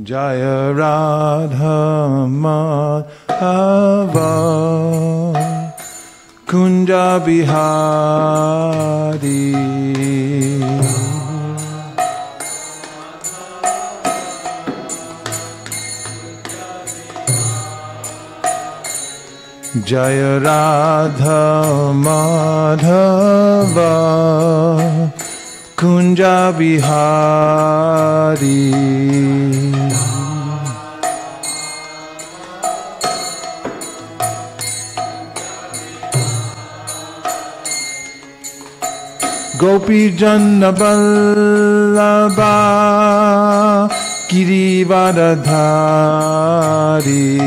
Jaya Radha Madhava Kunja Bihari. Jaya Radha Madhava Kunja Bihari. Gopi Jana Vallabha Girivardhari.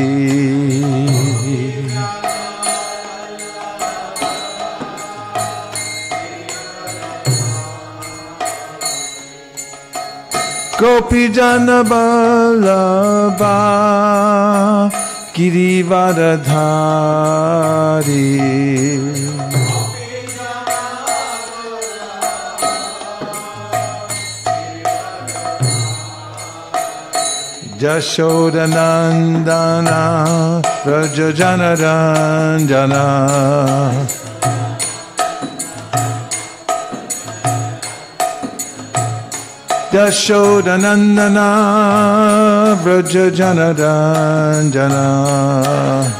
Gopi Jana Vallabha Girivardhari. Jashodanandana Vrajajanaranjana. Jashodanandana Vrajajanaranjana.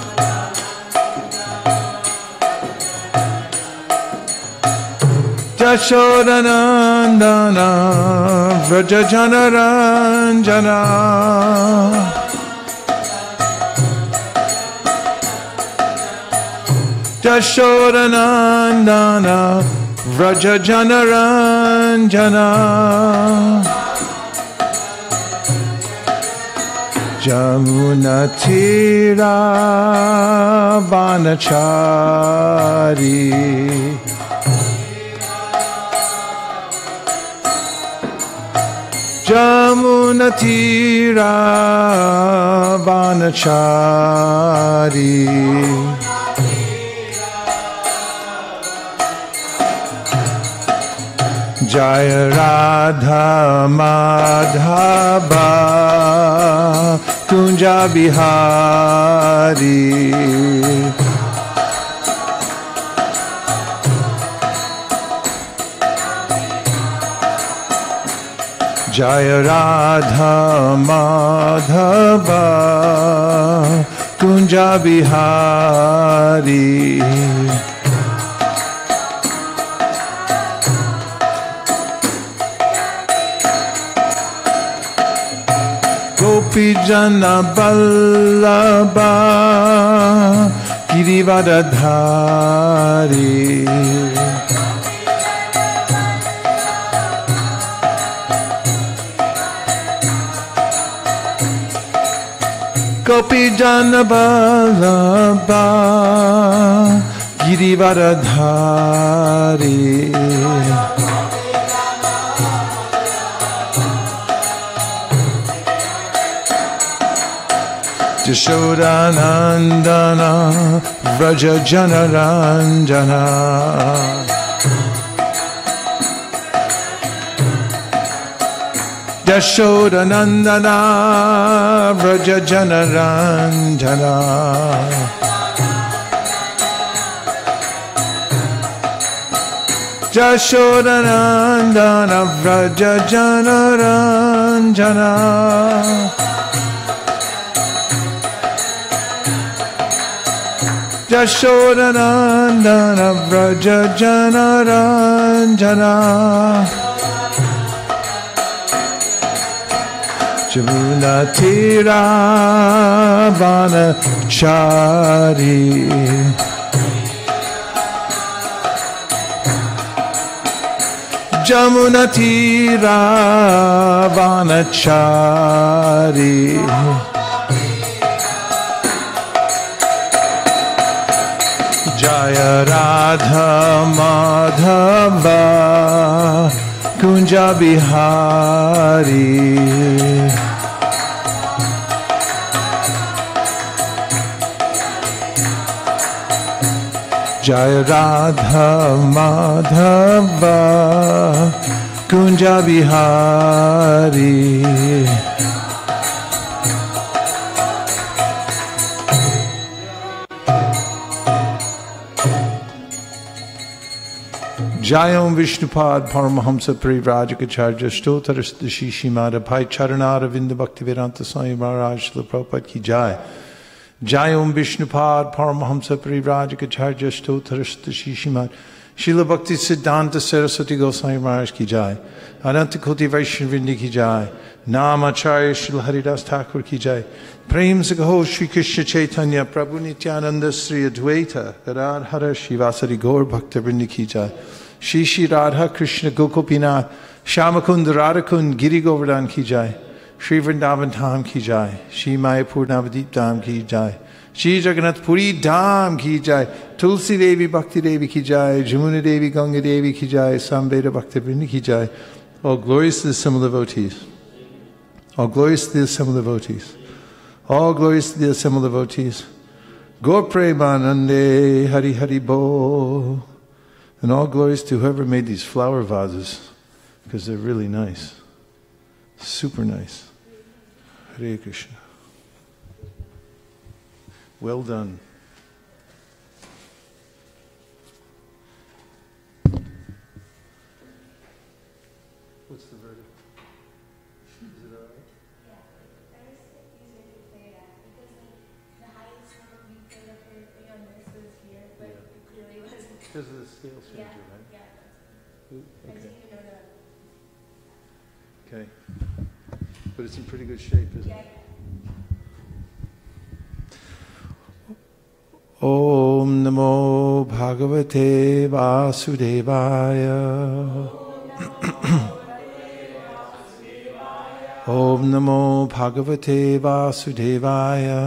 Jashodanandana Vrajajanaranjana. Jashodanandana Vrajajanaranjana. Jamunatira Vanachari. Jamunatira Vanachari. Jaya Radha Madhava Kunja Bihari. Jaya Radha Madhava Kunja Bihari. Gopi Jana Vallabha Girivardhari. Gopi Jana Vallabha Girivardhari. Jashodanandana Vrajajanaranjana. Jashodanandana Vrajajanaranjana. Jashodanandana Vrajajanaranjana. Jashodanandana Vrajajanaranjana. Jamunatira Vanachari. Jamunatira Vanachari. Jaya Radha Madhava Kunja Bihari. Jaya Radha Madhava Kunja Bihari. Jayam Vishnupad Paramahamsa Parivrajikacharya Stotaras Shishimada Bhai Charanara Vinda Bhaktivedanta Swami Maharaj Srila Prabhupada Ki Jai. Jayam Vishnupad Paramahamsa Parivrajikacharya Stotaras Shishimada Srila Bhakti Siddhanta Saraswati Goswami Maharaj Ki Jai. Ananta Koti Vaishnavindi Ki Jai. Namacharya Srila Haridas Thakur Ki Jai. Prem Sagaho Shri Krishna Chaitanya Prabhu Nityananda Sri Advaita Gadadhara Shivasari Gaur Bhaktivinoda Ki Jai. Shri Shri Radha Krishna Gokopinath Shamakund Radhakund Giri Govardhan Ki Jai. Shri Vrindavan Dham Ki Jai. Shri Mayapur Navadip Dham Ki Jai. Shri Jagannath Puri Dham Ki Jai. Tulsi Devi Bhakti Devi Ki Jai. Jamuna Devi Ganga Devi Ki Jai. Samveda Bhaktivinoda Ki Jai. All glorious to the assembled devotees. All glorious to the assembled devotees. All glorious to the assembled devotees. Gaur Premanande Hari Hari Bo. And all glories to whoever made these flower vases, because they're really nice. Super nice. Hare Krishna. Well done. What's the verdict? Is it all right? Yeah. I was easier to play that because the highest number we played up here on this was here, but it clearly wasn't. Because of the scale changer, right? Yeah. Ooh, I okay. didn't even know that. Okay. But it's in pretty good shape, isn't it? Om Namo Bhagavate Vasudevaya. Om Namo Bhagavate Vasudevaya.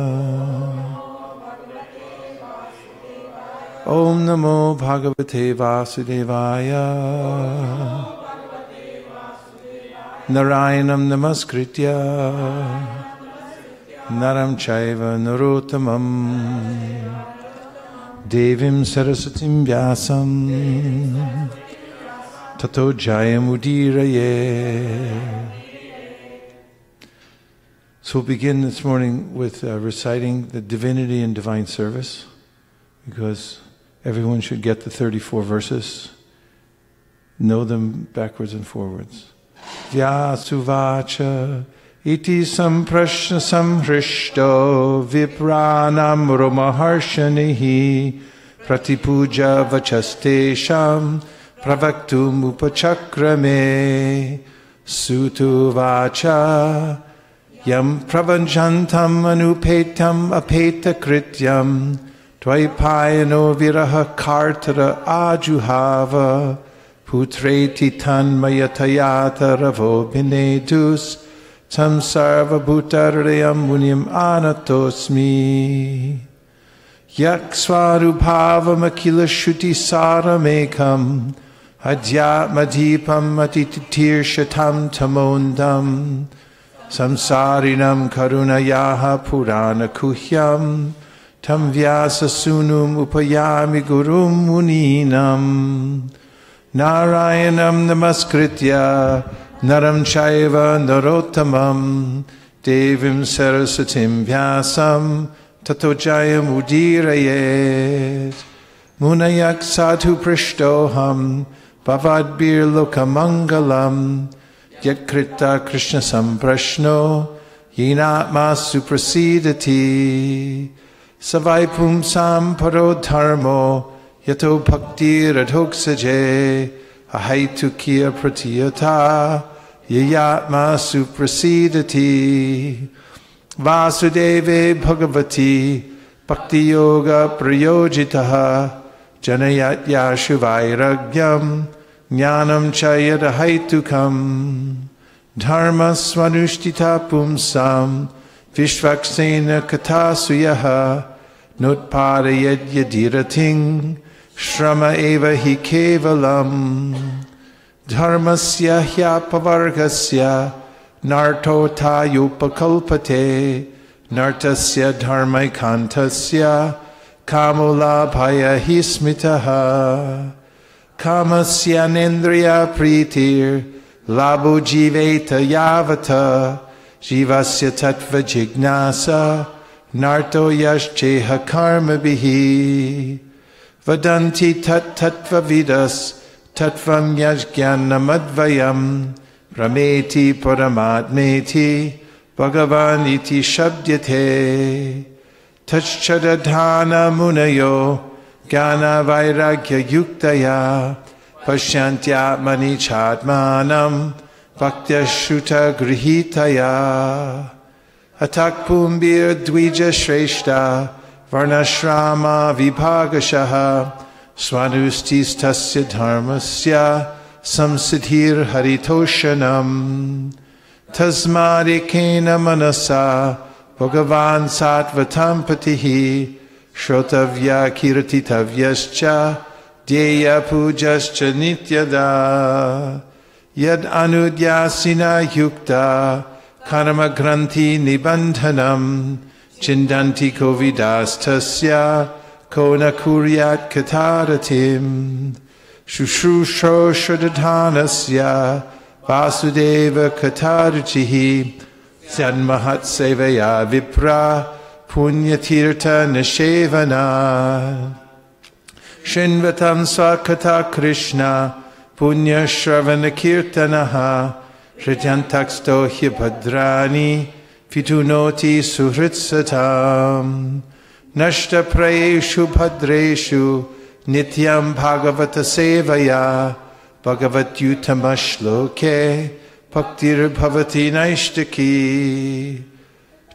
Om Namo Bhagavate Vasudevaya. Narayanam Namaskritya Naram Chaiva Narottamam Devim Saraswatim Vyasam Tato Jayamudiraye. So we'll begin this morning with reciting the Divinity and Divine Service, because everyone should get the 34 verses, know them backwards and forwards. Vyasuvacha iti samprashna samhrishto vipranam romaharshanihi pratipuja vachastesham pravaktum upachakrame sutuvacha yam pravanjantam anupetam apeta krityam tvaipayano viraha kartara ajuhava putreti tanmayatayata ravo binedus tam sarva bhutarayam munim anatosmi yak svarubhavam akila shuti saramekam adyatmadipam atitirshatam tamondam samsarinam karunayaha purana kuhyam tam vyasa sunum upayami gurum muninam Narayanam Namaskritya Naram Chaiva Narottamam Devim Saraswatim Vyasam Tato Jayamudiraye. Munayak Sadhu Prishtoham Bhavadbir Lokamangalam Yakrita Krishna Samprashno Yinatma Suprasidati Savaipum Sam Parodharmo Yato bhakti radhoksaje ahaitukya pratiyata yayatma suprasidati vasudeve bhagavati bhakti yoga prayojitaha janayat yashuvairagyam jnanam chayadahaitukam dharma svanushtita pumsam vishvaksena katasuyaha notparayad yadirating Shrama eva hi kevalam dharmasya hyapavargasya narto tayupakalpate nartasya dharmaikantasya kamolabhaya hismitaha kamasya nendriya pritir labo jiveta yavata, jivasya tattva jignasa, narto yascheha karma bihi, vadanti tat tattva vidas, tattvam yajnanamadvayam, prameti paramatmeti, Bhagavan iti shabdyate, tachchadadhana munayo, Jnana vairagya yuktaya, Pashyantyatmani chatmanam, Bhaktya shruta grihitaya, Atakpumbir dvija shreshta, Varnashrama vibhagashaha, Swanustis tasya dharmasya, Samsiddhir haritoshanam, Tasmadikena manasa, Bhagavan sattvatam patihi, Shrotavya kirtitavyascha, Dyeya pujascha nityada, Yad anudyasina yukta, Karma granthi nibandhanam, Chindanti kovidastasya, Kona kuryat kataratim, Shushrusho shradhanasya, Vasudeva Katarchihi Sanmahat Sevaya Vipra Punyatirtha Nishevana Shinvatam Swakata Krishna Punya Shravana Kirtanaha Shrityantaksto Hyapadrani Fitunoti Suhritsatam Nashta Prayeshu Bhadreshu Nityam Bhagavata Sevaya Bhagavatyutama shloke Bhaktir bhavati naishtaki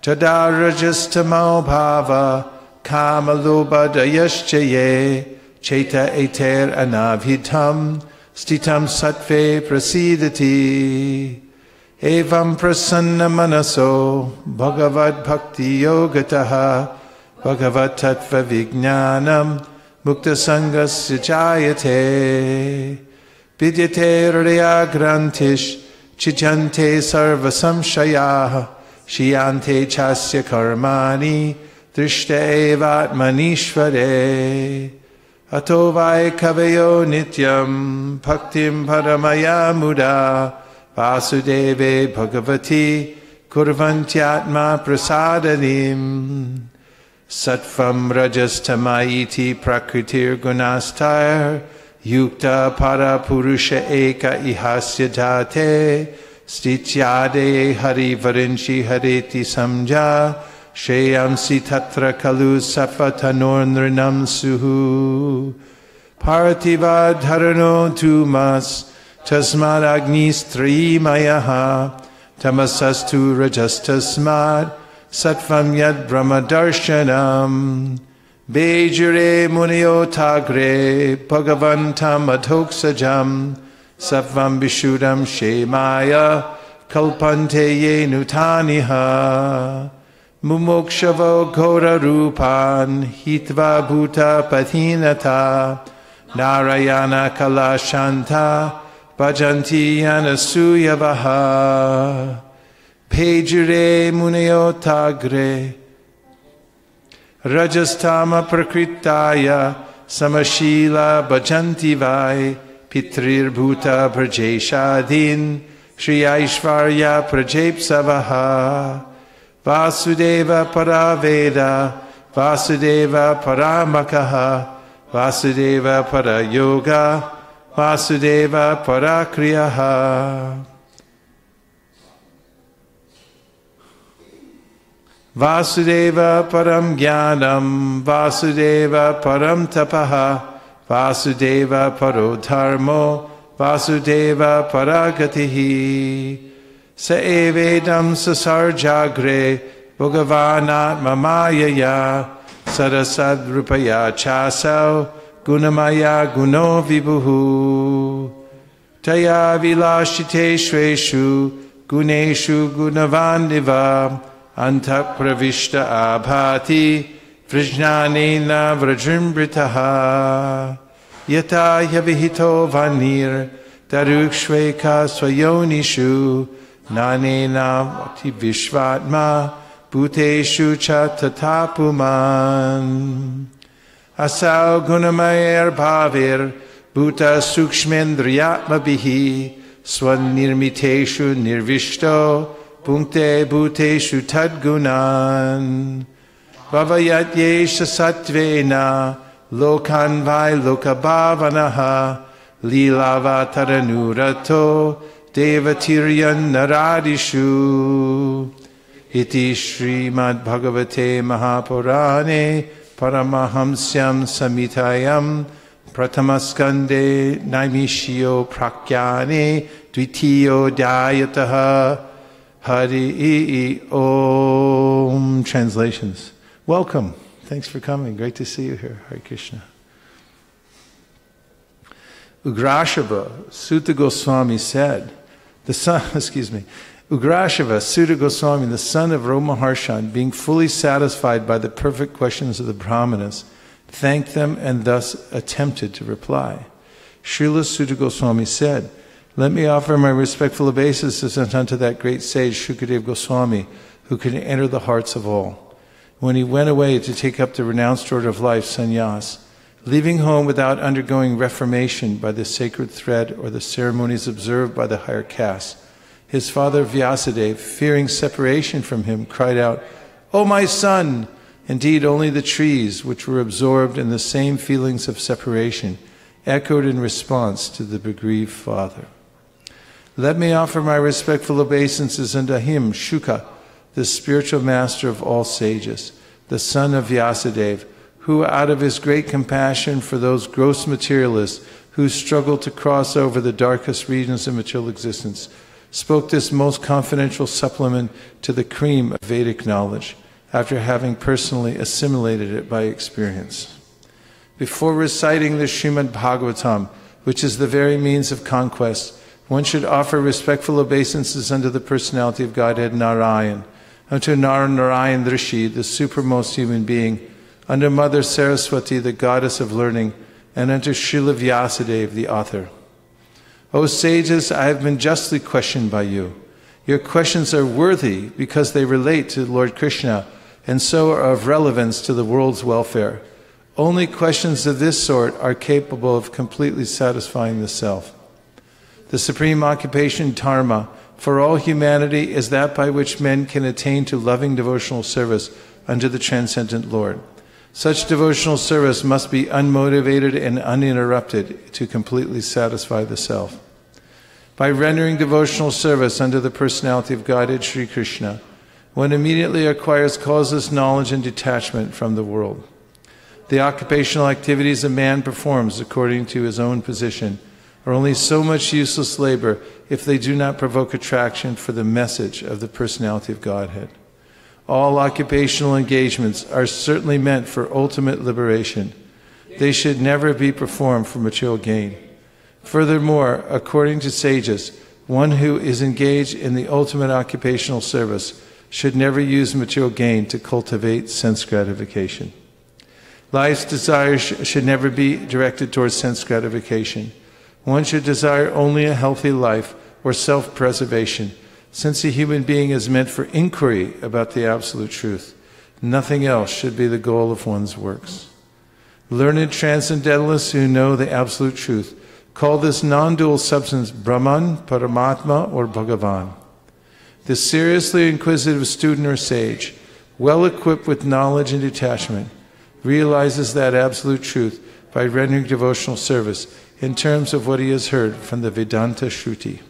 Tada rajastamo bhava Kama loba dayaschaye Cheta eter anavhitam Stitam sattve prasidati Evam prasanna manaso Bhagavad bhakti yogataha Bhagavad tattva vijnanam Mukta sangasya jayate Vidyate hridaya grantish, chijante sarva samshayah, shiyante chasya karmani, drishta evatmanishvare. Ato vai kavayo nityam, bhaktim paramaya muda, vasudeve bhagavati, kurvantyatma prasadanim. Sattvam rajastamaiti prakritir gunastar, Yukta para purusha eka ihasya jate, stityade hari varinchi hareti samja, sheyamsi tatra kalu safatanor suhu. Partiva dharano tumas, tasmad agnistrimayaha, tamasastu rajastasmad, sattvam yad brahmadarshanam. Bejure munio tagre bhagavantam adhoksajam sattvam vishudam shemaya kalpante ye nutaniha mumokshavo ghora rupan hitva bhuta pathinata narayana kalashanta bhajanti anasuyavaha Bejure munio tagre Rajastama prakritaya samashila bhajanti vai pitrir bhuta prajeshadin Shri Aishvarya prajepsavaha Vasudeva paraveda Vasudeva paramakaha Vasudeva parayoga Vasudeva parakriyaha Vasudeva param jnanam, Vasudeva param tapaha, Vasudeva paro dharmo, Vasudeva paragatihi. Sa evedam sasarjagre, Bhagavanat mamayaya, Sarasad rupaya chasau, Gunamaya guno vibhuhu. Taya vilashite shreshu, Guneshu gunavandiva, Antak pravishta abhati vrijnanena vrajrimbritaha yata yavihito vanir darukshveka swayonishu nanena vati vishvatma bhuteshu cha tatapuman asau gunamayer bhavir bhuta sukshmendriyatma bihi swanirmiteshu nirvishto punkte bhuteshu tadgunan bhavayat yesha satvena lokan vai lokabhavanaha Lilavataranurato Devatiryan Naradishu Iti Srimad Bhagavate Mahapurane Paramahamsyam Samitayam Pratamaskande Naimishyo Prakyane Dvitiyo Dayataha Hari Om. Translations. Welcome. Thanks for coming. Great to see you here. Hare Krishna. Ugrashava Sutta Goswami said, Ugrashava Sutta Goswami, the son of Romaharshan, being fully satisfied by the perfect questions of the Brahmanas, thanked them and thus attempted to reply. Srila Sutta Goswami said, let me offer my respectful obeisances unto that great sage Shukadeva Goswami, who could enter the hearts of all. When he went away to take up the renounced order of life, sannyas, leaving home without undergoing reformation by the sacred thread or the ceremonies observed by the higher castes, his father Vyasadeva, fearing separation from him, cried out, O my son! Indeed, only the trees, which were absorbed in the same feelings of separation, echoed in response to the bereaved father. Let me offer my respectful obeisances unto him, Shuka, the spiritual master of all sages, the son of Vyasadeva, who out of his great compassion for those gross materialists who struggle to cross over the darkest regions of material existence, spoke this most confidential supplement to the cream of Vedic knowledge, after having personally assimilated it by experience. Before reciting the Srimad Bhagavatam, which is the very means of conquest, one should offer respectful obeisances unto the personality of Godhead Narayan, unto Narayan Rishi, the supermost human being, unto Mother Saraswati, the goddess of learning, and unto Srila Vyasadeva, the author. O sages, I have been justly questioned by you. Your questions are worthy because they relate to Lord Krishna and so are of relevance to the world's welfare. Only questions of this sort are capable of completely satisfying the self. The supreme occupation, dharma, for all humanity is that by which men can attain to loving devotional service unto the transcendent Lord. Such devotional service must be unmotivated and uninterrupted to completely satisfy the self. By rendering devotional service unto the personality of Godhead Sri Krishna, one immediately acquires causeless knowledge and detachment from the world. The occupational activities a man performs according to his own position are only so much useless labor if they do not provoke attraction for the message of the personality of Godhead. All occupational engagements are certainly meant for ultimate liberation. They should never be performed for material gain. Furthermore, according to sages, one who is engaged in the ultimate occupational service should never use material gain to cultivate sense gratification. Life's desires should never be directed towards sense gratification. One should desire only a healthy life or self-preservation, since a human being is meant for inquiry about the absolute truth. Nothing else should be the goal of one's works. Learned transcendentalists who know the absolute truth call this non-dual substance Brahman, Paramatma, or Bhagavan. The seriously inquisitive student or sage, well equipped with knowledge and detachment, realizes that absolute truth by rendering devotional service in terms of what he has heard from the Vedanta Shruti.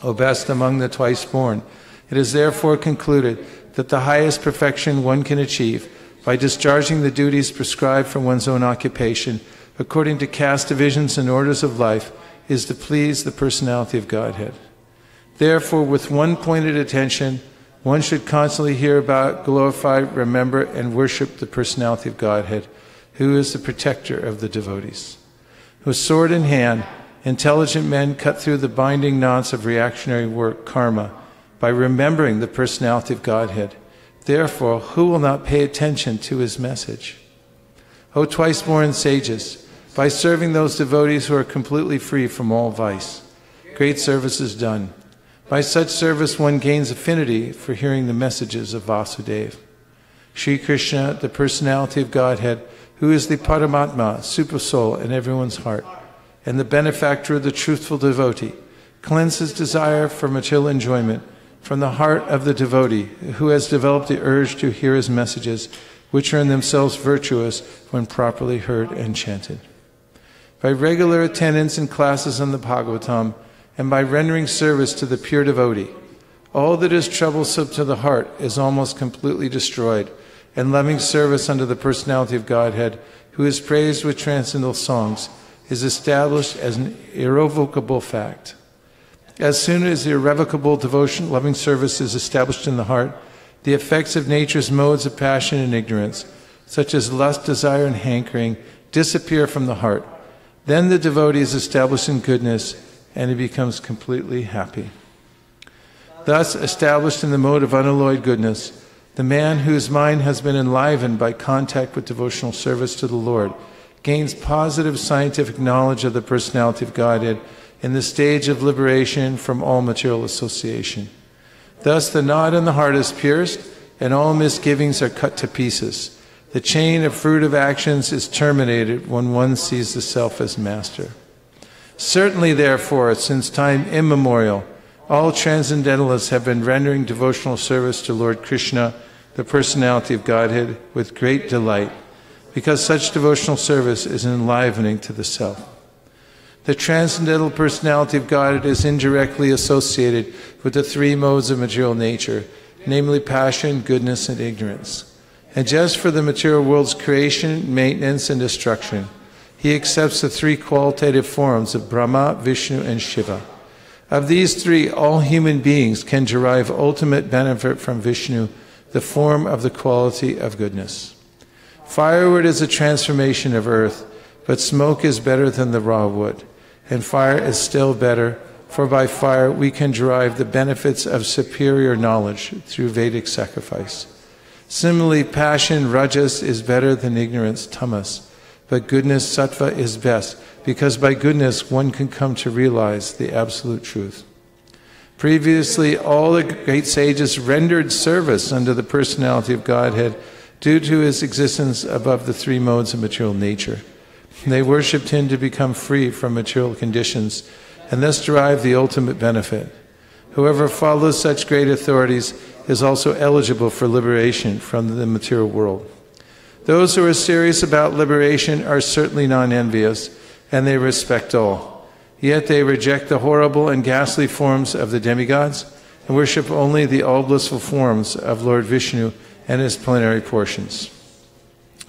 O best among the twice born, it is therefore concluded that the highest perfection one can achieve by discharging the duties prescribed for one's own occupation according to caste divisions and orders of life is to please the personality of Godhead. Therefore, with one pointed attention, one should constantly hear about, glorify, remember, and worship the personality of Godhead, who is the protector of the devotees. With sword in hand, intelligent men cut through the binding knots of reactionary work, karma, by remembering the personality of Godhead. Therefore, who will not pay attention to his message? O twice-born sages, by serving those devotees who are completely free from all vice, great service is done. By such service one gains affinity for hearing the messages of Vasudeva. Sri Krishna, the personality of Godhead, who is the Paramatma, super soul in everyone's heart, and the benefactor of the truthful devotee, cleanses desire for material enjoyment from the heart of the devotee who has developed the urge to hear his messages, which are in themselves virtuous when properly heard and chanted. By regular attendance in classes on the Bhagavatam and by rendering service to the pure devotee, all that is troublesome to the heart is almost completely destroyed, and loving service unto the personality of Godhead, who is praised with transcendental songs, is established as an irrevocable fact. As soon as the irrevocable devotion, loving service is established in the heart, the effects of nature's modes of passion and ignorance, such as lust, desire, and hankering, disappear from the heart. Then the devotee is established in goodness, and he becomes completely happy. Thus, established in the mode of unalloyed goodness, the man whose mind has been enlivened by contact with devotional service to the Lord gains positive scientific knowledge of the personality of Godhead in the stage of liberation from all material association. Thus the knot in the heart is pierced, and all misgivings are cut to pieces. The chain of fruitive actions is terminated when one sees the self as master. Certainly, therefore, since time immemorial, all transcendentalists have been rendering devotional service to Lord Krishna, the personality of Godhead, with great delight, because such devotional service is enlivening to the self. The transcendental personality of Godhead is indirectly associated with the three modes of material nature, namely passion, goodness, and ignorance. And just for the material world's creation, maintenance, and destruction, he accepts the three qualitative forms of Brahma, Vishnu, and Shiva. Of these three, all human beings can derive ultimate benefit from Vishnu, the form of the quality of goodness. Firewood is a transformation of earth, but smoke is better than the raw wood, and fire is still better, for by fire we can derive the benefits of superior knowledge through Vedic sacrifice. Similarly, passion, rajas, is better than ignorance, tamas, but goodness, sattva, is best, because by goodness one can come to realize the absolute truth. Previously, all the great sages rendered service unto the personality of Godhead due to his existence above the three modes of material nature. They worshipped him to become free from material conditions and thus derive the ultimate benefit. Whoever follows such great authorities is also eligible for liberation from the material world. Those who are serious about liberation are certainly non-envious, and they respect all. Yet they reject the horrible and ghastly forms of the demigods and worship only the all-blissful forms of Lord Vishnu and his plenary portions.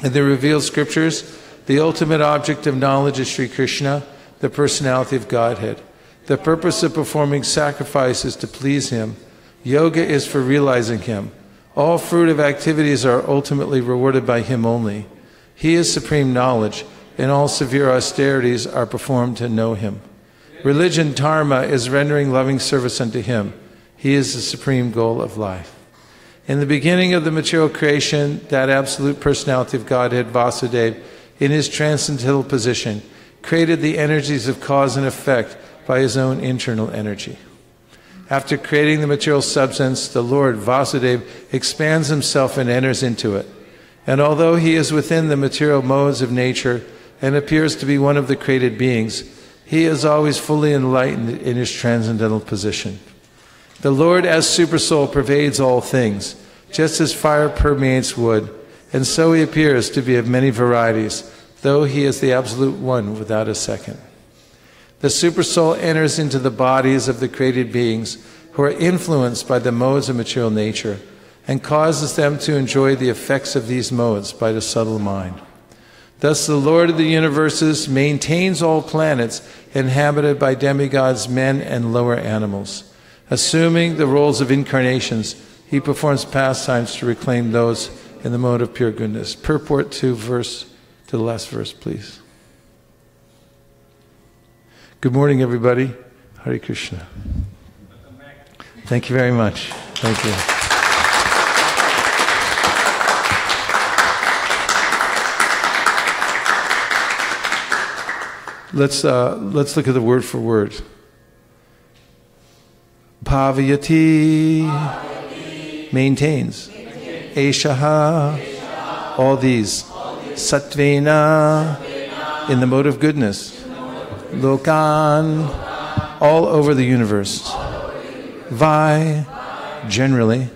In the revealed scriptures, the ultimate object of knowledge is Sri Krishna, the personality of Godhead. The purpose of performing sacrifice is to please him. Yoga is for realizing him. All fruitive activities are ultimately rewarded by him only. He is supreme knowledge, and all severe austerities are performed to know him. Religion, dharma, is rendering loving service unto him. He is the supreme goal of life. In the beginning of the material creation, that absolute personality of Godhead, Vasudeva, in his transcendental position, created the energies of cause and effect by his own internal energy. After creating the material substance, the Lord, Vasudeva, expands himself and enters into it. And although he is within the material modes of nature and appears to be one of the created beings, he is always fully enlightened in his transcendental position. The Lord as Supersoul pervades all things, just as fire permeates wood, and so he appears to be of many varieties, though he is the absolute one without a second. The Supersoul enters into the bodies of the created beings who are influenced by the modes of material nature and causes them to enjoy the effects of these modes by the subtle mind. Thus the Lord of the universes maintains all planets inhabited by demigods, men, and lower animals. Assuming the roles of incarnations, he performs pastimes to reclaim those in the mode of pure goodness. Purport to the last verse, please. Good morning, everybody. Hare Krishna. Thank you very much. Thank you. Let's look at the word for word. Bhavayati, maintains. Eshaha, all these. Sattvena, in the mode of goodness. Lokan, all over the universe. Vai, generally.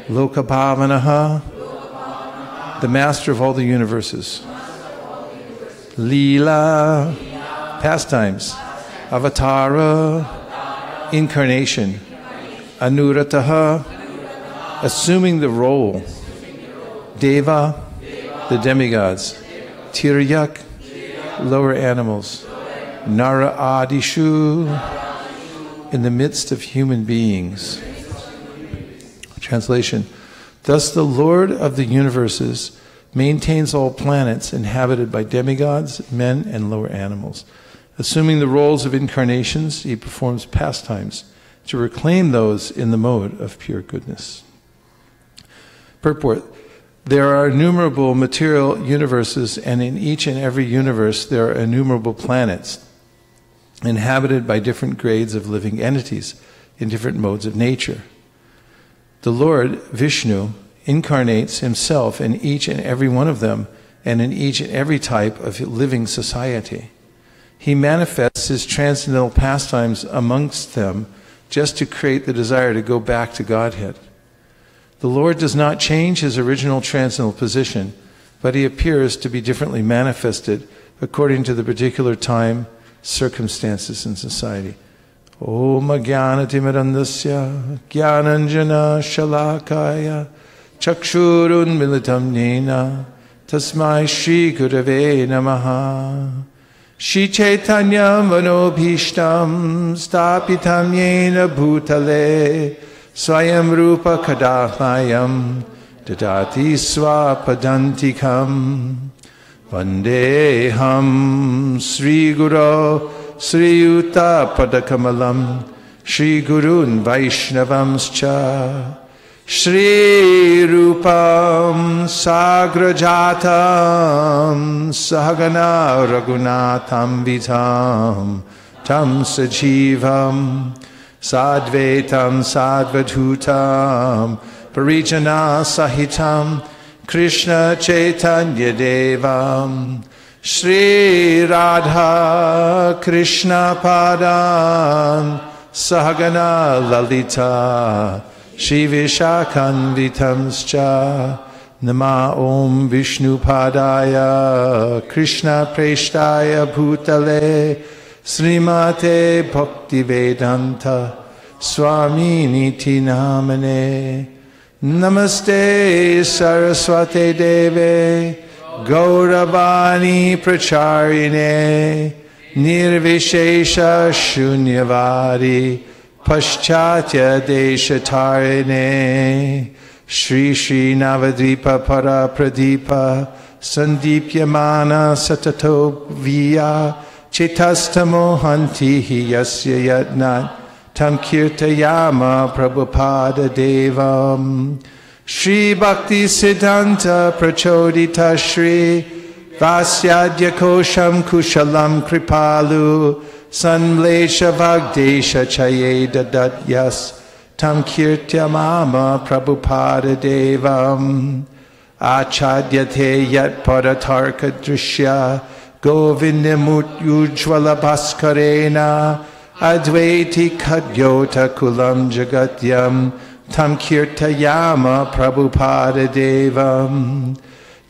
Lokabhavanaha, the master of all the universes. Leela, pastimes. Avatara, incarnation. Anurataha, assuming the role. Deva, the demigods. Tiryak, lower animals. Nara Adishu, in the midst of human beings. Translation. Thus the Lord of the universes maintains all planets inhabited by demigods, men, and lower animals. Assuming the roles of incarnations, he performs pastimes to reclaim those in the mode of pure goodness. Purport. There are innumerable material universes, and in each and every universe there are innumerable planets inhabited by different grades of living entities in different modes of nature. The Lord, Vishnu, incarnates himself in each and every one of them and in each and every type of living society. He manifests his transcendental pastimes amongst them just to create the desire to go back to Godhead. The Lord does not change his original transcendental position, but he appears to be differently manifested according to the particular time, circumstances, and society. Om Jnanatimirandasya Jnananjana Shalakaya Chakshurun Militam Nena Tasmai Shri Gurave Namaha Shri Chaitanya Manobhishtam Stapitam Yena Bhutale Swayam Rupa Kadahayam Dadati Swapadantikam Vandeham Sri Guru Sri Yuta Padakamalam Shri Gurun Vaishnavamscha Shri Rupam Sagrajatam Sahagana Raghunatham Vitam Tam Sajivam Sadvetam Sadvadhutam Parijana Sahitam Krishna Chaitanya Devam Shri Radha Krishna Padan Sahagana Lalita Shri Vishakanvitamscha Nama Om Vishnu Padaya Krishna Preshtaya Bhutale Srimate Bhaktivedanta Swami Niti Namane Namaste Saraswate Deve Gauravani Pracharine Nirvishesha Shunyavadi Paschatya Deshatarine Shri Shri Navadvipa Para Pradipa Sandipyamana Satato Viya Chetastamo Hanti Yasya Yatnat Tam Kirtayama Prabhupada Devam Shri Bhakti Siddhanta Prachodita Shri Vasyadya Kosham Kushalam Kripalu Sanlesha Vagdesha Chaye Dadatyas Tam Kirtyamama Prabhupada Devam Achadyate Yat Paratarka Drishya Govindamut Ujjvala Bhaskarena Advaiti Kadyota Kulam Jagatyam Tam Kirtayama Prabhupada Devam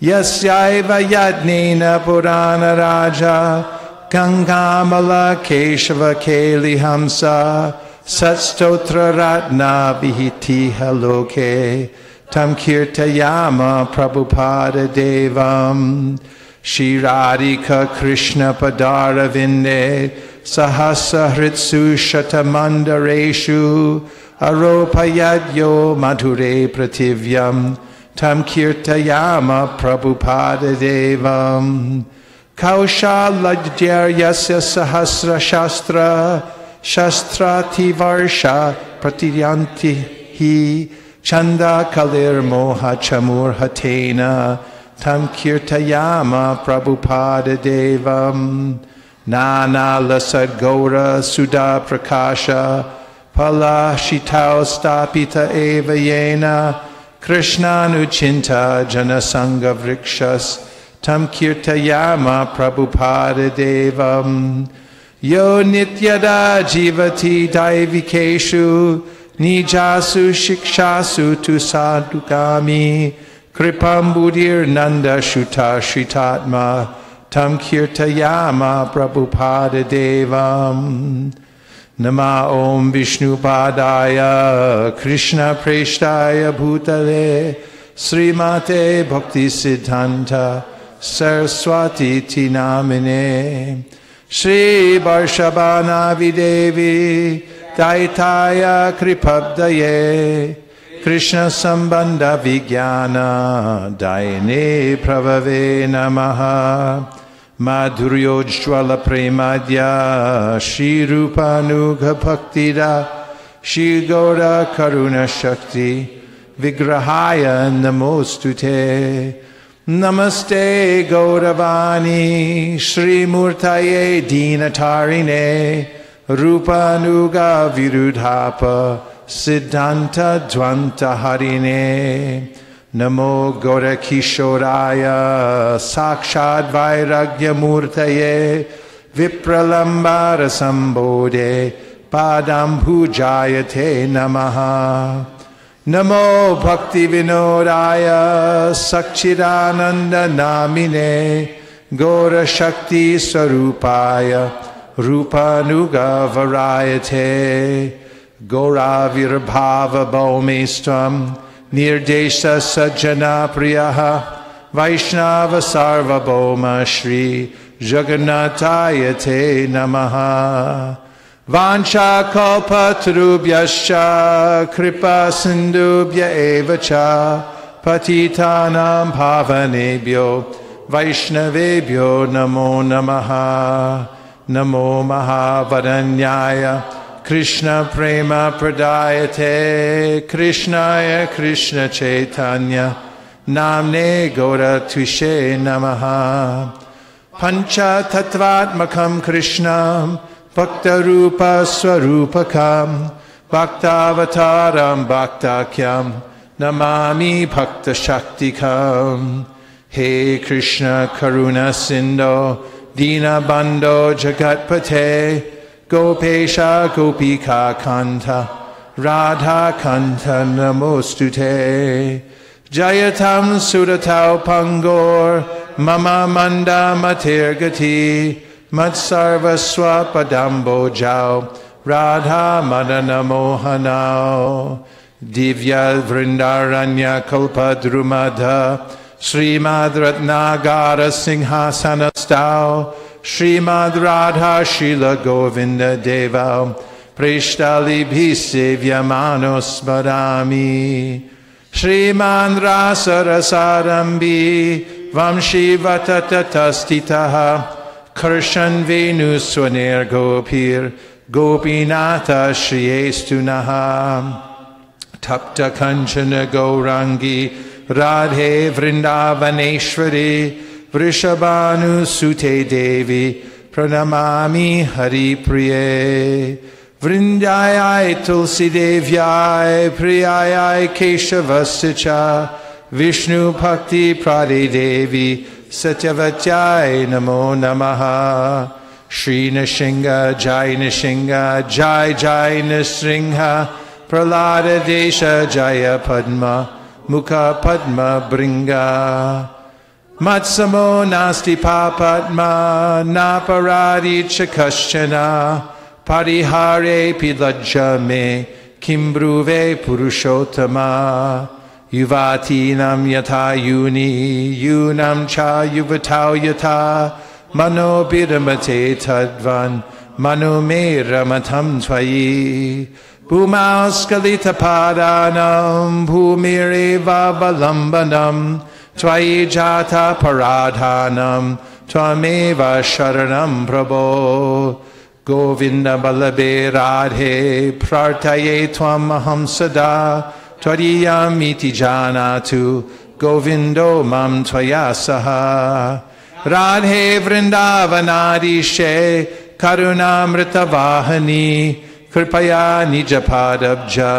Yasyaiva Yadnena Purana Raja Gangamala Keshava Keli Hamsa Satstotra Ratna Vihiti Haloke Tam Kirtayama Prabhupada Devam Shri Radhika Krishna Padara Vinde Sahasa Hritsu Shatamandareshu Aropayadyo Madhure Prativyam Tam Kirtayama Prabhupada Devam Kaushaladyaryasya Sahasra Shastra Shastrati Varsha Pratidyanti Hi Chanda Kalir Moha Chamur Hatena Tam Kirtayama Prabhupada Devam Nana Lasad Gaura Sudha Prakasha Pala Shitao Stapita Eva Yena Krishna Nuchinta Janasanga Vrikshas Tam Kirtayama Prabhupada Devam Yo nityada jivati daivikeshu nijasu shikshasu tu sadukami kripam buddhir nanda shuta shritatma tam kirtayama prabhupada devam. Nama om Vishnu padaya Krishna preshtaya bhutale Srimate bhakti siddhanta Saraswati tinamine Shri Varshabhana videvi Daitaya kripabdaye Krishna sambandha vijnana Daine pravave namaha Madhuryojjvala premadya Shri Rupanuga bhaktida Shri Gaura karuna shakti Vigrahaya namostute Namaste Gauravani Shri Murtaye Dinatarine Rupanuga Virudhapa Siddhanta Dvanta Harine Namo Gaura Kishoraya Sakshad Vairagya Murtaye Vipralambara Sambodhe Padam Pujayate Namaha Namo Bhakti Vinodaya Sakchidananda Namine Gaura Shakti Sarupaya Rupanuga Varayate Gaura Virbhava Bhaumestram Nirdesha Sajjana Priyaha Vaishnava Sarvabhauma Shri Jagannathayate Namaha Vancha kalpatarubhyascha kripa sindubhya evacha patitanam bhavanebhyo vaishnavebhyo namo namaha namo mahavaranyaya Krishna prema pradayate Krishnaya Krishna chaitanya namne gaura tvishe namaha pancha tattvatmakam Krishnam Bhakta Rupa Swarupakam Bhaktavataram Bhaktakyam Namami Bhakta Shaktikam He Krishna Karuna Sindho Dina Bandho Jagatpate Gopesha Gopika Kanta Radha Kanta Namostute Jayatam Suratau Pangor Mama Manda Matirgati Matsarva Swapadambo Jao Radha Madana Mohanao Divya Vrindaranya Kalpadrumadha Srimad Ratnagara Singhasanastao Srimad Radha Shila Govinda Deva Prishtali Bhisevyamanos Badami Srimad Rasa Rasarambi Vamshi Vatatatasthitaha Karshan Venu Swaner Gopir Gopinatha Shriyestu Naha Tapta Kanchana Gaurangi Radhe Vrindavaneshwari Vrishabhanu Sute Devi Pranamami Hari Priye Vrindayai Tulsi Devyai Priyayai Keshavasicha Vishnu Bhakti Prade Devi Satyavachai Namo Namaha Shri Nishinga Jai Nishinga Jai Jai Nisringha Pralada Desha Jaya Padma Mukha Padma Bringa Matsamo Nasti Papatma Naparadi Chakaschana Parihare Pilajame Kimbruve Purushottama Yuvatinam yata yuni, yunam cha yuvatau yata, mano bidamate tadvan, mano me ramatam tvayi. Bhumaskalita padanam, bhumire vavalambanam, tvayi jata paradhanam, tvameva sharanam prabho. Govinda balabe radhe, prartaye tvam aham sada, Tvariyamiti janatu Govindo mam tvaya saha Radhe Vrindavanadishe Karunamrita Vahani Kripaya Nijapadabja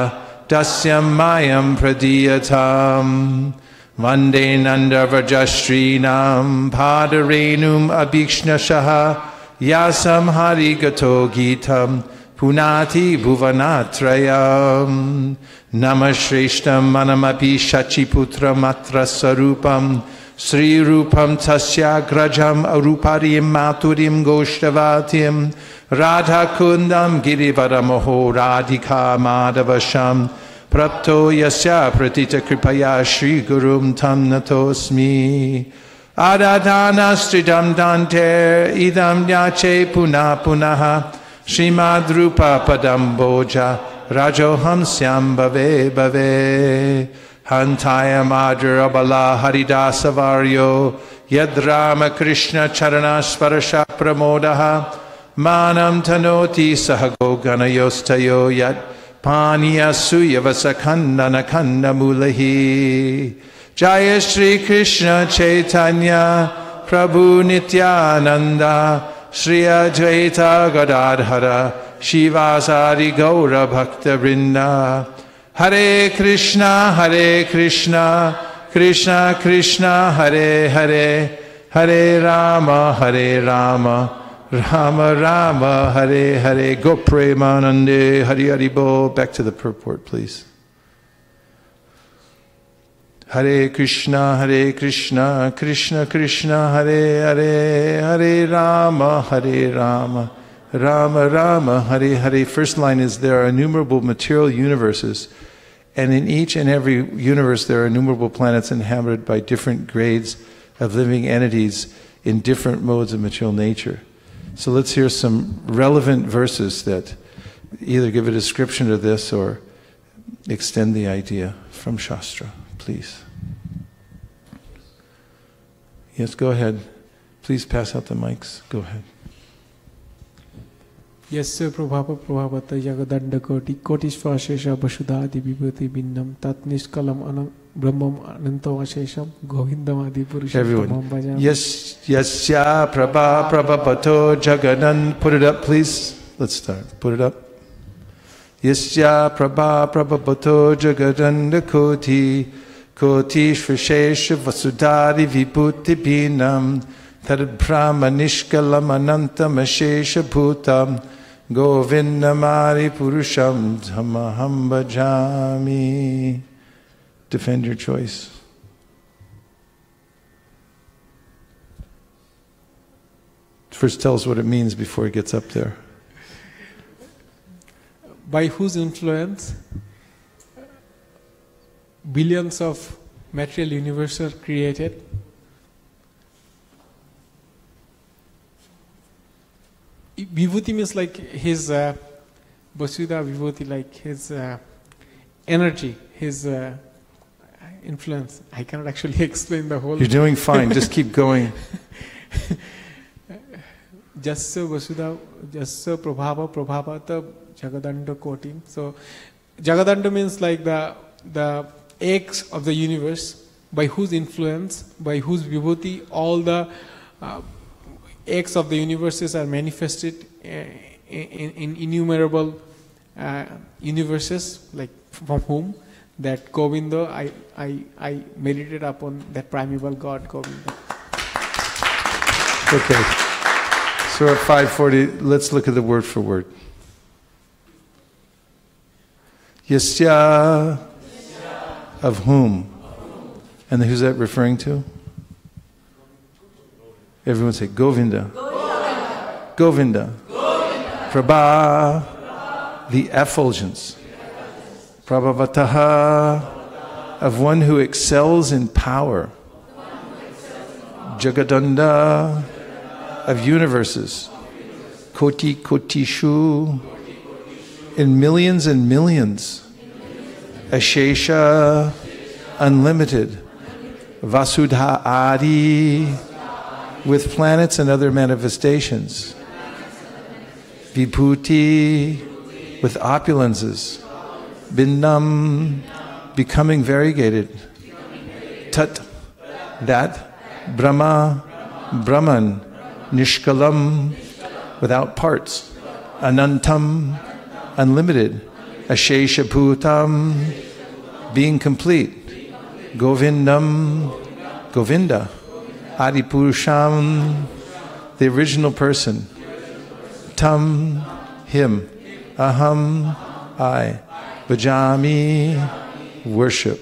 Dasyam Mayam Pradiyatam Vande Nanda Vrajashrinam Padarenum Abhikshnashaha Yasam Hari Gato Gitam Punati Bhuvanatrayam Namashrestam Manamapi Shachiputra Matra Sarupam Sri Rupam Tasya Grajam Aruparim Maturim Goshtavatim Radha Kundam Girivaramoho Radhika Madhavasham Prapto Yasya Pratita Kripaya Shri Gurum Tam Natosmi Adadana Stridam Dante Idam Yache Puna Punaha Srimad Rupa Padam Boja Rajoham Syam Bhave Bhave Hantaya Madhura Bala Haridasa Varyo Yadrama Krishna Charana Sparasha Pramodaha Manam Tanoti Sahago Ganayostayo Yat Paniya Suyavasa Kandana Kanda Mulahi Jaya Shri Krishna Chaitanya Prabhu Nityananda Shri Advaita Gadadhara Shivasari Gaura Bhakta Vrinda Hare Krishna Krishna Krishna Hare Hare Hare Rama Rama Rama Hare Hare Go Premanande Hari Hari Bo. Back to the purport, please. Hare Krishna Krishna Krishna Hare Hare Hare Rama Rama Rama Hare Hare. First line is, there are innumerable material universes, and in each and every universe there are innumerable planets inhabited by different grades of living entities in different modes of material nature. So let's hear some relevant verses that either give a description of this or extend the idea from Shastra, please. Yes, go ahead. Please pass out the mics. Go ahead. Yasya Prabhava Prabhavata Yagadanda Koti Kotishva Shesha Vasudhadi Vibhuti Binnam Tat Nishkalam Anam Brahmam Ananto Ashesham Govindam Adi Purushottamam Bhajam. Yes, Yasya Prabha Prabhapato Jagadan. Put it up, please. Let's start. Put it up. Yasya Prabha Prabhapato Jagadanda Koti Kotishva Shesha Vasudhadi Vibhuti Binnam Tad Brahma Nishkalam Anantam Ashesha Bhutam Govindamari Purusham Dhamaham Bhajami. Defend your choice. First tell us what it means before it gets up there. By whose influence billions of material universes are created. Vibhuti means like his Vasudha Vibhuti, like his energy, his influence. I cannot actually explain the whole. You're doing fine. Just keep going. Jasya Vasudha, Jasya Prabhava Prabhavata Jagadanda Koti. So Jagadanda means like the eggs of the universe, by whose influence, by whose Vibhuti, all the eggs of the universes are manifested in innumerable universes, like from whom that Govinda, I meditated upon that primeval God Govinda. Okay, so at 540, let's look at the word for word. Yasya, of whom? And who's that referring to? Everyone say Govinda. Govinda. Prabha, the effulgence. Prabhavataha, of one who excels in power. Jagadanda, of universes. Koti Kotishu, in millions and millions. Ashesha, unlimited. Vasudha Adi, with planets and other manifestations. Vibhuti, with opulences. Binnam, becoming variegated. Tat, that. Brahma, Brahman. Nishkalam, without parts. Anantam, unlimited. Ashesha Bhutam, being complete. Govindam, Govinda. Adipurusham, the original person. Tam, him. Aham, I. Bhajami, worship.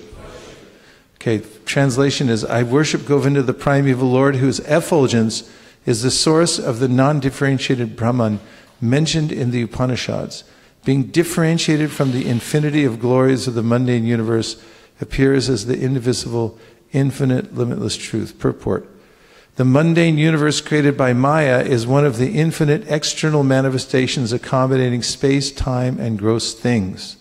Okay, translation is, I worship Govinda, the primeval Lord, whose effulgence is the source of the non-differentiated Brahman mentioned in the Upanishads. Being differentiated from the infinity of glories of the mundane universe appears as the indivisible, infinite, limitless truth. Purport. The mundane universe created by Maya is one of the infinite external manifestations accommodating space, time, and gross things.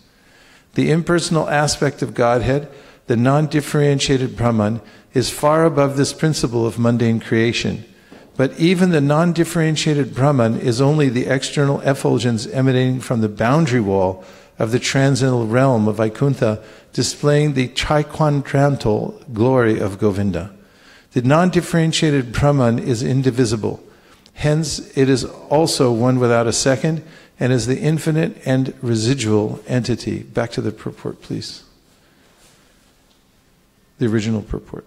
The impersonal aspect of Godhead, the non-differentiated Brahman, is far above this principle of mundane creation. But even the non-differentiated Brahman is only the external effulgence emanating from the boundary wall of the transcendental realm of Vaikuntha, displaying the triquadrantal glory of Govinda. The non-differentiated Brahman is indivisible. Hence, it is also one without a second, and is the infinite and residual entity. Back to the purport, please. The original purport.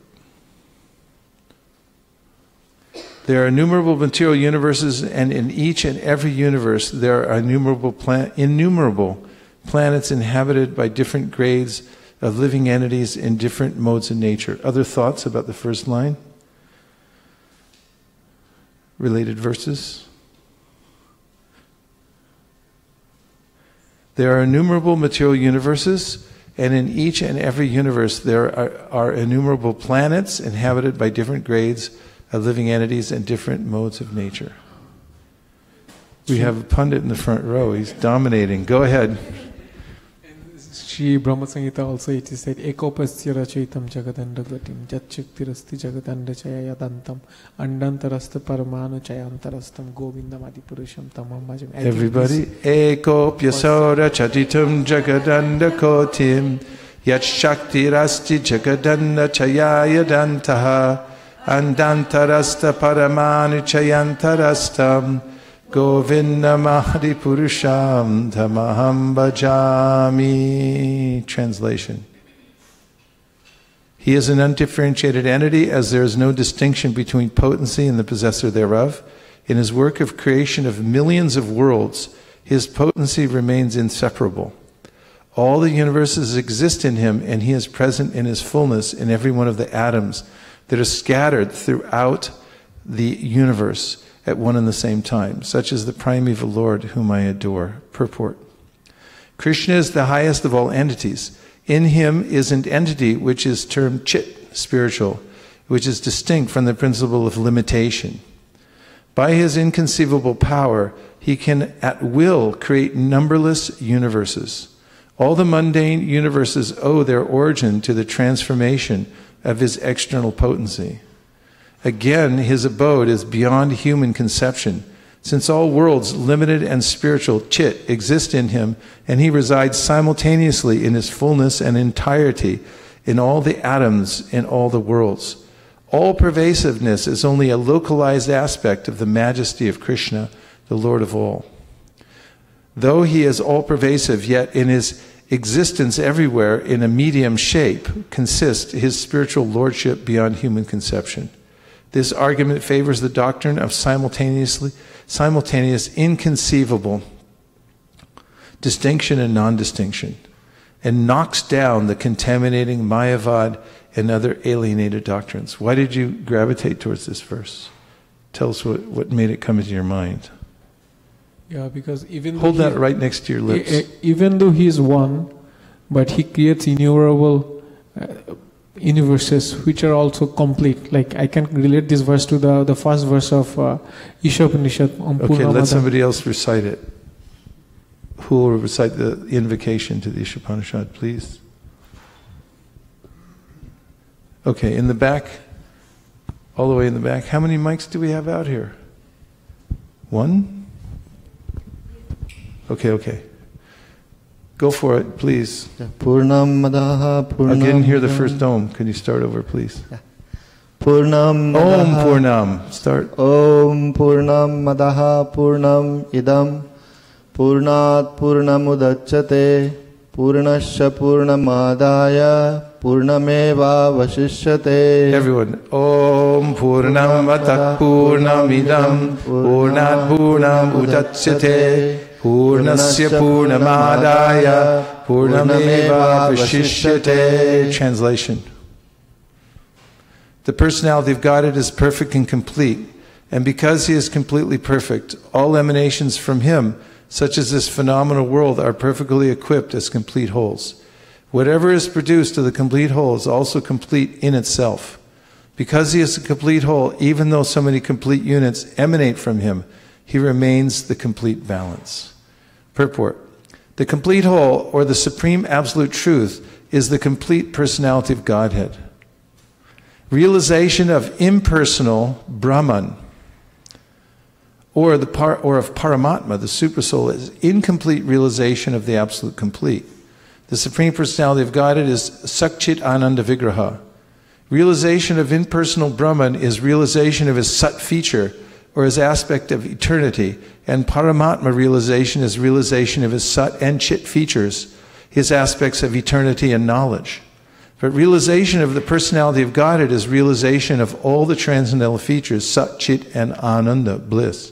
There are innumerable material universes, and in each and every universe there are innumerable planets inhabited by different grades of living entities in different modes of nature. Other thoughts about the first line? Related verses? There are innumerable material universes, and in each and every universe there are innumerable planets inhabited by different grades of living entities and different modes of nature. We have a pundit in the front row. He's dominating. Go ahead. Shri Brahma Samhita also it is said, Ekopasya rachaitam jagadanda gatim jatchaktirasti jagadanda chaya yadantam andantarasta paramanu chayantarastam govindam adipurusham tamam bhajam. Everybody. Ekopasya rachaitam jagadanda kotim yatchaktirasti jagadanda chaya yadantaha andantarasta paramanu chayantarastam Govindamadi Purusham Tamaham Bhajami. Translation. He is an undifferentiated entity, as there is no distinction between potency and the possessor thereof. In his work of creation of millions of worlds, his potency remains inseparable. All the universes exist in him, and he is present in his fullness in every one of the atoms that are scattered throughout the universe at one and the same time. Such is the primeval Lord whom I adore. Purport. Krishna is the highest of all entities. In him is an entity which is termed chit, spiritual, which is distinct from the principle of limitation. By his inconceivable power, he can at will create numberless universes. All the mundane universes owe their origin to the transformation of his external potency. Again, his abode is beyond human conception, since all worlds, limited and spiritual, chit, exist in him, and he resides simultaneously in his fullness and entirety in all the atoms in all the worlds. All pervasiveness is only a localized aspect of the majesty of Krishna, the Lord of all. Though he is all-pervasive, yet in his existence everywhere in a medium shape consists his spiritual lordship beyond human conception. This argument favors the doctrine of simultaneous, inconceivable distinction and non-distinction, and knocks down the contaminating Mayavad and other alienated doctrines. Why did you gravitate towards this verse? Tell us what made it come into your mind. Yeah, because even hold that right next to your lips. Even though he is one, but he creates innumerable universes which are also complete. Like I can relate this verse to the first verse of Ishopanishad. Okay, let somebody else recite it. Who will recite the invocation to the Ishopanishad, please? Okay, in the back, all the way in the back. How many mics do we have out here? One? Okay. Go for it, please. Purnam Madaha Purnam. Again, hear the first Om. Can you start over, please? Purnam Om Purnam. Start. Om Purnam Madaha Purnam Idam Purnat Purnamudachyate Purnasya Purnamadaya Purnamevavasishyate. Everyone. Om Purnamata Purnamidam Purnat Purnam Udachyate Purnasya Purnamadaya Purnamevavasishyate. Translation. The personality of Godhead is perfect and complete, and because He is completely perfect, all emanations from Him, such as this phenomenal world, are perfectly equipped as complete wholes. Whatever is produced of the complete whole is also complete in itself. Because He is a complete whole, even though so many complete units emanate from Him, He remains the complete balance. Purport. The complete whole, or the supreme absolute truth, is the complete personality of Godhead. Realization of impersonal Brahman, or of Paramatma, the Supersoul, is incomplete realization of the Absolute Complete. The Supreme Personality of Godhead is Sakchit Ananda Vigraha. Realization of impersonal Brahman is realization of His Sat feature, or His aspect of eternity, and Paramatma realization is realization of His Sat and Chit features, His aspects of eternity and knowledge. But realization of the personality of Godhead is realization of all the transcendental features, Sat, Chit, and Ananda, bliss.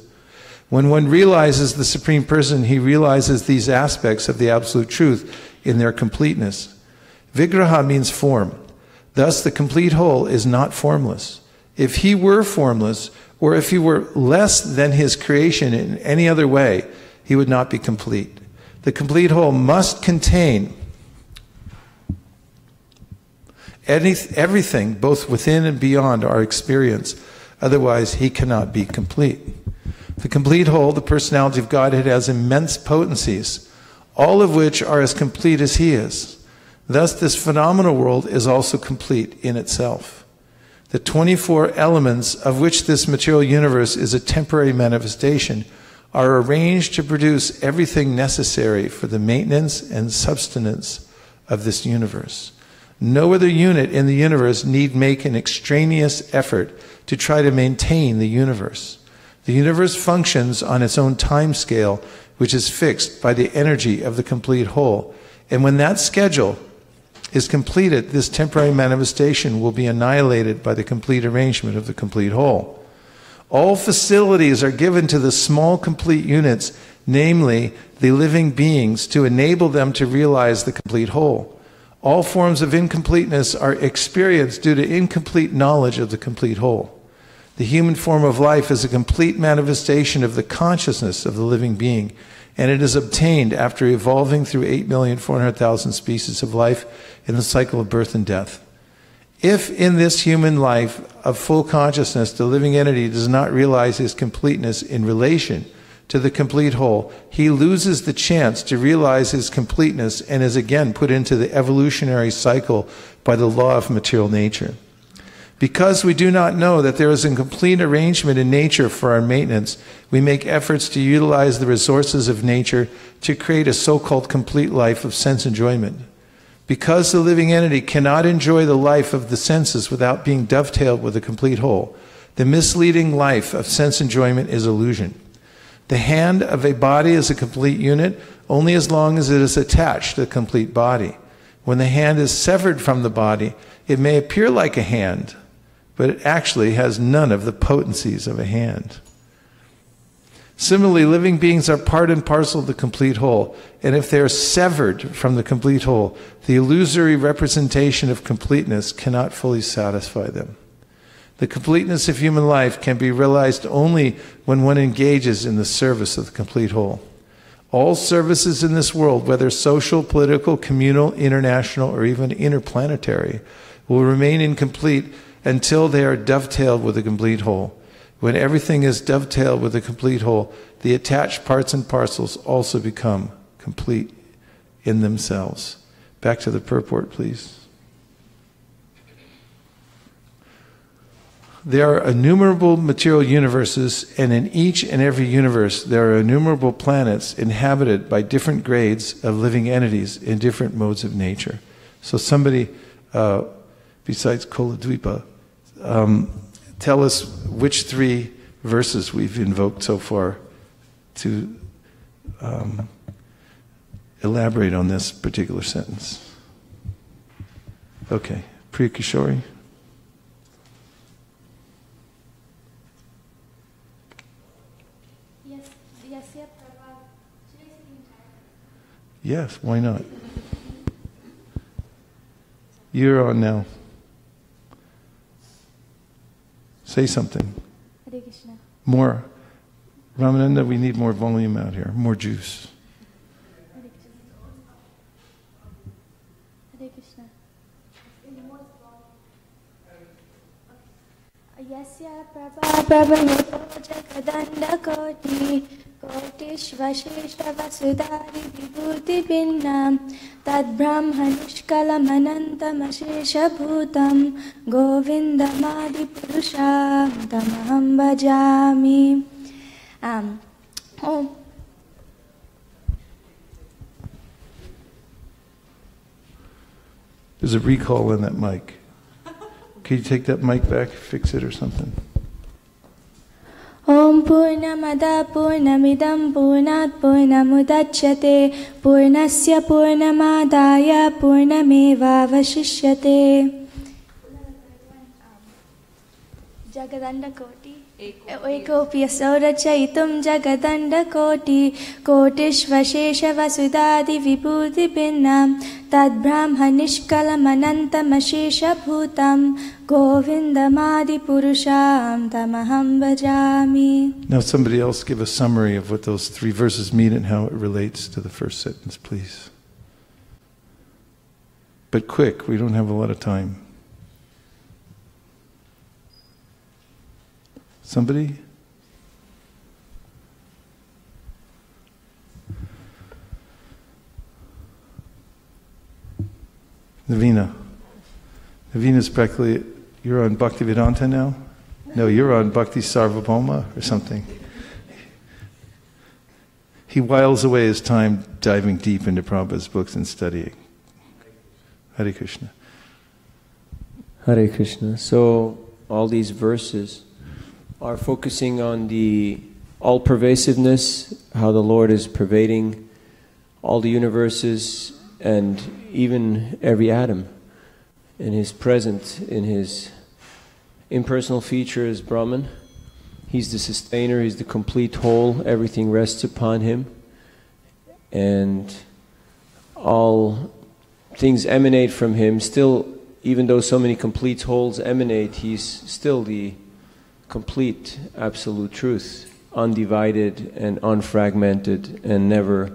When one realizes the Supreme Person, he realizes these aspects of the Absolute Truth in their completeness. Vigraha means form. Thus, the complete whole is not formless. If He were formless, or if He were less than His creation in any other way, He would not be complete. The complete whole must contain everything, both within and beyond our experience. Otherwise, He cannot be complete. The complete whole, the personality of Godhead, has immense potencies, all of which are as complete as He is. Thus, this phenomenal world is also complete in itself. The 24 elements of which this material universe is a temporary manifestation are arranged to produce everything necessary for the maintenance and sustenance of this universe. No other unit in the universe need make an extraneous effort to try to maintain the universe. The universe functions on its own time scale, which is fixed by the energy of the complete whole. And when that schedule is completed, this temporary manifestation will be annihilated by the complete arrangement of the complete whole. All facilities are given to the small complete units, namely the living beings, to enable them to realize the complete whole. All forms of incompleteness are experienced due to incomplete knowledge of the complete whole. The human form of life is a complete manifestation of the consciousness of the living being, and it is obtained after evolving through 8,400,000 species of life in the cycle of birth and death. If in this human life of full consciousness the living entity does not realize his completeness in relation to the complete whole, he loses the chance to realize his completeness and is again put into the evolutionary cycle by the law of material nature. Because we do not know that there is a complete arrangement in nature for our maintenance, we make efforts to utilize the resources of nature to create a so-called complete life of sense enjoyment. Because the living entity cannot enjoy the life of the senses without being dovetailed with the complete whole, the misleading life of sense enjoyment is illusion. The hand of a body is a complete unit only as long as it is attached to the complete body. When the hand is severed from the body, it may appear like a hand, but it actually has none of the potencies of a hand. Similarly, living beings are part and parcel of the complete whole, and if they are severed from the complete whole, the illusory representation of completeness cannot fully satisfy them. The completeness of human life can be realized only when one engages in the service of the complete whole. All services in this world, whether social, political, communal, international, or even interplanetary, will remain incomplete until they are dovetailed with the complete whole. When everything is dovetailed with the complete whole, the attached parts and parcels also become complete in themselves. Back to the purport, please. There are innumerable material universes, and in each and every universe there are innumerable planets inhabited by different grades of living entities in different modes of nature. So somebody, besides Koladvipa, tell us which three verses we've invoked so far to elaborate on this particular sentence. Okay. Priya Kishori? Yes, yeah, Prabhupada. Should I say the entire? Yes, why not? You're on now. Say something. Hare Krishna. More. Ramananda, we need more volume out here, more juice. Hare Krishna. Yasya prabhayoto jagadanda kotishvashesha vasudari vibhuti pinnam tad brahmanishkalamanantamashesha bhutam govindamadi purusham tamaham bhajami. There's a recall in that mic. Can you take that mic back, fix it or something? Om Purnamada Purnamidam Purnat Purnamudachyate Purnasya Purnamadaya Purnameva Vashishyate. Jagadanda Koti Ekopi Saurachaitum Jagadanda Koti Kotishvashesha Vasudadi Vibhuti Pinnam Tad Brahmanishkalamanantamashesha Bhutam Govindamadi Purusham Tamaham Bhajami. Now somebody else give a summary of what those 3 verses mean and how it relates to the first sentence, please. But quick, we don't have a lot of time. Somebody? Navina. Navina's practically, you're on Bhaktivedanta now? No, you're on Bhakti Sarvabhauma or something. He whiles away his time diving deep into Prabhupada's books and studying. Hare Krishna. Hare Krishna. So, all these verses are focusing on the all-pervasiveness, how the Lord is pervading all the universes and even every atom. And He's present in His impersonal feature as Brahman. He's the sustainer, He's the complete whole, everything rests upon Him. And all things emanate from Him. Still, even though so many complete wholes emanate, He's still the complete, absolute truth, undivided and unfragmented and never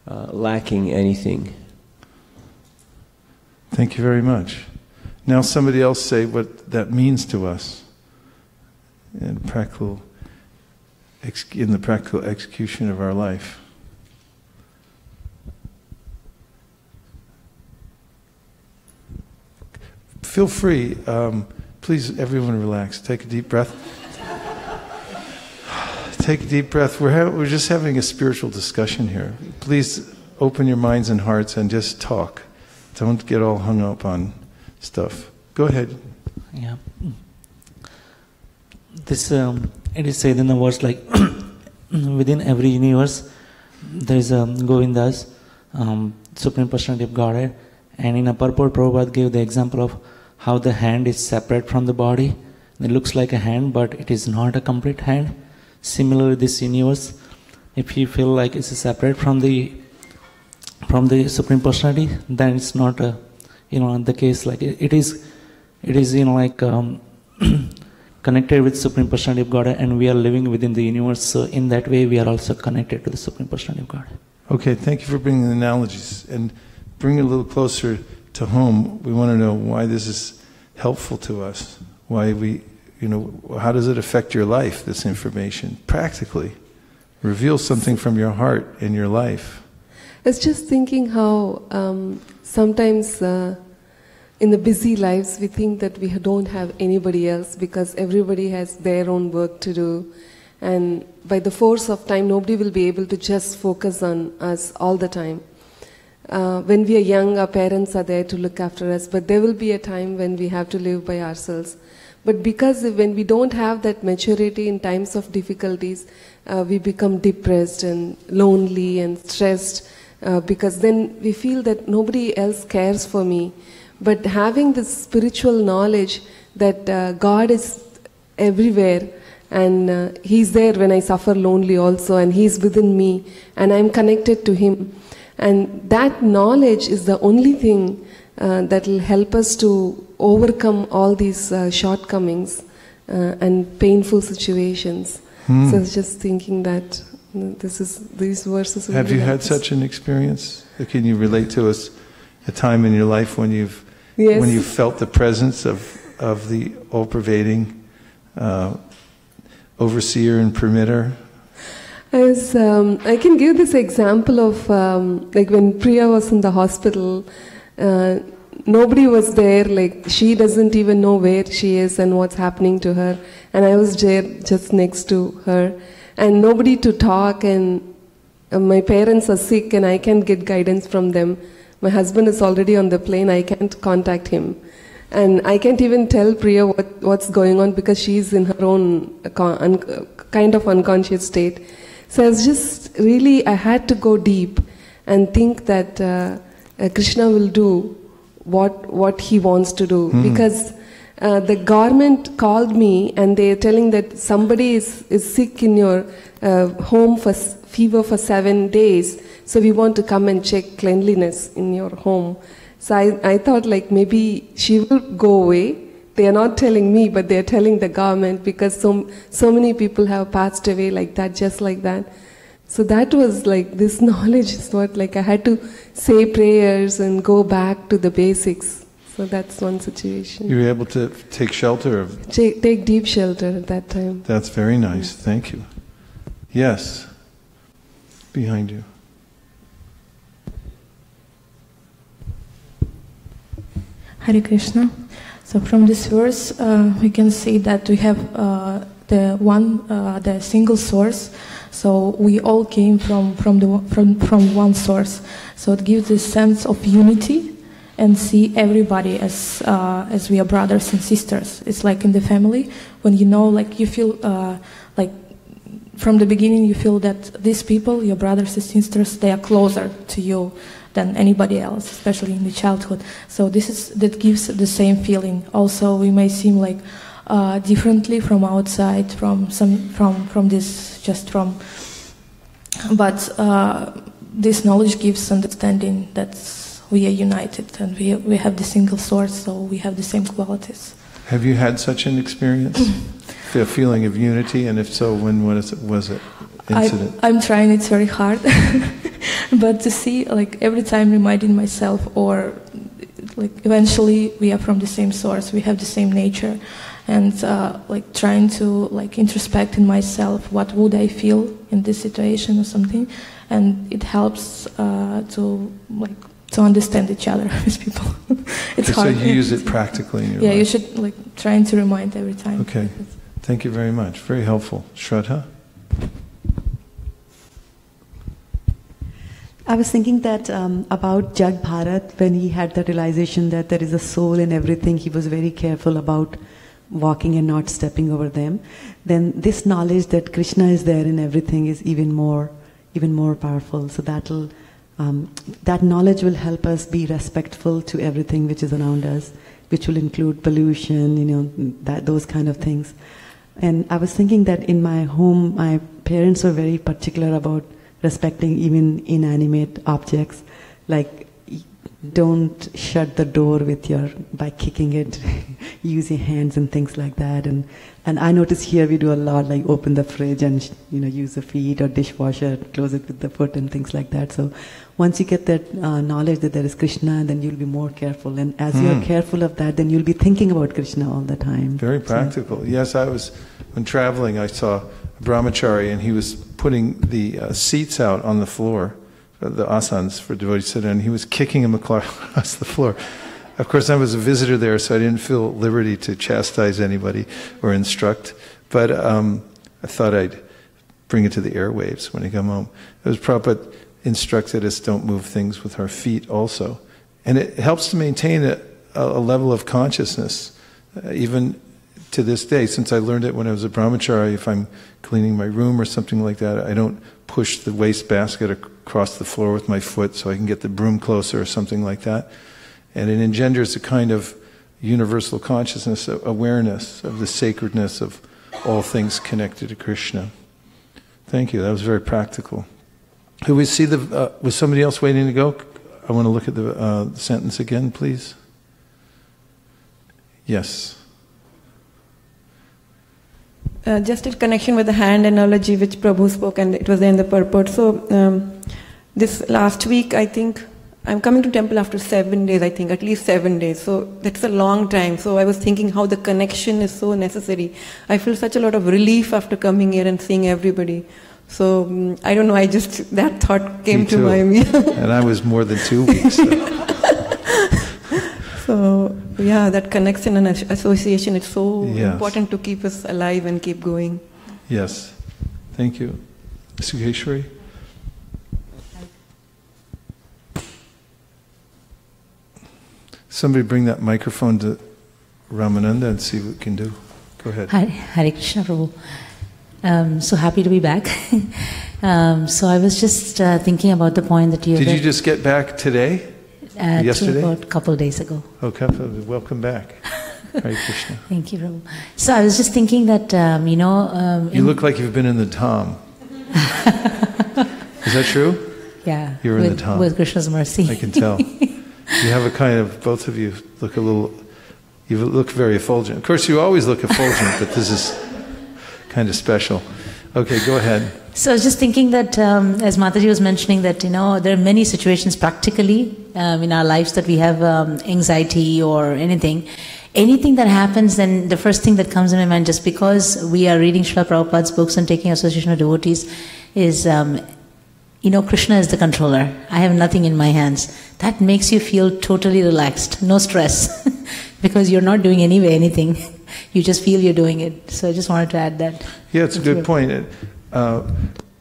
lacking anything. Thank you very much. Now somebody else say what that means to us in the practical execution of our life. Feel free. Please, everyone relax. Take a deep breath. Take a deep breath. We're just having a spiritual discussion here. Please open your minds and hearts and just talk. Don't get all hung up on stuff. Go ahead. Yeah. This it is said in the verse like within every universe there is a Govindas, Supreme Personality of Godhead, and in a purport Prabhupada gave the example of how the hand is separate from the body. It looks like a hand, but it is not a complete hand. Similarly, this universe, if you feel like it's separate from the Supreme Personality, then it's not the case. Like it is like connected with Supreme Personality of God, and we are living within the universe. So in that way, we are also connected to the Supreme Personality of God. Okay, thank you for bringing the analogies and bring it a little closer to home. We want to know why this is helpful to us. Why how does it affect your life, this information, practically? Reveal something from your heart in your life. I was just thinking how sometimes in the busy lives we think that we don't have anybody else because everybody has their own work to do, and by the force of time nobody will be able to just focus on us all the time. When we are young, our parents are there to look after us, but there will be a time when we have to live by ourselves. But because when we don't have that maturity in times of difficulties, we become depressed and lonely and stressed, because then we feel that nobody else cares for me. But having this spiritual knowledge that God is everywhere, and He's there when I suffer lonely also, and He's within me, and I'm connected to Him. And that knowledge is the only thing that will help us to overcome all these shortcomings and painful situations. So I was just thinking that these verses. Have you had such an experience? Can you relate to us a time in your life when you've felt the presence of the all-pervading overseer and permitter? I can give this example of like when Priya was in the hospital. Nobody was there, like she doesn't even know where she is and what's happening to her, and I was there just next to her, and nobody to talk, and my parents are sick and I can't get guidance from them. My husband is already on the plane, I can't contact him, and I can't even tell Priya what's going on because she's in her own kind of unconscious state. So I was just really, I had to go deep and think that Krishna will do what he wants to do, because the government called me and they're telling that somebody is sick in your home for fever for 7 days, so we want to come and check cleanliness in your home. So I thought like maybe she will go away. They are not telling me, but they are telling the government, because so many people have passed away like that, just like that. So that was like, this knowledge is what, like I had to say prayers and go back to the basics. So that's one situation. You were able to take shelter of... Take deep shelter at that time. That's very nice. Yes. Thank you. Yes. Behind you. Hare Krishna. So from this verse, we can see that we have the single source. So we all came from one source. So it gives this sense of unity and see everybody as we are brothers and sisters. It's like in the family, when you know, like you feel like from the beginning you feel that these people, your brothers and sisters, they are closer to you than anybody else, especially in the childhood. So that gives the same feeling. Also, we may seem like differently from outside, but this knowledge gives understanding that we are united and we have the single source, so we have the same qualities. Have you had such an experience? The feeling of unity, and if so, when was it? Incident? I'm trying, it's very hard. But to see, like every time reminding myself, or like eventually we are from the same source, we have the same nature, and like trying to like introspect in myself, what would I feel in this situation or something, and it helps to understand each other as people. It's hard. So you use it practically in your life. Yeah, you should like trying to remind every time. Okay, thank you very much. Very helpful. Shraddha? I was thinking that about Jag Bharat, when he had the realization that there is a soul in everything, he was very careful about walking and not stepping over them. Then this knowledge that Krishna is there in everything is even more powerful. So that knowledge will help us be respectful to everything which is around us, which will include pollution, those kind of things. And I was thinking that in my home, my parents were very particular about respecting even inanimate objects, like don't shut the door by kicking it, use your hands and things like that. And I notice here we do a lot, like open the fridge and use the feet, or dishwasher, close it with the foot and things like that. So once you get that knowledge that there is Krishna, then you'll be more careful. And as you're careful of that, then you'll be thinking about Krishna all the time. Very practical. So, yes, when traveling, I saw a brahmachari, and he was putting the seats out on the floor, the asans for devotees to sit in, and he was kicking them across the floor. Of course, I was a visitor there, so I didn't feel liberty to chastise anybody or instruct, but I thought I'd bring it to the airwaves when I come home. It was Prabhupada instructed us don't move things with our feet also. And it helps to maintain a level of consciousness, even to this day, since I learned it when I was a brahmachari. If I'm cleaning my room or something like that, I don't push the waste basket across the floor with my foot so I can get the broom closer or something like that. And it engenders a kind of universal consciousness, awareness of the sacredness of all things connected to Krishna. Thank you. That was very practical. Could we see was somebody else waiting to go? I want to look at the sentence again, please. Yes. Just in connection with the hand analogy which Prabhu spoke, and it was in the purport. So this last week, I think, I'm coming to temple after 7 days, I think, at least 7 days. So that's a long time. So I was thinking how the connection is so necessary. I feel such a lot of relief after coming here and seeing everybody. So I don't know, that thought came to my mind. And I was more than 2 weeks. So yeah, that connection and association is so important to keep us alive and keep going. Yes. Thank you. Sugeshwari? Somebody bring that microphone to Ramananda and see what we can do. Go ahead. Hare Krishna, Prabhu. So happy to be back. So I was just thinking about the point that you... Did you just get back today? Yesterday? About a couple of days ago. Okay, welcome back. Hare Krishna. Thank you, Prabhu. So I was just thinking that, you look like you've been in the Dham. Is that true? Yeah. You were in the Dham. With Krishna's mercy. I can tell. You have a kind of, both of you look you look very effulgent. Of course, you always look effulgent, but this is kind of special. Okay, go ahead. So I was just thinking that, as Mataji was mentioning, that, there are many situations practically in our lives that we have anxiety or anything. Anything that happens, then the first thing that comes in my mind, just because we are reading Srila Prabhupada's books and taking association of devotees, is, Krishna is the controller. I have nothing in my hands. That makes you feel totally relaxed, no stress, because you're not doing anything. You just feel you're doing it. So I just wanted to add that. Yeah, it's a good point.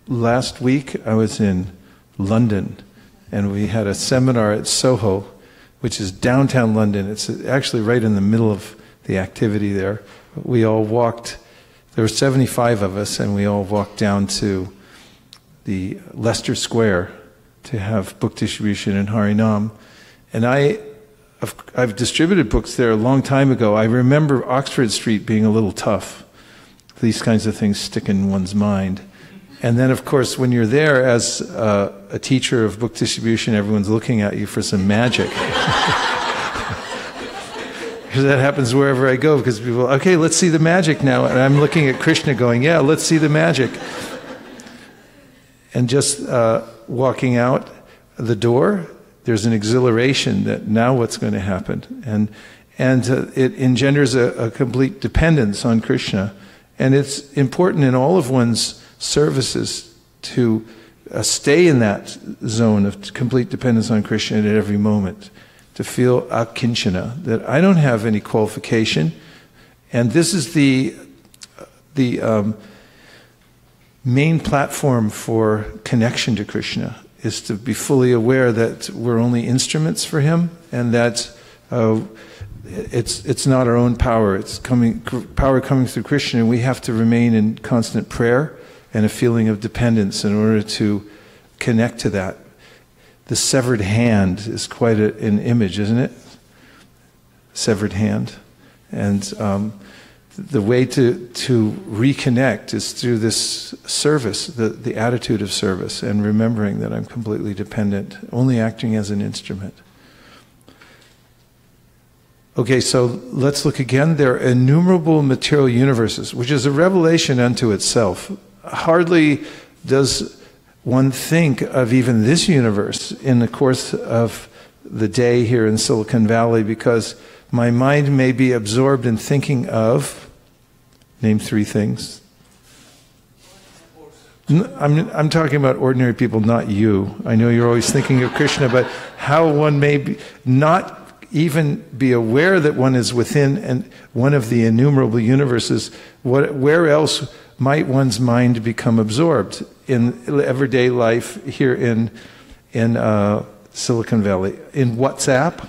Last week I was in London and we had a seminar at Soho, which is downtown London. It's actually right in the middle of the activity there. We all walked, there were 75 of us, and we all walked down to the Leicester Square to have book distribution in Harinam. And I've distributed books there a long time ago. I remember Oxford Street being a little tough. These kinds of things stick in one's mind. And then, of course, when you're there as a teacher of book distribution, everyone's looking at you for some magic. Because that happens wherever I go, because people, okay, let's see the magic now. And I'm looking at Krishna going, yeah, let's see the magic. And just walking out the door, there's an exhilaration that now what's going to happen. And it engenders a complete dependence on Krishna. And it's important in all of one's services to stay in that zone of complete dependence on Krishna at every moment. To feel akinchana, that I don't have any qualification. And this is the main platform for connection to Krishna, is to be fully aware that we're only instruments for Him, and that it's not our own power. It's power coming through Krishna, and we have to remain in constant prayer and a feeling of dependence in order to connect to that. The severed hand is quite an image, isn't it? Severed hand. And the way to reconnect is through this service, the attitude of service, and remembering that I'm completely dependent, only acting as an instrument. Okay, so let's look again. There are innumerable material universes, which is a revelation unto itself. Hardly does one think of even this universe in the course of the day here in Silicon Valley, because my mind may be absorbed in thinking of, name 3 things. I'm talking about ordinary people, not you. I know you're always thinking of Krishna, but how one may not even be aware that one is within one of the innumerable universes. Where else might one's mind become absorbed in everyday life here in Silicon Valley? In WhatsApp?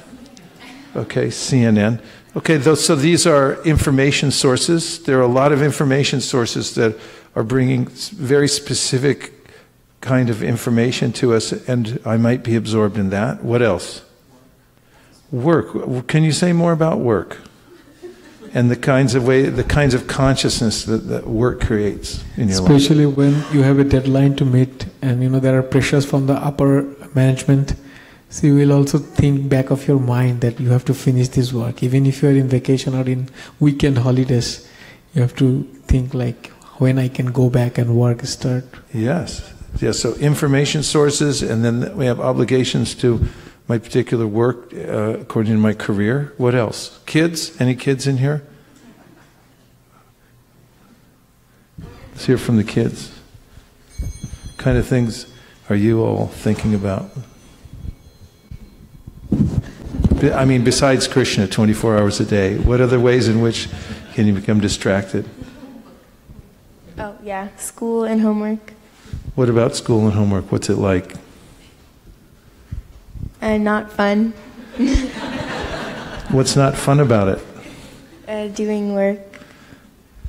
Okay, CNN. Okay, so these are information sources. There are a lot of information sources that are bringing very specific kind of information to us, and I might be absorbed in that. What else? Work. Can you say more about work? And the kinds of consciousness that work creates in your life. Especially when you have a deadline to meet, and there are pressures from the upper management. So you will also think back of your mind that you have to finish this work. Even if you are in vacation or in weekend holidays, you have to think like when I can go back and work start. Yes. So information sources, and then we have obligations to my particular work according to my career. What else? Kids? Any kids in here? Let's hear from the kids. What kind of things are you all thinking about? I mean, besides Krishna, 24 hours a day, what other ways in which can you become distracted? Oh, yeah, school and homework. What about school and homework? What's it like? Not fun. What's not fun about it? Doing work.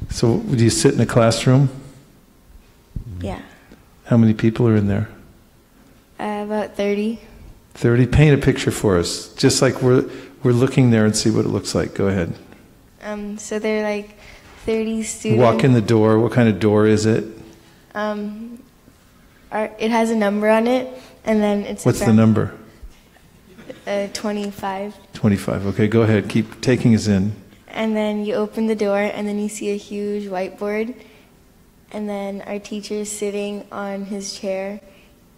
So, do you sit in a classroom? Yeah. How many people are in there? About 30. 30. Paint a picture for us, just like we're looking there and see what it looks like. Go ahead. So there are like 30 students. Walk in the door. What kind of door is it? It has a number on it, and then it's. What's the number? 25. 25. Okay, go ahead. Keep taking us in. And then you open the door, and then you see a huge whiteboard, and then our teacher is sitting on his chair,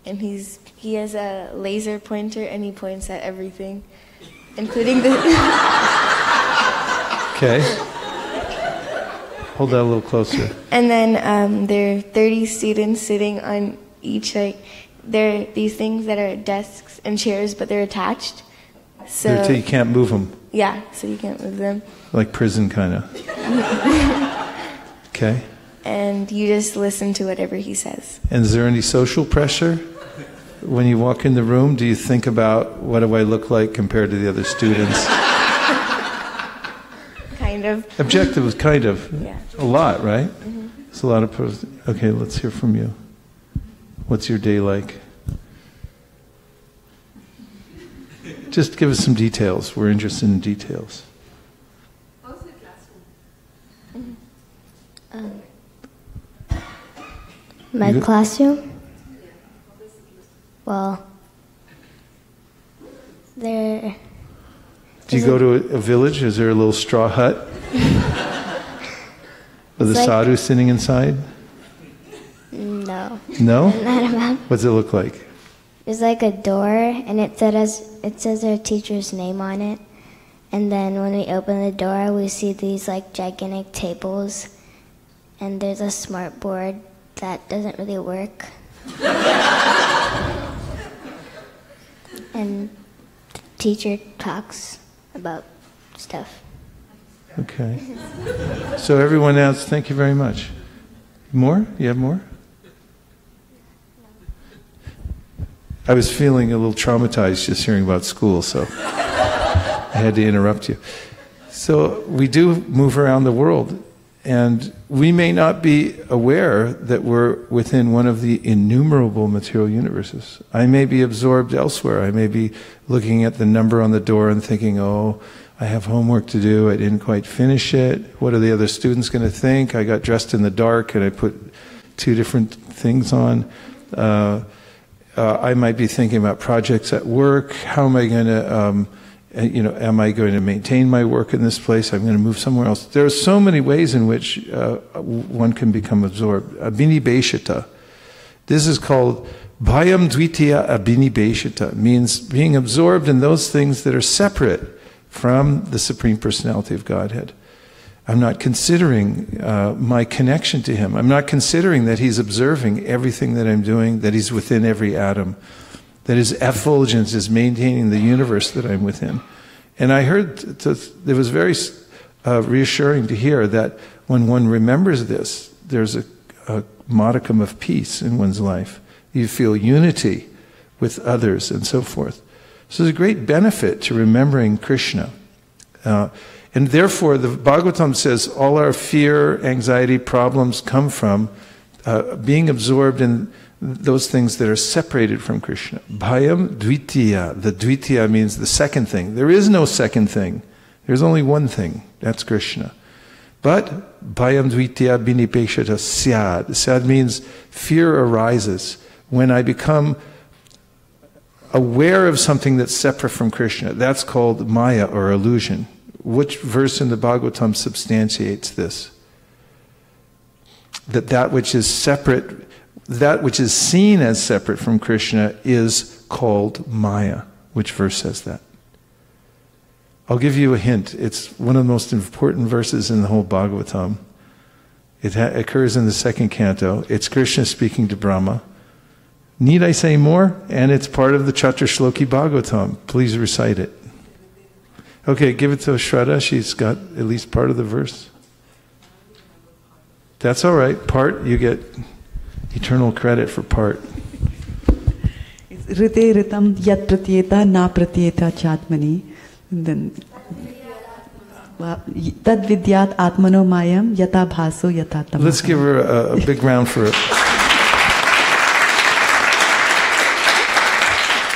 and he has a laser pointer, and he points at everything, including the. Okay. Hold that a little closer. And then there are 30 students sitting on each, there are these things that are desks and chairs, but they're attached. So you can't move them. Yeah, so you can't move them. Like prison, kind of. Okay. And you just listen to whatever he says. And is there any social pressure? When you walk in the room, do you think about what do I look like compared to the other students? Kind of. Objective is kind of. Yeah. A lot, right? Mm-hmm. It's a lot of... Okay, let's hear from you. What's your day like? Just give us some details. We're interested in details. How's the classroom? My classroom? Well, there... Do you go to a village? Is there a little straw hut? With a sadhu sitting inside? No. No? Not about. What's it look like? There's like a door, and it says our teacher's name on it. And then when we open the door, we see these like gigantic tables, and there's a smart board that doesn't really work. And the teacher talks about stuff. Okay. So everyone else, thank you very much. More? You have more? I was feeling a little traumatized just hearing about school, so I had to interrupt you. So we do move around the world, and we may not be aware that we're within one of the innumerable material universes. I may be absorbed elsewhere. I may be looking at the number on the door and thinking, oh, I have homework to do, I didn't quite finish it. What are the other students going to think? I got dressed in the dark and I put 2 different things on. I might be thinking about projects at work. How am I going to, am I going to maintain my work in this place? I'm going to move somewhere else. There are so many ways in which one can become absorbed. Abhinibheshita. This is called bhayam dvitiya abhinibheshita. Means being absorbed in those things that are separate from the Supreme Personality of Godhead. I'm not considering my connection to Him. I'm not considering that He's observing everything that I'm doing, that He's within every atom, that His effulgence is maintaining the universe that I'm within. And I heard, it was very reassuring to hear that when one remembers this, there's a modicum of peace in one's life. You feel unity with others and so forth. So there's a great benefit to remembering Krishna. And therefore, the Bhagavatam says all our fear, anxiety, problems come from being absorbed in those things that are separated from Krishna. Bhayam dvitiya. The dvitiya means the second thing. There is no second thing. There's only one thing. That's Krishna. But bhayam dvitiya binipeshata syad. Syad means fear arises when I become aware of something that's separate from Krishna. That's called maya or illusion. Which verse in the Bhagavatam substantiates this? That which is separate, that which is seen as separate from Krishna is called maya. Which verse says that? I'll give you a hint. It's one of the most important verses in the whole Bhagavatam. It occurs in the second canto. It's Krishna speaking to Brahma. Need I say more? And it's part of the Chaturshloki Bhagavatam. Please recite it. Okay, give it to Shraddha. She's got at least part of the verse. That's all right. Part, you get eternal credit for part. Rite ritam yat pratyeta na pratyeta chatmani. Then tad vidyat atmano mayam yata bhaso yata tamah. Let's give her a big round for it.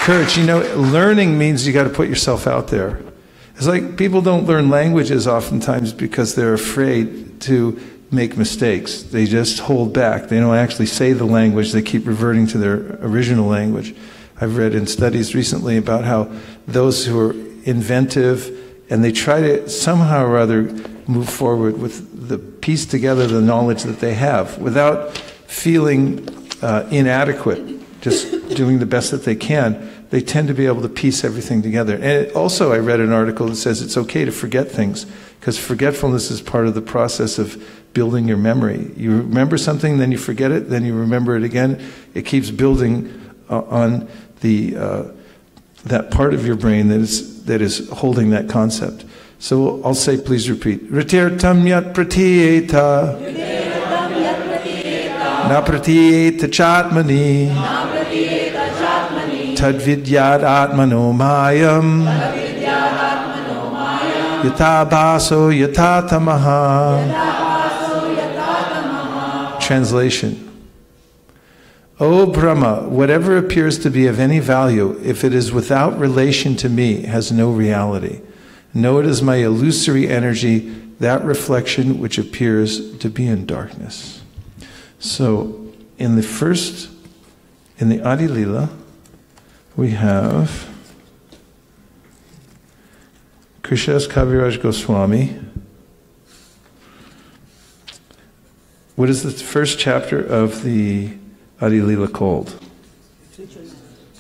Courage. You know, learning means you got to put yourself out there. It's like people don't learn languages oftentimes because they're afraid to make mistakes. They just hold back. They don't actually say the language. They keep reverting to their original language. I've read in studies recently about how those who are inventive and they try to somehow or other move forward with the piece together the knowledge that they have without feeling inadequate, just doing the best that they can. They tend to be able to piece everything together. And also I read an article that says it's okay to forget things because forgetfulness is part of the process of building your memory. You remember something, then you forget it, then you remember it again. It keeps building on the that part of your brain that is holding that concept. So I'll say, please repeat. Ritirtam yat pratyeta na pratyeta chatmani Tadvidyat atmano mayam yata baso yata tamaha. Translation. O Brahma, whatever appears to be of any value, if it is without relation to me, has no reality. Know it is my illusory energy, that reflection which appears to be in darkness. So, in the Adi Lila, we have Krishnadas Kaviraj Goswami. What is the first chapter of the Adi Lila called?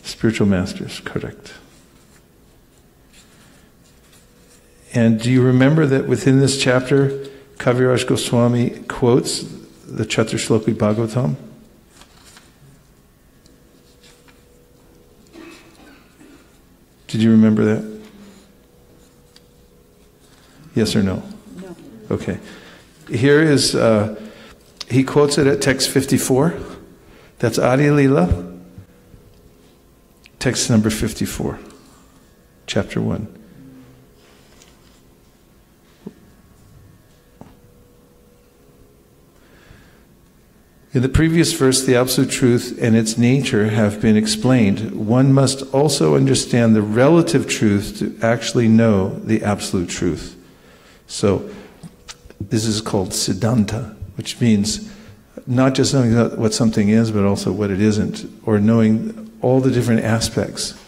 Spiritual Masters, correct. And do you remember that within this chapter, Kaviraj Goswami quotes the Chaturshloki Bhagavatam? Did you remember that? Yes or no? No. Okay. Here is, he quotes it at text 54. That's Adi Lila. Text number 54. Chapter 1. In the previous verse, the Absolute Truth and its nature have been explained. One must also understand the relative truth to actually know the Absolute Truth. So, this is called Siddhanta, which means not just knowing what something is, but also what it isn't, or knowing all the different aspects.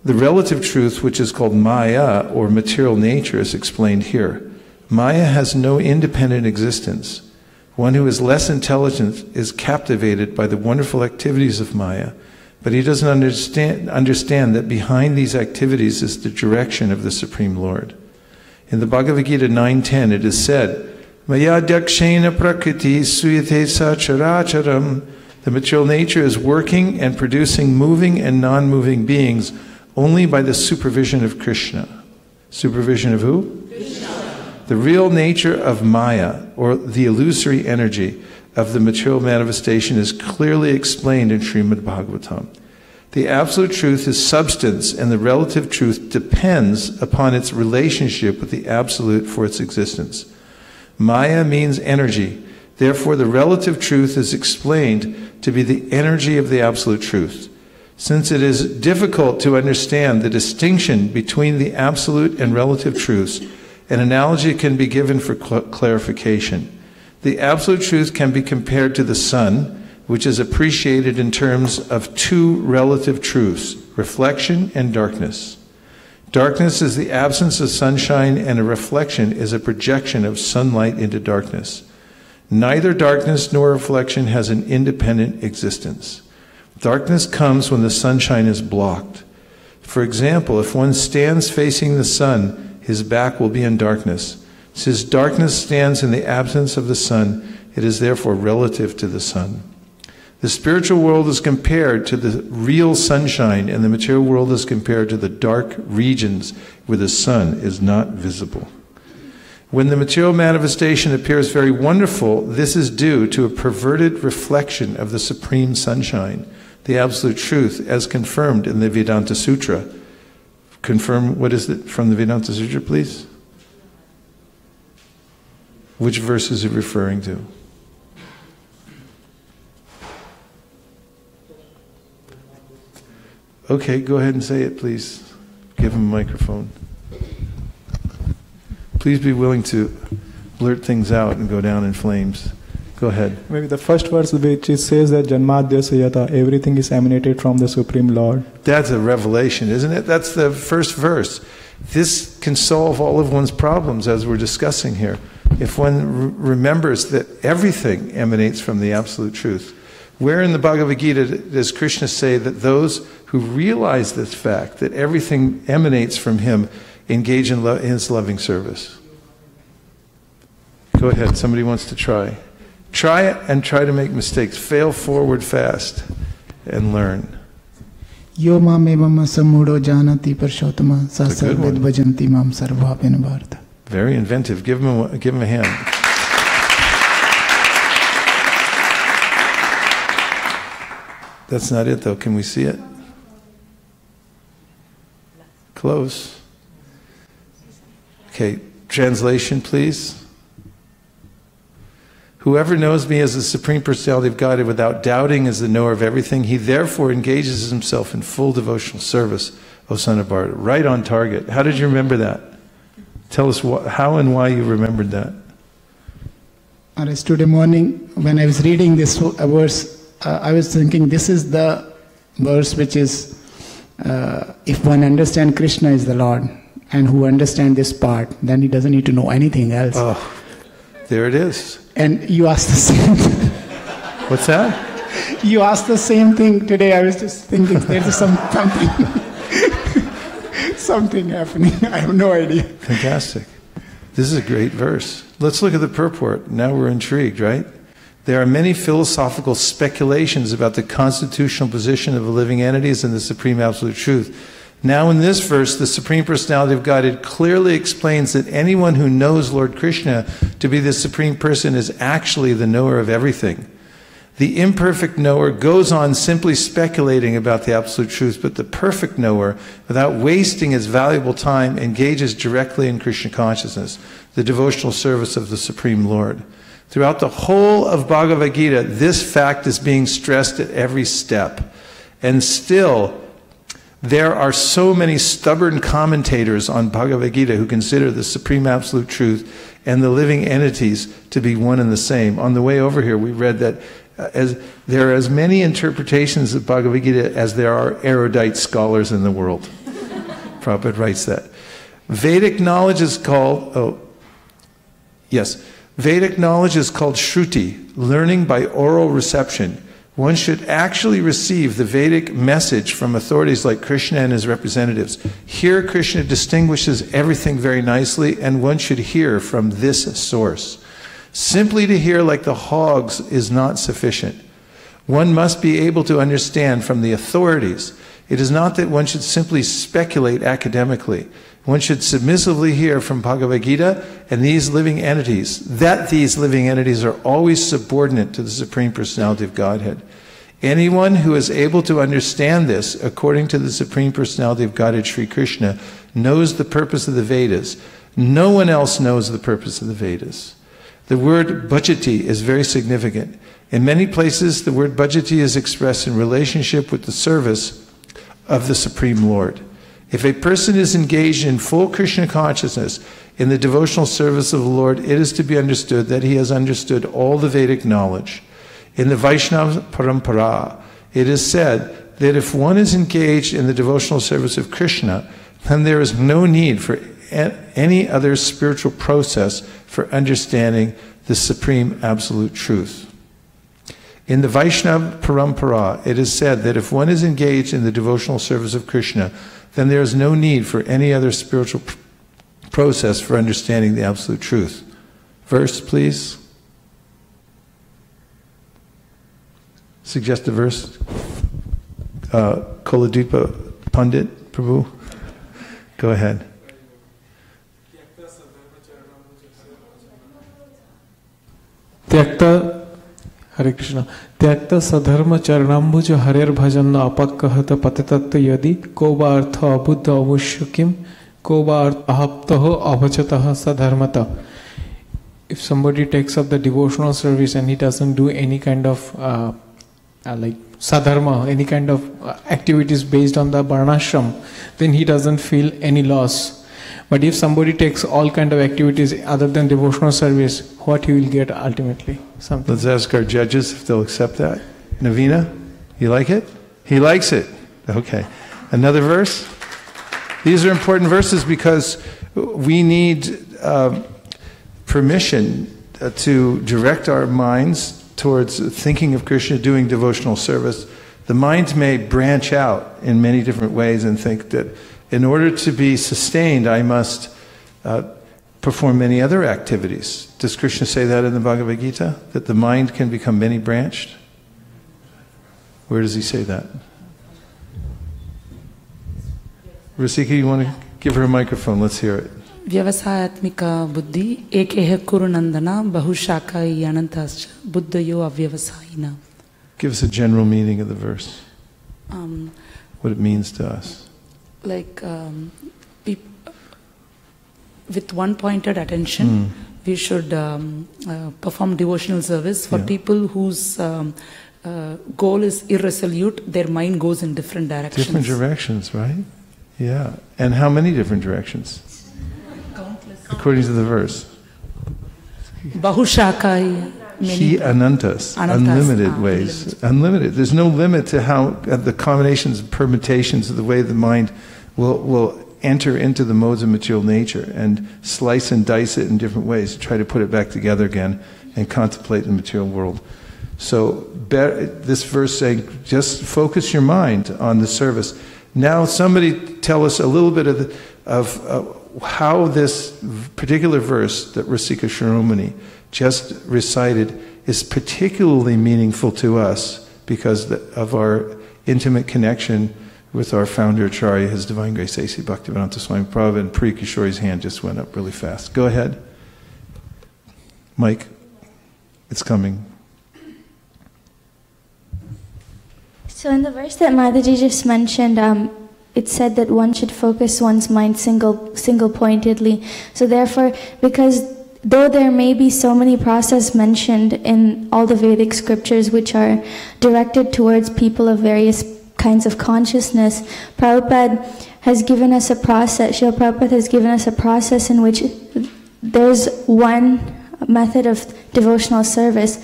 The relative truth, which is called Maya, or material nature, is explained here. Maya has no independent existence. One who is less intelligent is captivated by the wonderful activities of Maya, but he doesn't understand that behind these activities is the direction of the Supreme Lord. In the Bhagavad Gita 9.10 it is said, Maya dakshena prakriti suyate sacharacharam. The material nature is working and producing moving and non-moving beings only by the supervision of Krishna. Supervision of who? Krishna. The real nature of Maya, or the illusory energy of the material manifestation, is clearly explained in Srimad Bhagavatam. The Absolute Truth is substance, and the relative truth depends upon its relationship with the Absolute for its existence. Maya means energy. Therefore, the relative truth is explained to be the energy of the absolute truth. Since it is difficult to understand the distinction between the absolute and relative truths, an analogy can be given for clarification. The absolute truth can be compared to the sun, which is appreciated in terms of two relative truths, reflection and darkness. Darkness is the absence of sunshine, and a reflection is a projection of sunlight into darkness. Neither darkness nor reflection has an independent existence. Darkness comes when the sunshine is blocked. For example, if one stands facing the sun, his back will be in darkness. Since darkness stands in the absence of the sun, it is therefore relative to the sun. The spiritual world is compared to the real sunshine, and the material world is compared to the dark regions where the sun is not visible. When the material manifestation appears very wonderful, this is due to a perverted reflection of the supreme sunshine, the absolute truth, as confirmed in the Vedanta Sutra. Confirm, what is it from the Vedanta Sutra, please? Which verse is it referring to? Okay, go ahead and say it, please. Give him a microphone. Please be willing to blurt things out and go down in flames. Go ahead. Maybe the first verse, which it says that Janmadhyasya Yata, everything is emanated from the Supreme Lord. That's a revelation, isn't it? That's the first verse. This can solve all of one's problems, as we're discussing here. If one remembers that everything emanates from the absolute truth. Where in the Bhagavad Gita does Krishna say that those who realize this fact, that everything emanates from him, engage in his loving service? Go ahead, somebody wants to try. Try it and try to make mistakes. Fail forward fast and learn. Yo mam evam samudo janati parshottama sasarved bhajanti mam sarvapena bharata. Very inventive. Give him a hand. That's not it though. Can we see it? Close. Okay, translation please. Whoever knows me as the Supreme Personality of Godhead without doubting is the knower of everything. He therefore engages himself in full devotional service, O son of Bharata. Right on target. How did you remember that? Tell us how and why you remembered that. Today morning, when I was reading this verse, I was thinking this is the verse which is, if one understands Krishna is the Lord, and who understands this part, then he doesn't need to know anything else. Oh, there it is. And you asked the same thing. What's that? You asked the same thing today. I was just thinking there's something something happening. I have no idea. Fantastic. This is a great verse. Let's look at the purport. Now we're intrigued, right? There are many philosophical speculations about the constitutional position of the living entities and the Supreme Absolute Truth. Now in this verse, the Supreme Personality of Godhead clearly explains that anyone who knows Lord Krishna to be the Supreme Person is actually the knower of everything. The imperfect knower goes on simply speculating about the Absolute Truth, but the perfect knower, without wasting his valuable time, engages directly in Krishna consciousness, the devotional service of the Supreme Lord. Throughout the whole of Bhagavad Gita, this fact is being stressed at every step. And still, there are so many stubborn commentators on Bhagavad Gita who consider the Supreme Absolute Truth and the living entities to be one and the same. On the way over here, we read that there are as many interpretations of Bhagavad Gita as there are erudite scholars in the world. Prabhupada writes that. Vedic knowledge is called, Vedic knowledge is called Shruti, learning by oral reception. One should actually receive the Vedic message from authorities like Krishna and his representatives. Here Krishna distinguishes everything very nicely, and one should hear from this source. Simply to hear like the hogs is not sufficient. One must be able to understand from the authorities. It is not that one should simply speculate academically. One should submissively hear from Bhagavad Gita and these living entities, that these living entities are always subordinate to the Supreme Personality of Godhead. Anyone who is able to understand this, according to the Supreme Personality of Godhead, Sri Krishna, knows the purpose of the Vedas. No one else knows the purpose of the Vedas. The word bhajati is very significant. In many places, the word bhajati is expressed in relationship with the service of the Supreme Lord. If a person is engaged in full Krishna consciousness in the devotional service of the Lord, it is to be understood that he has understood all the Vedic knowledge. In the Vaishnava parampara, it is said that if one is engaged in the devotional service of Krishna, then there is no need for any other spiritual process for understanding the supreme absolute truth. In the Vaishnava parampara, it is said that if one is engaged in the devotional service of Krishna, then there is no need for any other spiritual process for understanding the absolute truth. Verse, please. Suggest a verse. Koladipa Pandit, Prabhu. Go ahead. Tyakta, Hare Krishna. Tyakta sadharma charanambuja harer bhajanna apakkahata patitatta yadi koba artha abuddha amushukim koba ahaptaho abhajataha sadharmata. If somebody takes up the devotional service and he doesn't do any kind of like sadharma, any kind of activities based on the varnashram, then he doesn't feel any loss. But if somebody takes all kind of activities other than devotional service, what he will get ultimately? Something. Let's ask our judges if they'll accept that. Navina, you like it? He likes it. Okay. Another verse? These are important verses because we need permission to direct our minds towards thinking of Krishna, doing devotional service. The mind may branch out in many different ways and think that in order to be sustained, I must perform many other activities. Does Krishna say that in the Bhagavad Gita? That the mind can become many-branched? Where does he say that? Vaisesika, you want to give her a microphone? Let's hear it. Vyavasayatmika buddhi ekeha kurunandana bahushaka yanantascha buddhayo avyavasayina. Give us a general meaning of the verse. What it means to us. Like with one-pointed attention, we should perform devotional service. For people whose goal is irresolute, their mind goes in different directions. Different directions, right? Yeah. And how many different directions? Countless. According to the verse. Bahushakai. He anantas, unlimited ways. Unlimited. There's no limit to how the combinations and permutations of the way the mind will enter into the modes of material nature and slice and dice it in different ways, try to put it back together again and contemplate the material world. So this verse saying, just focus your mind on the service. Now somebody tell us a little bit of how this particular verse that Vaisesika Shiromani just recited is particularly meaningful to us because of our intimate connection with our founder Acharya, His Divine Grace A.C. Bhaktivedanta Swami Prabhupada, and Pri Kishori's hand just went up really fast. Go ahead. Mike, it's coming. So in the verse that Mataji just mentioned, it said that one should focus one's mind single-pointedly. So therefore, because though there may be so many processes mentioned in all the Vedic scriptures which are directed towards people of various kinds of consciousness, Prabhupada has given us a process, Srila Prabhupada has given us a process in which there's one method of devotional service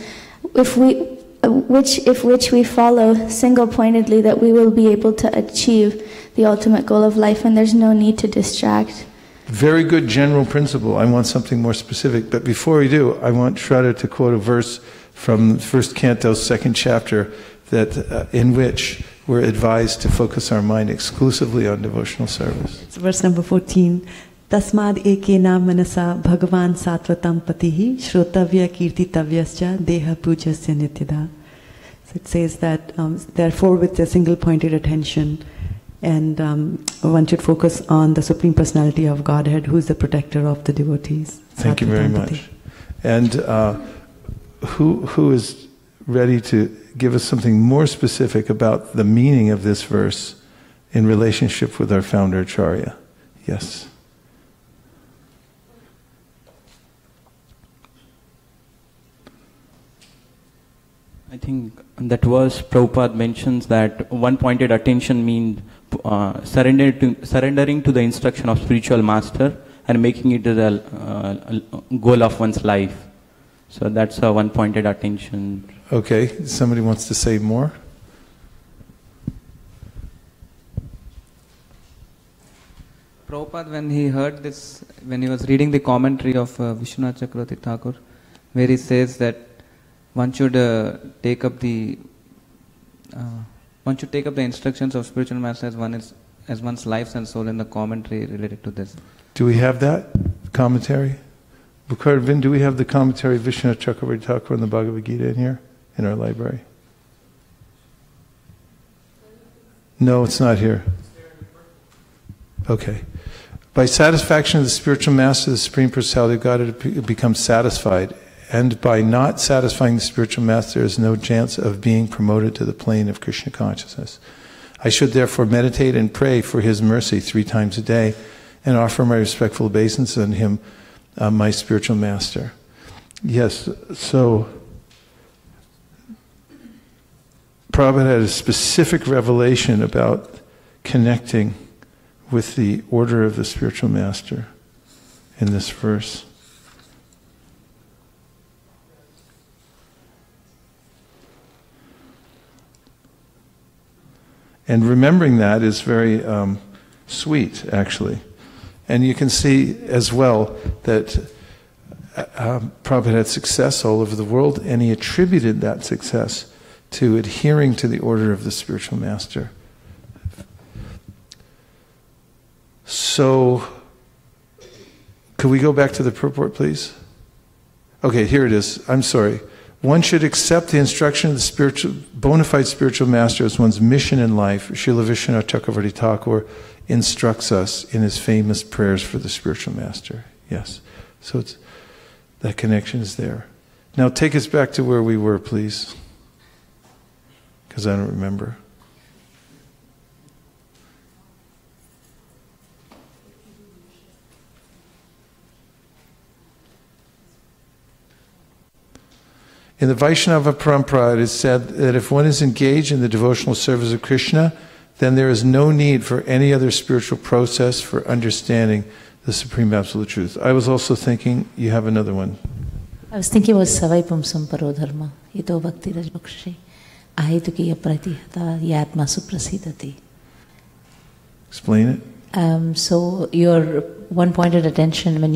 if which we follow single-pointedly, that we will be able to achieve the ultimate goal of life, and there's no need to distract. Very good general principle. I want something more specific. But before we do, I want Shraddha to quote a verse from the first canto, second chapter, that in which we're advised to focus our mind exclusively on devotional service. It's verse number 14. Tasmad ekena manasa bhagavan satvatam patihi shrotavya kirtitavyascha deha pujasya nityada. So it says that therefore with a single pointed attention, and one should focus on the Supreme Personality of Godhead, who is the protector of the devotees. Thank you very much. And who is ready to give us something more specific about the meaning of this verse in relationship with our founder Acharya? Yes. I think that verse Prabhupada mentions that one-pointed attention means surrendering to the instruction of spiritual master and making it the goal of one's life. So that's a one-pointed attention. Okay, somebody wants to say more? Prabhupada, when he heard this, when he was reading the commentary of Vishwanath Chakravarti Thakur, where he says that one should take up the instructions of spiritual master as one's life and soul, in the commentary related to this. Do we have that commentary? Bukharvin, do we have the commentary of Vishwanath Chakravarti Thakur on the Bhagavad Gita in here, in our library? No, it's not here. Okay. By satisfaction of the spiritual master, the Supreme Personality of God becomes satisfied. And by not satisfying the spiritual master, there is no chance of being promoted to the plane of Krishna consciousness. I should therefore meditate and pray for his mercy 3 times a day and offer my respectful obeisance on him, my spiritual master. Yes, so Prabhupada had a specific revelation about connecting with the order of the spiritual master in this verse. And remembering that is very sweet, actually. And you can see as well that Prabhupada had success all over the world, and he attributed that success to adhering to the order of the spiritual master. So, could we go back to the purport, please? Okay, here it is. I'm sorry. One should accept the instruction of the bona fide spiritual master as one's mission in life. Srila Vishwanath Chakravarti Thakur instructs us in his famous prayers for the spiritual master. Yes. So that connection is there. Now take us back to where we were, please. Because I don't remember. In the Vaishnava Parampara, it is said that if one is engaged in the devotional service of Krishna, then there is no need for any other spiritual process for understanding the Supreme Absolute Truth. I was also thinking, you have another one. I was thinking about Savai Pumsam Paro Dharma, Ito Bhakti Rajbakshi, Ahitukiya Pratihata, Yatma Suprasidati. Explain it. So your one-pointed attention, when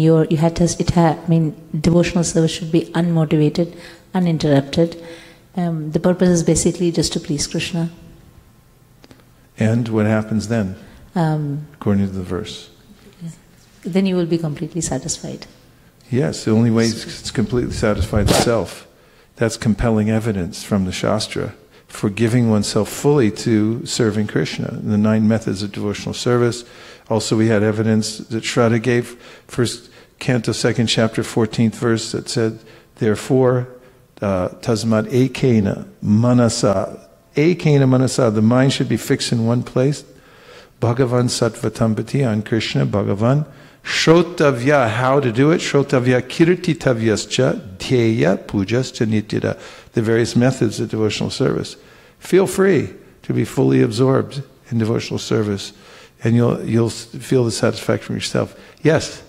devotional service should be unmotivated, uninterrupted. The purpose is basically just to please Krishna. And what happens then, according to the verse? Then you will be completely satisfied. Yes, the only way it's completely satisfied itself. That's compelling evidence from the Shastra for giving oneself fully to serving Krishna. The 9 methods of devotional service. Also we had evidence that Shraddha gave, 1st Canto 2nd chapter 14th verse, that said, therefore, tasmad ekena manasa. Ekena manasa, the mind should be fixed in one place. Bhagavan sattvatambati, on Krishna, Bhagavan. Shrotavya, how to do it. Shrotavya kirtitavyascha dhyeya pujascha nityada. The various methods of devotional service. Feel free to be fully absorbed in devotional service, and you'll feel the satisfaction yourself. Yes?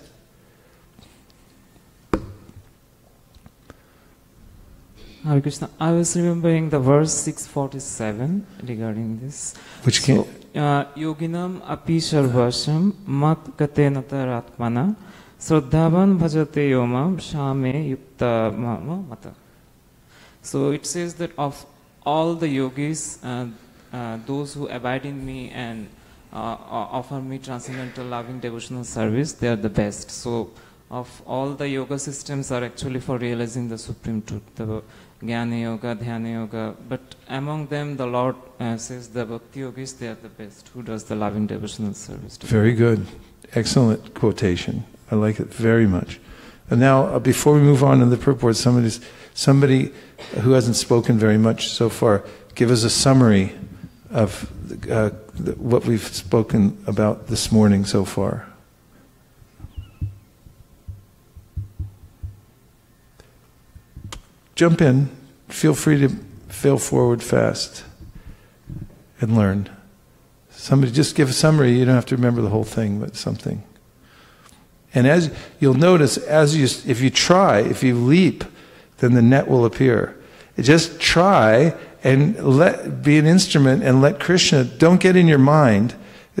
Hare Krishna. I was remembering the verse 647 regarding this. Which can? Yoginam api sarvasam mat kate nataratmana sraddhavan bhajate yomam shame yukta mata. So it says that of all the yogis, those who abide in me and offer me transcendental loving devotional service, they are the best. So of all the yoga systems are actually for realizing the supreme truth, the Jnana Yoga, Dhyana Yoga, but among them the Lord says the Bhakti Yogis, they are the best, who does the loving devotional service. Very good. Excellent quotation. I like it very much. And now, before we move on to the purport, somebody who hasn't spoken very much so far, give us a summary of what we've spoken about this morning so far. Jump in. Feel free to fail forward fast and learn. Somebody just give a summary. You don't have to remember the whole thing, but something. And as you'll notice, if you leap, then the net will appear. Just try and be an instrument and let Krishna, don't get in your mind,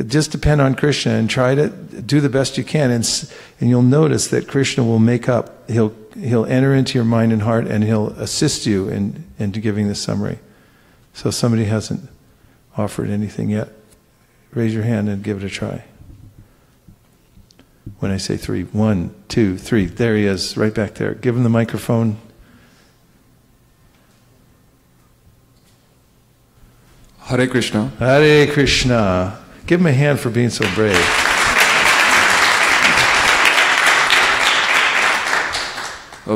just depend on Krishna and try to do the best you can, and you'll notice that Krishna will make up, he'll enter into your mind and heart, and he'll assist you into giving the summary. So if somebody hasn't offered anything yet, raise your hand and give it a try. When I say 3, 1, 2, 3, there he is, right back there. Give him the microphone. Hare Krishna. Hare Krishna. Give him a hand for being so brave.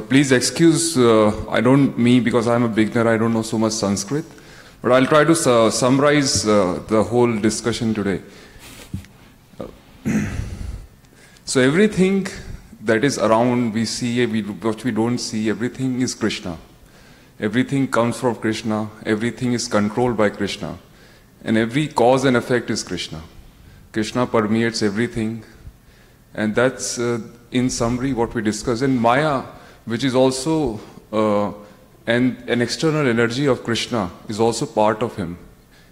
Please excuse me because I'm a beginner, I don't know so much Sanskrit. But I'll try to summarize the whole discussion today. So everything that is around, we see, what we don't see, everything is Krishna. Everything comes from Krishna. Everything is controlled by Krishna. And every cause and effect is Krishna. Krishna permeates everything. And that's, in summary, what we discussed. And Maya, which is also an external energy of Krishna, is also part of him.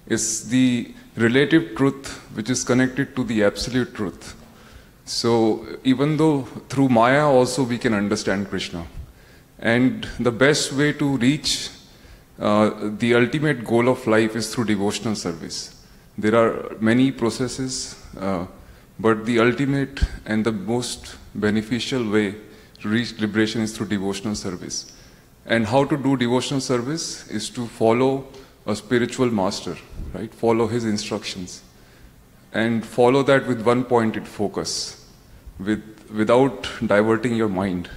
It's the relative truth which is connected to the absolute truth. So even though through Maya also we can understand Krishna. And the best way to reach the ultimate goal of life is through devotional service. There are many processes, but the ultimate and the most beneficial way to reach liberation is through devotional service. And how to do devotional service is to follow a spiritual master, right? Follow his instructions. And follow that with one pointed focus, without diverting your mind,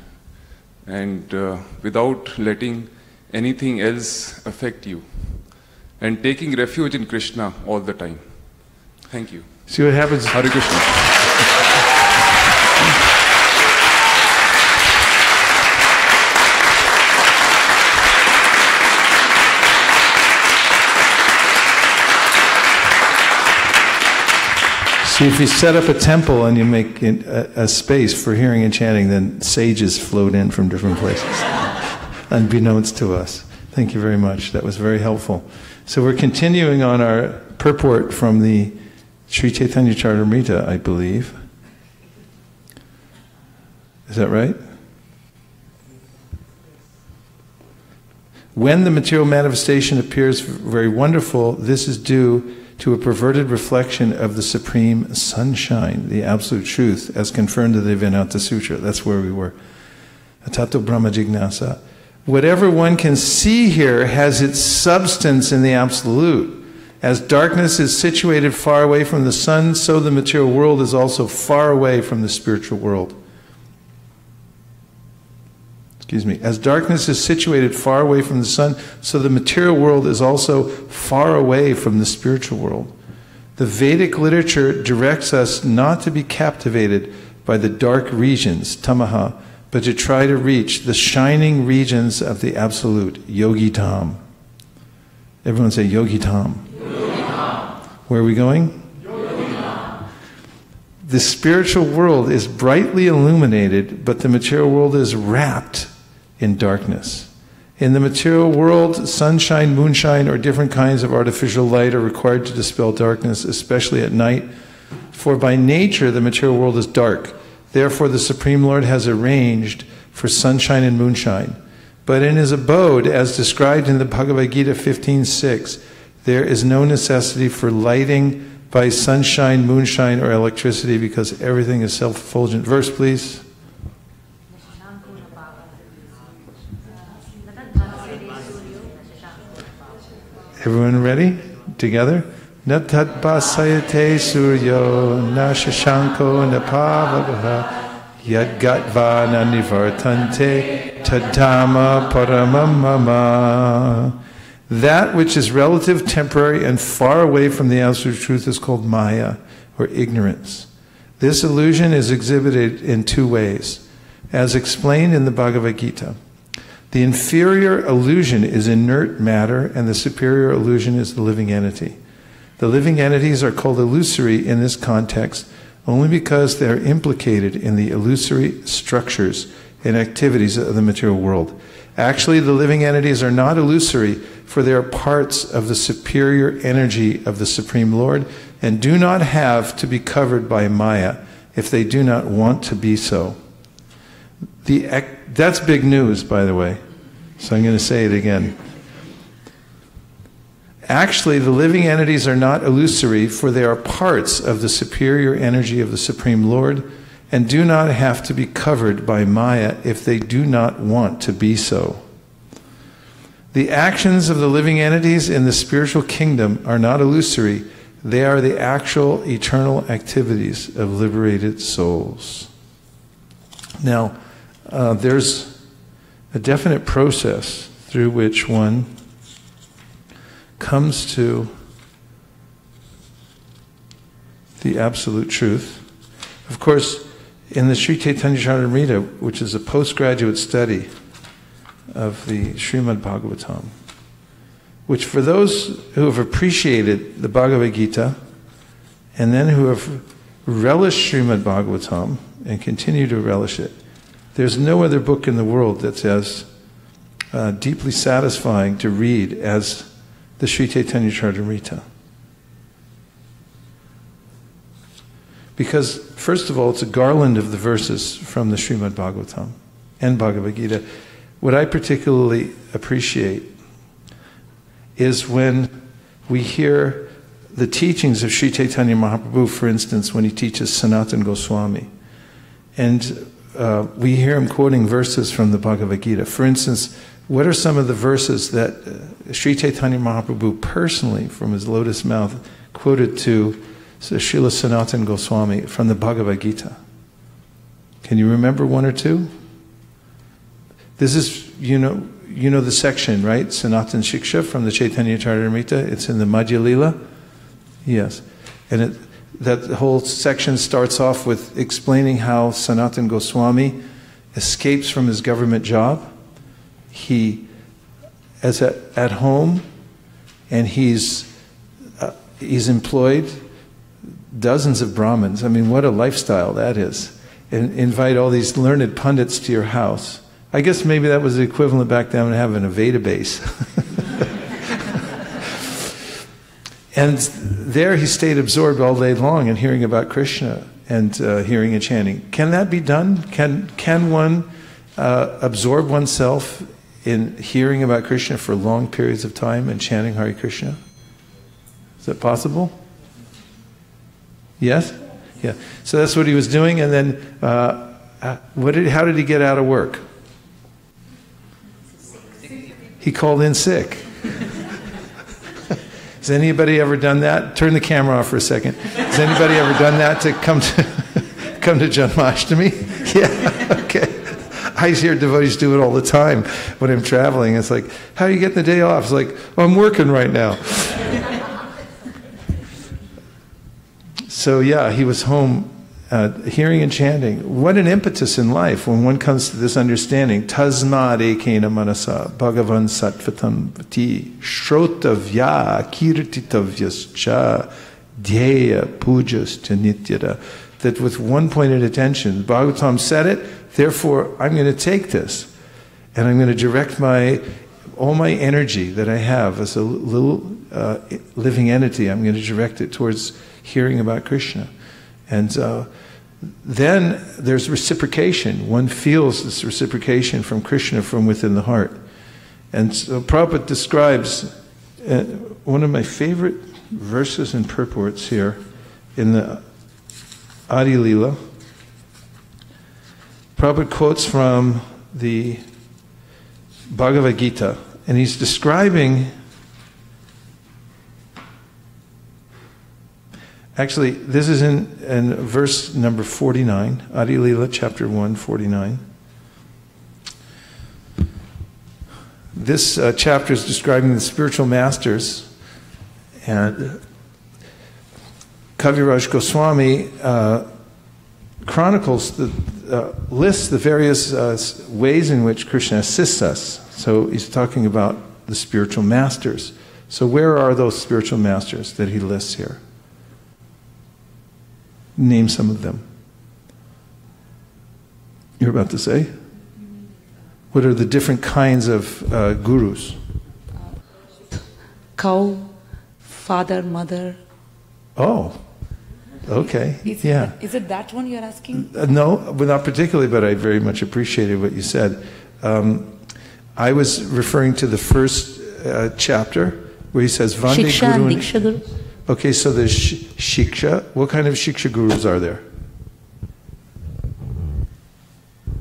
and without letting anything else affect you, and taking refuge in Krishna all the time. Thank you. See what happens. Hare Krishna. See, if you set up a temple and you make a space for hearing and chanting, then sages float in from different places, unbeknownst to us. Thank you very much. That was very helpful. So we're continuing on our purport from the Sri Chaitanya Charitamrita, I believe. Is that right? When the material manifestation appears very wonderful, this is due to a perverted reflection of the supreme sunshine, the absolute truth, as confirmed in the Vedanta Sutra. That's where we were. Atato Brahma Jignasa. Whatever one can see here has its substance in the absolute. As darkness is situated far away from the sun, so the material world is also far away from the spiritual world. As darkness is situated far away from the sun, so the material world is also far away from the spiritual world. The Vedic literature directs us not to be captivated by the dark regions, tamaha, but to try to reach the shining regions of the absolute, yogitam. Everyone say yogitam. Yogitam. Where are we going? Yogitam. The spiritual world is brightly illuminated, but the material world is wrapped in darkness. In the material world, sunshine, moonshine, or different kinds of artificial light are required to dispel darkness, especially at night. For by nature, the material world is dark. Therefore, the Supreme Lord has arranged for sunshine and moonshine. But in his abode, as described in the Bhagavad Gita 15:6, there is no necessity for lighting by sunshine, moonshine, or electricity, because everything is self-effulgent. Verse, please. Everyone ready? Together? Na tat basayate suryo, na shashanko, na pavagaha, yad gatva na nivartante, tadama paramamama. That which is relative, temporary, and far away from the absolute truth is called Maya, or ignorance. This illusion is exhibited in two ways, as explained in the Bhagavad Gita. The inferior illusion is inert matter, and the superior illusion is the living entity. The living entities are called illusory in this context only because they are implicated in the illusory structures and activities of the material world. Actually, the living entities are not illusory, for they are parts of the superior energy of the Supreme Lord and do not have to be covered by Maya if they do not want to be so. That's big news, by the way, so I'm going to say it again. Actually, the living entities are not illusory, for they are parts of the superior energy of the Supreme Lord and do not have to be covered by Maya if they do not want to be so. The actions of the living entities in the spiritual kingdom are not illusory. They are the actual eternal activities of liberated souls. Now, there's a definite process through which one comes to the absolute truth. Of course, in the Sri Chaitanya Charitamrita, which is a postgraduate study of the Srimad Bhagavatam, which for those who have appreciated the Bhagavad Gita and then who have relished Srimad Bhagavatam and continue to relish it, there's no other book in the world that's as deeply satisfying to read as the Sri Chaitanya Charitamrita. Because, first of all, it's a garland of the verses from the Srimad Bhagavatam and Bhagavad Gita. What I particularly appreciate is when we hear the teachings of Sri Chaitanya Mahaprabhu, for instance, when he teaches Sanatana Goswami. And we hear him quoting verses from the Bhagavad Gita. For instance, what are some of the verses that Sri Chaitanya Mahaprabhu personally, from his lotus mouth, quoted to Srila Sanatana Goswami from the Bhagavad Gita? Can you remember one or two? This is, you know the section, right? Sanatana Shiksha from the Chaitanya Charitamrita. It's in the Madhya Lila. Yes. And that whole section starts off with explaining how Sanatana Goswami escapes from his government job. He is at home, and he's employed dozens of Brahmins. I mean, what a lifestyle that is. And invite all these learned pundits to your house. I guess maybe that was the equivalent back then of having a Veda base. And there he stayed absorbed all day long in hearing about Krishna and hearing and chanting. Can that be done? Can one absorb oneself in hearing about Krishna for long periods of time and chanting Hare Krishna? Is that possible? Yes? Yeah. So that's what he was doing, and then how did he get out of work? He called in sick. Has anybody ever done that? Turn the camera off for a second. Has anybody ever done that to come to Janmashtami? Yeah, okay. I hear devotees do it all the time when I'm traveling. It's like, how are you getting the day off? It's like, oh, I'm working right now. So yeah, he was home hearing and chanting. What an impetus in life when one comes to this understanding. Tasmad ekena manasa bhagavan sattvatam vati shrotavya kirtitavyascha dhyeya pujas nityada. That with one pointed attention, Bhagavatam said it, therefore I'm going to take this and I'm going to direct all my energy that I have as a little living entity, I'm going to direct it towards hearing about Krishna. And then there's reciprocation. One feels this reciprocation from Krishna from within the heart. And so Prabhupada describes one of my favorite verses and purports here in the Adi Lila. Prabhupada quotes from the Bhagavad Gita, and he's describing. Actually, this is in verse number 49, Adi Lila, chapter 1, 49. This chapter is describing the spiritual masters, and Kaviraj Goswami chronicles lists the various ways in which Krishna assists us. So he's talking about the spiritual masters. So where are those spiritual masters that he lists here? Name some of them. You're about to say? What are the different kinds of gurus? Cow, father, mother. Oh, okay. Is it that one you're asking? No, but not particularly, but I very much appreciated what you said. I was referring to the first chapter where he says, Vande Shiksha Guru. and Diksha Guru. Okay, so there's Shiksha. What kind of Shiksha gurus are there?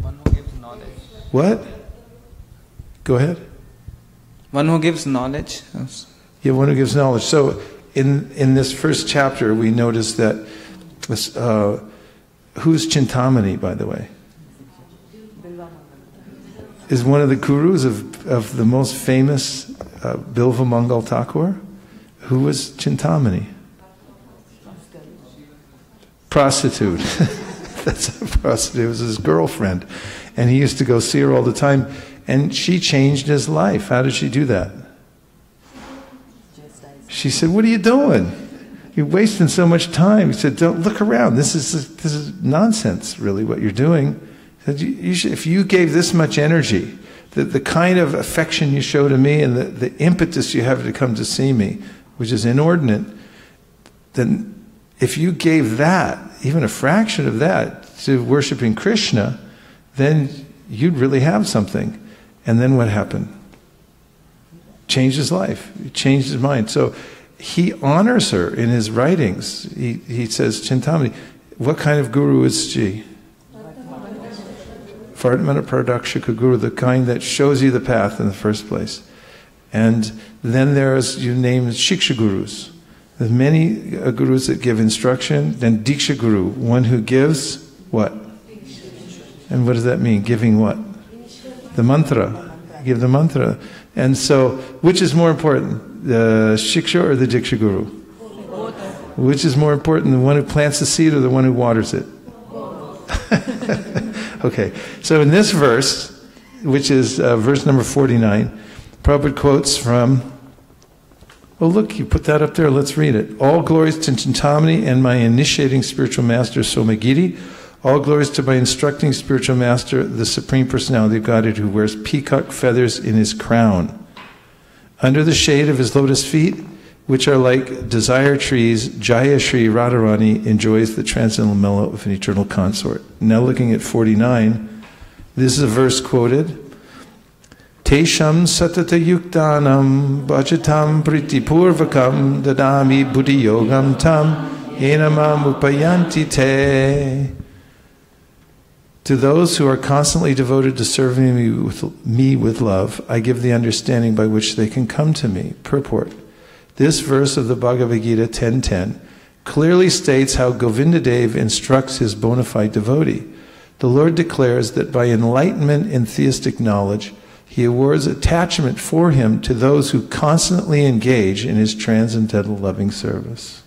One who gives knowledge. What? Go ahead. One who gives knowledge. Yeah, one who gives knowledge. So in this first chapter, we notice that who's Chintamani, by the way? Is one of the gurus of the most famous Bilva Mangal Thakur? Who was Chintamani? Prostitute. That's a prostitute. It was his girlfriend. And he used to go see her all the time. And she changed his life. How did she do that? She said, "What are you doing? You're wasting so much time." He said, "Don't look around. This is nonsense, really, what you're doing." He said, you should, if you gave this much energy, the kind of affection you show to me and the impetus you have to come to see me, which is inordinate, then if you gave that, even a fraction of that, to worshiping Krishna, then you'd really have something. And then what happened? Changed his life. He changed his mind. So he honors her in his writings. He says, Chintamani, what kind of guru is she? Vardhamana Paradakshika Guru, the kind that shows you the path in the first place. And then there's, you name Shiksha Gurus. There's many gurus that give instruction. Then Diksha Guru, one who gives what? And what does that mean? Giving what? The mantra. Give the mantra. And so, which is more important? The Shiksha or the Diksha Guru? Which is more important, the one who plants the seed or the one who waters it? Okay, so in this verse, which is verse number 49, Prabhupada quotes from, oh look, you put that up there, let's read it. All glories to Chintamani and my initiating spiritual master Somagiri. All glories to my instructing spiritual master, the Supreme Personality of Godhead, who wears peacock feathers in his crown. Under the shade of his lotus feet, which are like desire trees, Jaya Shri Radharani enjoys the transcendental mellow of an eternal consort. Now looking at 49, this is a verse quoted. Tesham satata yuktanam bhajatam priti purvakam dadami buddhi yogam tam enamam upayanti te. To those who are constantly devoted to serving me with love, I give the understanding by which they can come to me. Purport. This verse of the Bhagavad Gita 10.10 clearly states how Govindadev instructs his bona fide devotee. The Lord declares that by enlightenment in theistic knowledge, he awards attachment for him to those who constantly engage in his transcendental loving service.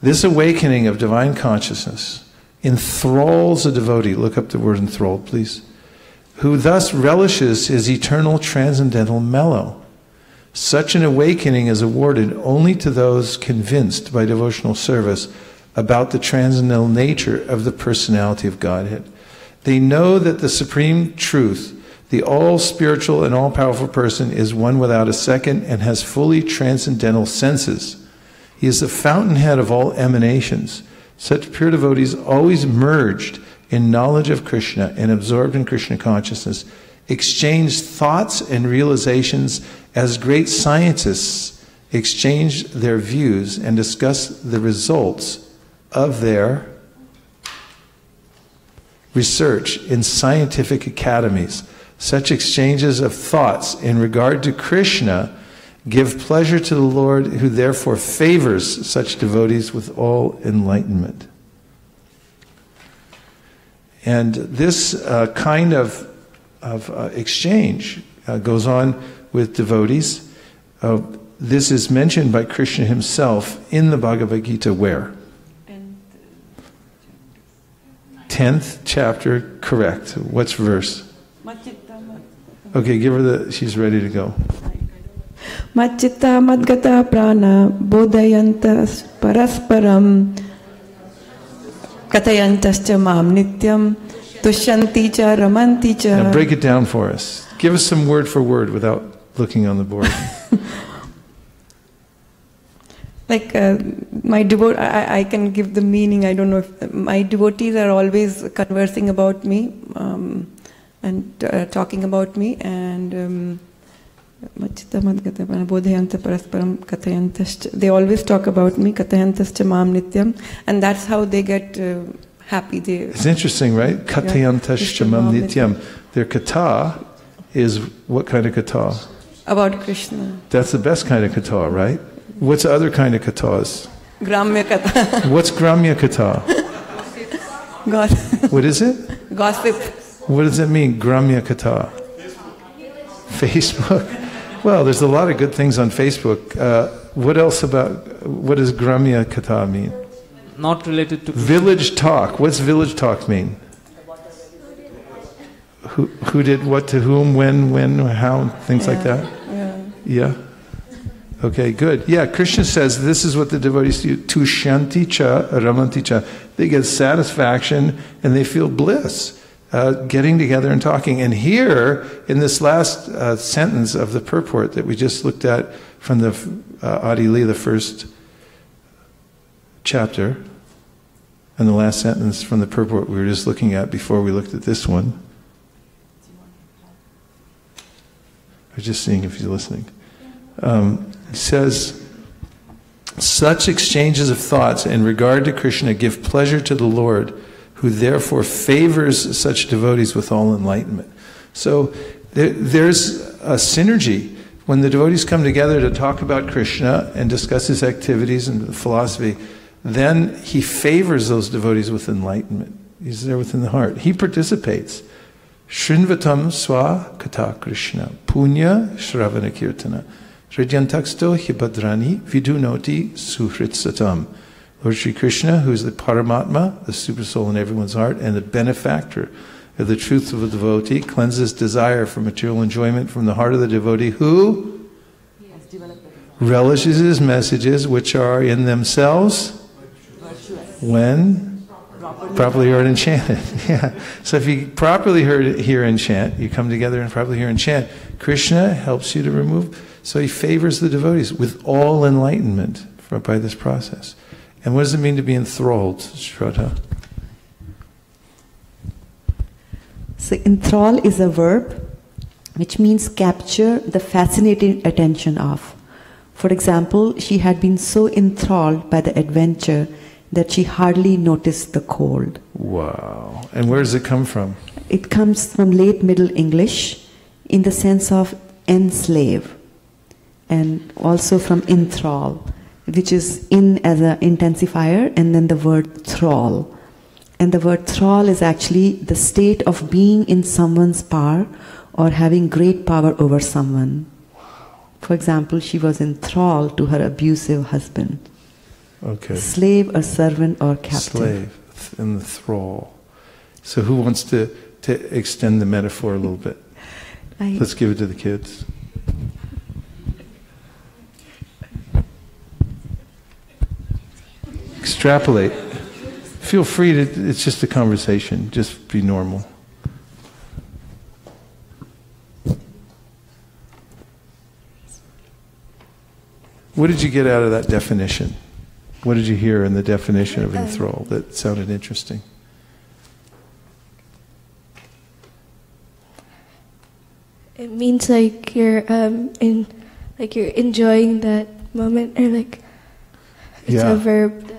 This awakening of divine consciousness enthralls a devotee, look up the word enthralled please, who thus relishes his eternal transcendental mellow. Such an awakening is awarded only to those convinced by devotional service about the transcendental nature of the personality of Godhead. They know that the supreme truth, the all-spiritual and all-powerful person, is one without a second and has fully transcendental senses. He is the fountainhead of all emanations. Such pure devotees, always merged in knowledge of Krishna and absorbed in Krishna consciousness, exchange thoughts and realizations as great scientists exchange their views and discuss the results of their research in scientific academies. Such exchanges of thoughts in regard to Krishna give pleasure to the Lord, who therefore favors such devotees with all enlightenment. And this kind of exchange goes on with devotees. This is mentioned by Krishna himself in the Bhagavad Gita where? 10th chapter, correct. What's verse? Okay, give her the, she's ready to go. Machita madgata prana bodhayantas parasparam katayantascha mam nityam tushanti cha ramanti cha. Now break it down for us. Give us some word for word without looking on the board. Like my I can give the meaning. I don't know if my devotees are always conversing about me and talking about me, and they always talk about me, katayantascha mam nityam, and that's how they get happy. It's interesting, right? Katayantascha mam nityam. Their kata is what kind of kata? About Krishna. That's the best kind of kata, right? What's the other kind of katas? Gramya kata. What's Gramya kata? Gossip. What is it? Gossip. What does it mean, Gramya kata? Facebook. Well, there's a lot of good things on Facebook. What else what does Gramya kata mean? Not related to village talk. What's village talk mean? Who did what to whom, when, how, things like that? Yeah. Okay, good. Yeah, Krishna says this is what the devotees do. Tushanti cha ramanti cha. They get satisfaction and they feel bliss. Getting together and talking. And here, in this last sentence of the purport that we just looked at from the Adi-li, the first chapter, and the last sentence from the purport we were just looking at before we looked at this one. I was just seeing if he's listening. It says, such exchanges of thoughts in regard to Krishna give pleasure to the Lord, who therefore favors such devotees with all enlightenment. So there's a synergy. When the devotees come together to talk about Krishna and discuss his activities and the philosophy, then he favors those devotees with enlightenment. He's there within the heart. He participates. Shrinvatam swa kata Krishna punya shravana kirtana hridyantaksto hibadrani vidunoti suhritsatam. Lord Sri Krishna, who is the Paramatma, the super soul in everyone's heart, and the benefactor of the truth of a devotee, cleanses desire for material enjoyment from the heart of the devotee who relishes his messages, which are in themselves when properly heard and chanted. Yeah. So if you properly hear and chant, you come together and properly hear and chant, Krishna helps you to remove. So he favors the devotees with all enlightenment by this process. And what does it mean to be enthralled, Shraddha? So enthrall is a verb which means capture the fascinating attention of. For example, she had been so enthralled by the adventure that she hardly noticed the cold. Wow. And where does it come from? It comes from late Middle English in the sense of enslave, and also from enthrall, which is in as an intensifier, and then the word thrall. And the word thrall is actually the state of being in someone's power or having great power over someone. For example, she was enthralled to her abusive husband. Okay. Slave, a servant, or captive. Slave and the thrall. So who wants to extend the metaphor a little bit? Let's give it to the kids. Extrapolate. Feel free to, it's just a conversation. Just be normal. What did you get out of that definition? What did you hear in the definition of enthrall that sounded interesting? It means like you're you're enjoying that moment, or like it's a verb.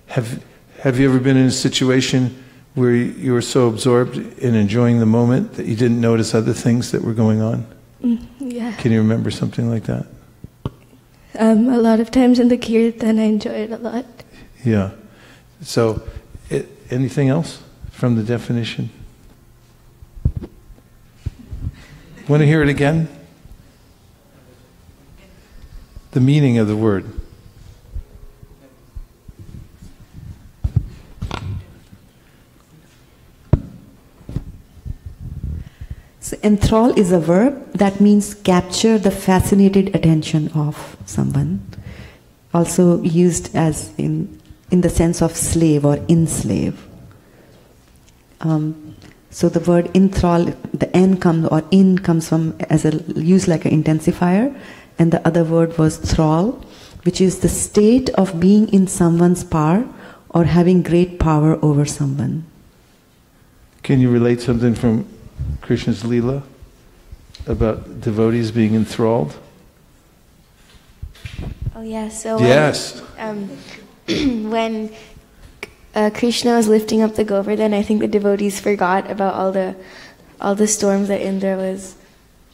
Have you ever been in a situation where you were so absorbed in enjoying the moment that you didn't notice other things that were going on? Yeah. Can you remember something like that? A lot of times in the kirtan, I enjoy it a lot. Yeah. So, anything else from the definition? Want to hear it again? The meaning of the word. So enthrall is a verb that means capture the fascinated attention of someone. Also used as in the sense of slave or enslave. So the word enthrall, the N comes or in comes from as a used like an intensifier, and the other word was thrall, which is the state of being in someone's power or having great power over someone. Can you relate something from Krishna's Leela about devotees being enthralled? Oh yeah, so yes. When Krishna was lifting up the Govardhan, I think the devotees forgot about all the storms that Indra was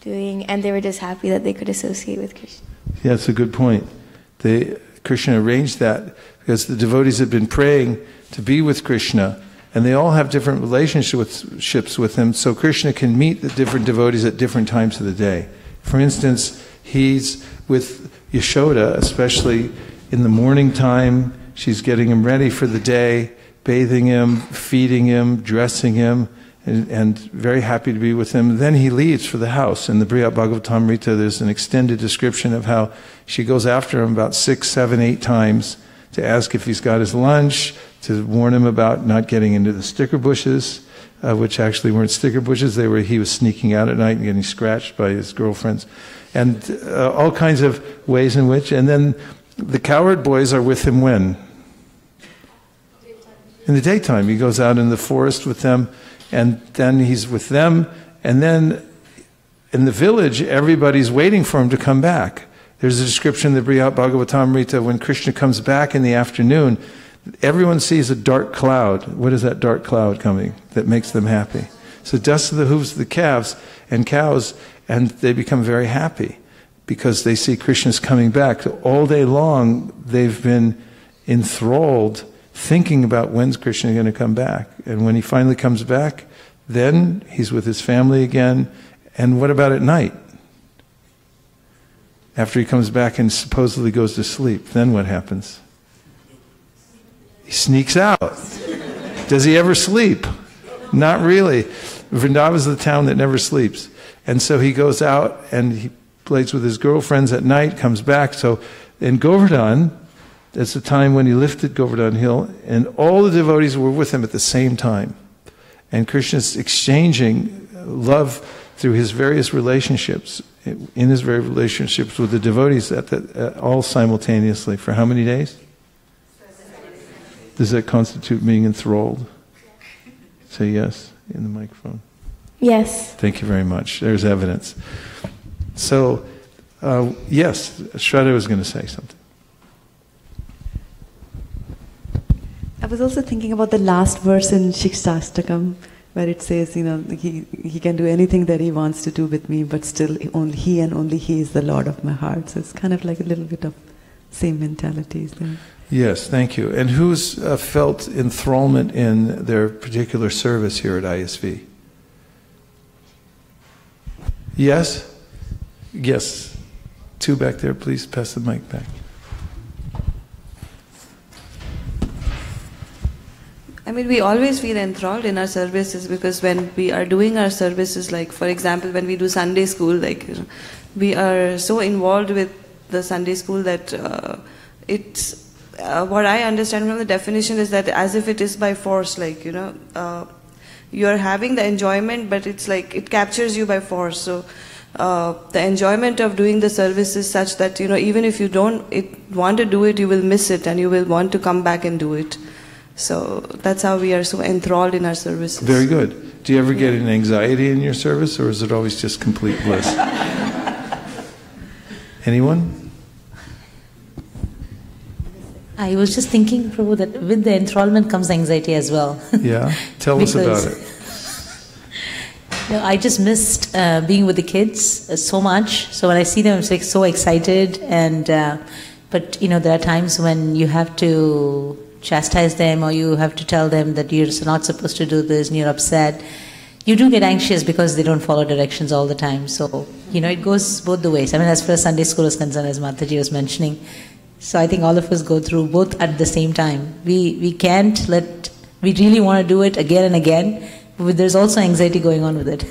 doing, and they were just happy that they could associate with Krishna. Yeah, that's a good point. Krishna arranged that because the devotees had been praying to be with Krishna, and they all have different relationships with him, so Krishna can meet the different devotees at different times of the day. For instance, he's with Yashoda, especially in the morning time. She's getting him ready for the day, bathing him, feeding him, dressing him, and very happy to be with him. Then he leaves for the house. In the Bhagavatam, there's an extended description of how she goes after him about 6, 7, 8 times to ask if he's got his lunch, to warn him about not getting into the sticker bushes, which actually weren't sticker bushes. He was sneaking out at night and getting scratched by his girlfriends. And all kinds of ways in which. And then the cowherd boys are with him when? In the daytime. He goes out in the forest with them, and then he's with them, and then in the village, everybody's waiting for him to come back. There's a description in the Bhagavatam when Krishna comes back in the afternoon, everyone sees a dark cloud. What is that dark cloud coming that makes them happy? So dust of the hooves of the calves and cows, and they become very happy because they see Krishna's coming back. So all day long, they've been enthralled thinking about when's Krishna going to come back. And when he finally comes back, then he's with his family again. And what about at night? After he comes back and supposedly goes to sleep, then what happens? He sneaks out. Does he ever sleep? Not really. Vrindavan is the town that never sleeps. And so he goes out and he plays with his girlfriends at night, comes back. So in Govardhan, that's the time when he lifted Govardhan Hill, and all the devotees were with him at the same time. And Krishna's exchanging love through his various relationships, in his various relationships with the devotees all simultaneously. For how many days? Does that constitute being enthralled? Say yes in the microphone. Yes. Thank you very much. There's evidence. So, yes, Shraddha was going to say something. I was also thinking about the last verse in Shikshastakam, where it says, he can do anything that he wants to do with me, but still only he and only he is the Lord of my heart. So it's kind of like a little bit of same mentalities there. Yes, thank you. And who's felt enthrallment in their particular service here at ISV? Yes? Yes. 2 back there, please pass the mic back. I mean, we always feel enthralled in our services because when we are doing our services, like for example, when we do Sunday school, we are so involved with the Sunday school that it's what I understand from the definition is that as if it is by force, you are having the enjoyment, but it's like it captures you by force. So the enjoyment of doing the service is such that even if you don't want to do it, you will miss it and you will want to come back and do it. So that's how we are so enthralled in our services. Very good. Do you ever get an anxiety in your service, or is it always just complete bliss? Anyone? I was just thinking, Prabhu, that with the enthrallment comes anxiety as well. Yeah? Tell us about it. I just missed being with the kids so much. So when I see them, I'm so excited. But there are times when you have to chastise them, or you have to tell them that you're not supposed to do this and you're upset. You do get anxious because they don't follow directions all the time. So, it goes both the ways. I mean, as far as Sunday school is concerned, as Mataji was mentioning. So I think all of us go through both at the same time. We really want to do it again and again, but there's also anxiety going on with it.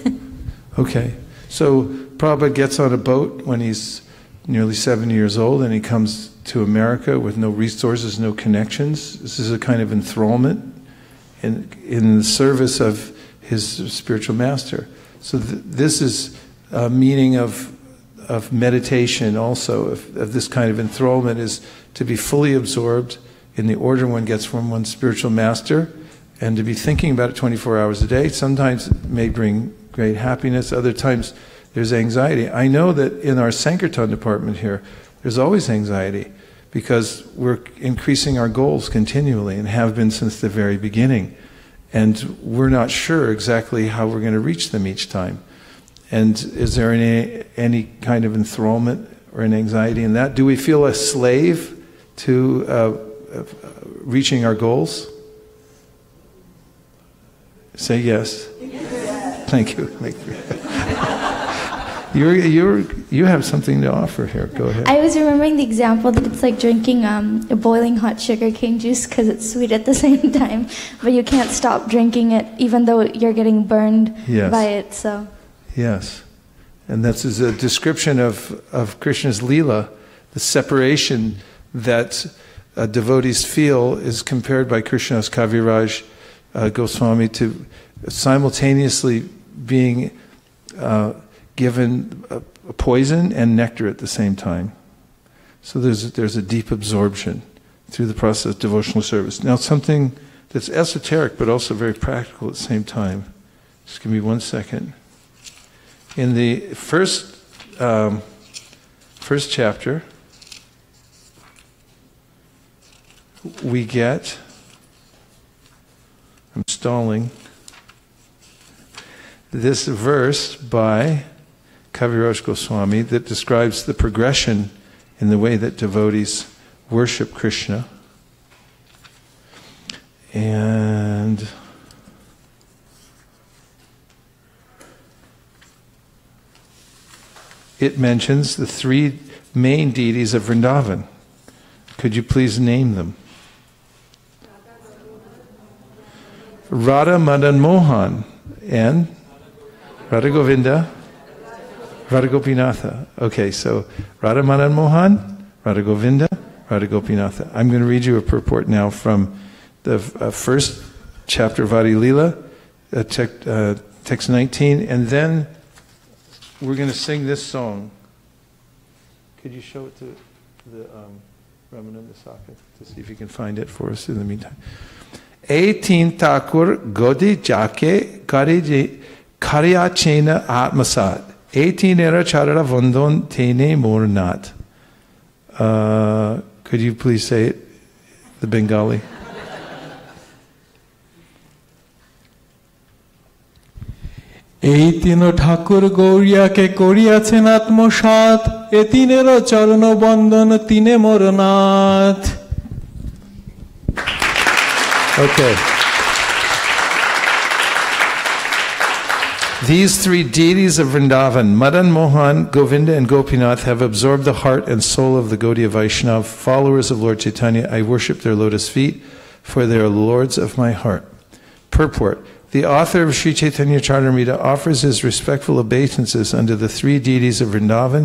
Okay. So Prabhupada gets on a boat when he's nearly 70 years old, and he comes to America with no resources, no connections. This is a kind of enthrallment in the service of his spiritual master. So this is a meaning of meditation also, of this kind of enthrallment, is to be fully absorbed in the order one gets from one's spiritual master, and to be thinking about it 24 hours a day. Sometimes it may bring great happiness, other times there's anxiety. I know that in our Sankirtan department here, there's always anxiety, because we're increasing our goals continually and have been since the very beginning. And we're not sure exactly how we're going to reach them each time. And is there any kind of enthrallment or an anxiety in that? Do we feel a slave to reaching our goals? Say yes. Thank you. You have something to offer here. Go ahead. I was remembering the example that it's like drinking a boiling hot sugarcane juice because it's sweet at the same time, but you can't stop drinking it even though you're getting burned by it. So. Yes, and this is a description of Krishna's Leela. The separation that devotees feel is compared by Krishnadas Kaviraj Goswami to simultaneously being given a poison and nectar at the same time. So there's a deep absorption through the process of devotional service. Now something that's esoteric but also very practical at the same time. Just give me 1 second. In the first chapter, we get, I'm stalling, this verse by Kaviraj Goswami that describes the progression in the way that devotees worship Krishna. And it mentions the 3 main deities of Vrindavan. Could you please name them? Radha Madan Mohan and Radha Govinda, Radha Gopinatha. Okay, so Radha Madan Mohan, Radha Govinda, Radha Gopinatha. I'm going to read you a purport now from the first chapter of Adi Leela, text 19, and then we're going to sing this song. Could you show it to the Ramananda Saka to see if you can find it for us in the meantime? 18 Thakur Godi Jake Karya Chena Atmasat 18 Era Charara Vandon Tene Mornat. Could you please say it, the Bengali? এই তিন ঠাকুর গৌরিয়াকে করিয়াছেন আত্মসাৎ এ তিনেরও চরণ বন্দন তিনে মোর Nath. Okay. These 3 deities of Vrindavan, Madan Mohan, Govinda, and Gopinath, have absorbed the heart and soul of the Gaudiya Vaishnava, followers of Lord Chaitanya. I worship their lotus feet, for they are lords of my heart. Purport. The author of Sri Chaitanya Charitamrita offers his respectful obeisances unto the 3 deities of Vrindavan,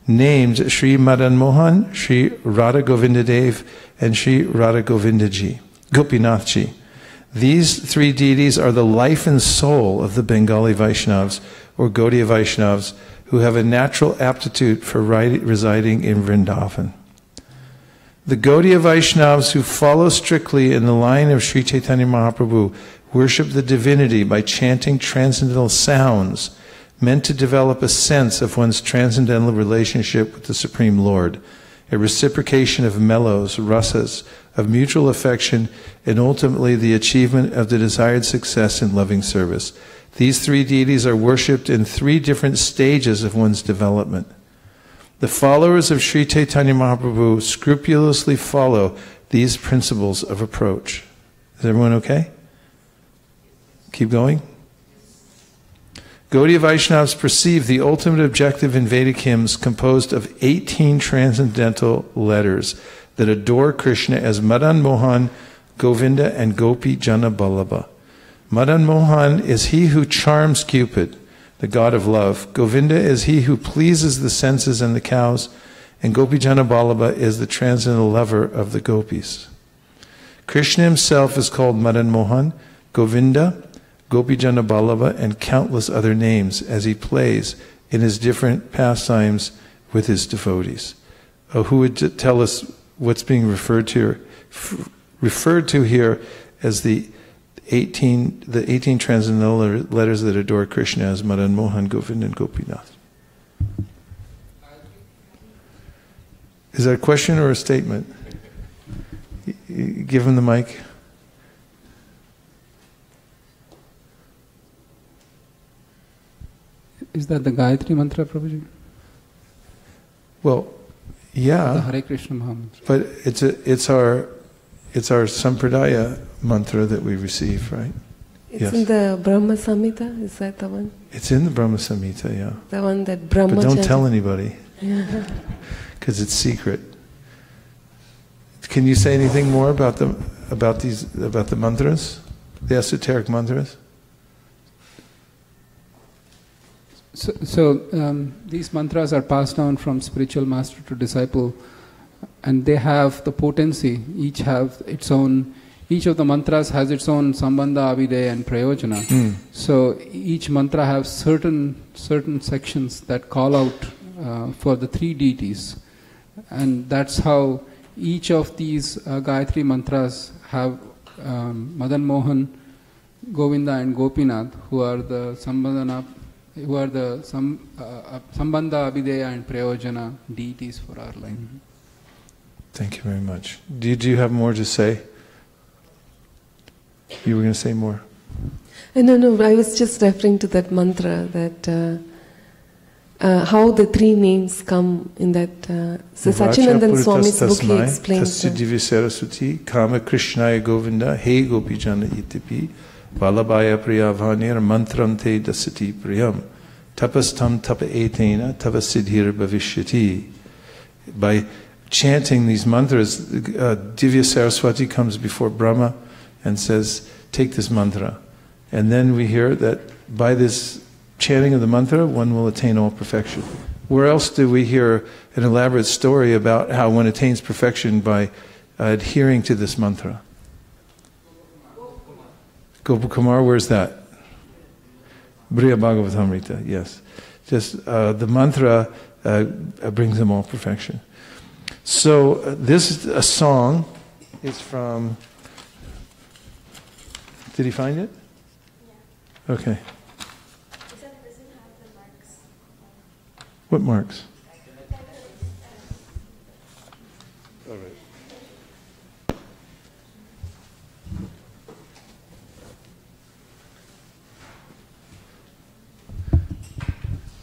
named Sri Madan Mohan, Sri Radha Govinda Dev, and Sri Radha Govindaji, Gopinathji. These 3 deities are the life and soul of the Bengali Vaishnavas, or Gaudiya Vaishnavas, who have a natural aptitude for residing in Vrindavan. The Gaudiya Vaishnavas who follow strictly in the line of Sri Chaitanya Mahaprabhu worship the divinity by chanting transcendental sounds meant to develop a sense of one's transcendental relationship with the Supreme Lord, a reciprocation of mellows, rasas, of mutual affection, and ultimately the achievement of the desired success in loving service. These 3 deities are worshipped in 3 different stages of one's development. The followers of Sri Chaitanya Mahaprabhu scrupulously follow these principles of approach. Is everyone okay? Keep going. Gaudiya Vaishnavas perceive the ultimate objective in Vedic hymns composed of 18 transcendental letters that adore Krishna as Madan Mohan, Govinda, and Gopi Jana Ballabha. Madan Mohan is he who charms Cupid. the god of love. Govinda is he who pleases the senses and the cows, and Gopijana Vallabha is the transcendental lover of the gopis. Krishna himself is called Madan Mohan, Govinda, Gopijana Vallabha, and countless other names as he plays in his different pastimes with his devotees. Who would tell us what's being referred to here as the 18 transcendental letters that adore Krishna as Madan Mohan, Govinda, and Gopinath? Is that a question or a statement? Give him the mic. Is that the Gayatri mantra, Prabhuji? Well, yeah. The Hare Krishna Mahamantra. But it's our Sampradaya mantra that we receive, right? It's yes. in the Brahma Samhita, is that the one? It's in the Brahma Samhita, yeah. The one that Brahma. But don't tell anybody. Yeah. Because it's secret. Can you say anything more about the mantras, the esoteric mantras? So these mantras are passed down from spiritual master to disciple, and they have the potency. Each of the mantras has its own sambandha, avideya, and prayojana. So each mantra has certain sections that call out for the three deities, and that's how each of these Gayatri mantras have Madan Mohan, Govinda, and Gopinath, who are the Sambandha, Abhideya, and Prayojana deities for our life. Thank you very much. Do you have more to say? You were going to say more. No, I was just referring to that mantra, that how the three names come in that. So Sachinandan Swami's book, he explains that. Tasya Saraswati, Kama Krishnaya Govinda, He Gopijana Itipi, Vallabhaya Priyavanir Mantram Te Dasati Priyam, Tapastam Tapa Etena, Tava Siddhir Bhavishyati. By chanting these mantras, Divya Saraswati comes before Brahma and says, take this mantra. And then we hear that by this chanting of the mantra, one will attain all perfection. Where else do we hear an elaborate story about how one attains perfection by adhering to this mantra? Gopakumar, where's that? Briya Bhagavatamrita, yes. Just the mantra brings them all perfection. So this is a song. It's from... Did he find it? Yeah. Okay. What marks? All right.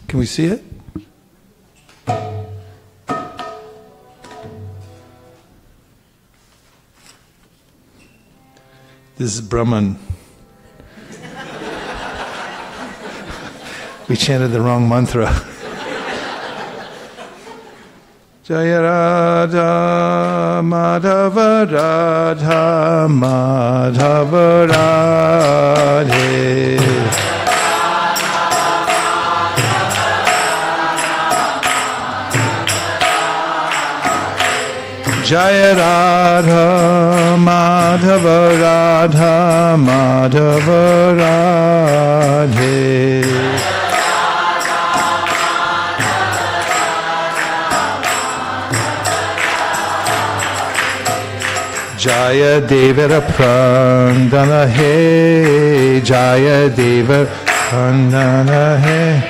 Can we see it? This is Brahman. We chanted the wrong mantra. Jaya Radha Madhava Radha Madhava Radhe. Jaya Radha Madhava Radha Madhava Radhe. Jaya Devara Prandana He, Jaya Devara Prandana He,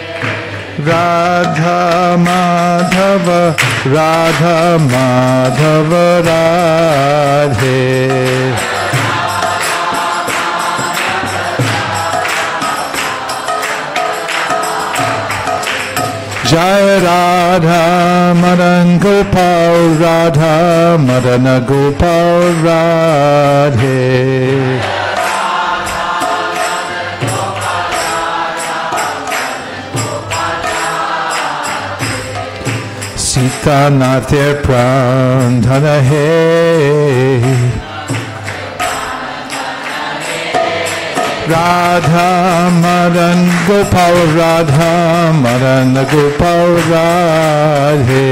Radha Madhava, Radha Madhava Radhe. Jaya Radha Madan Gopal Radha Madana Gopal Radhe. Sita Nathir Prandhana He, Radha Madan Gopal Radha Madan Gopal Radhe.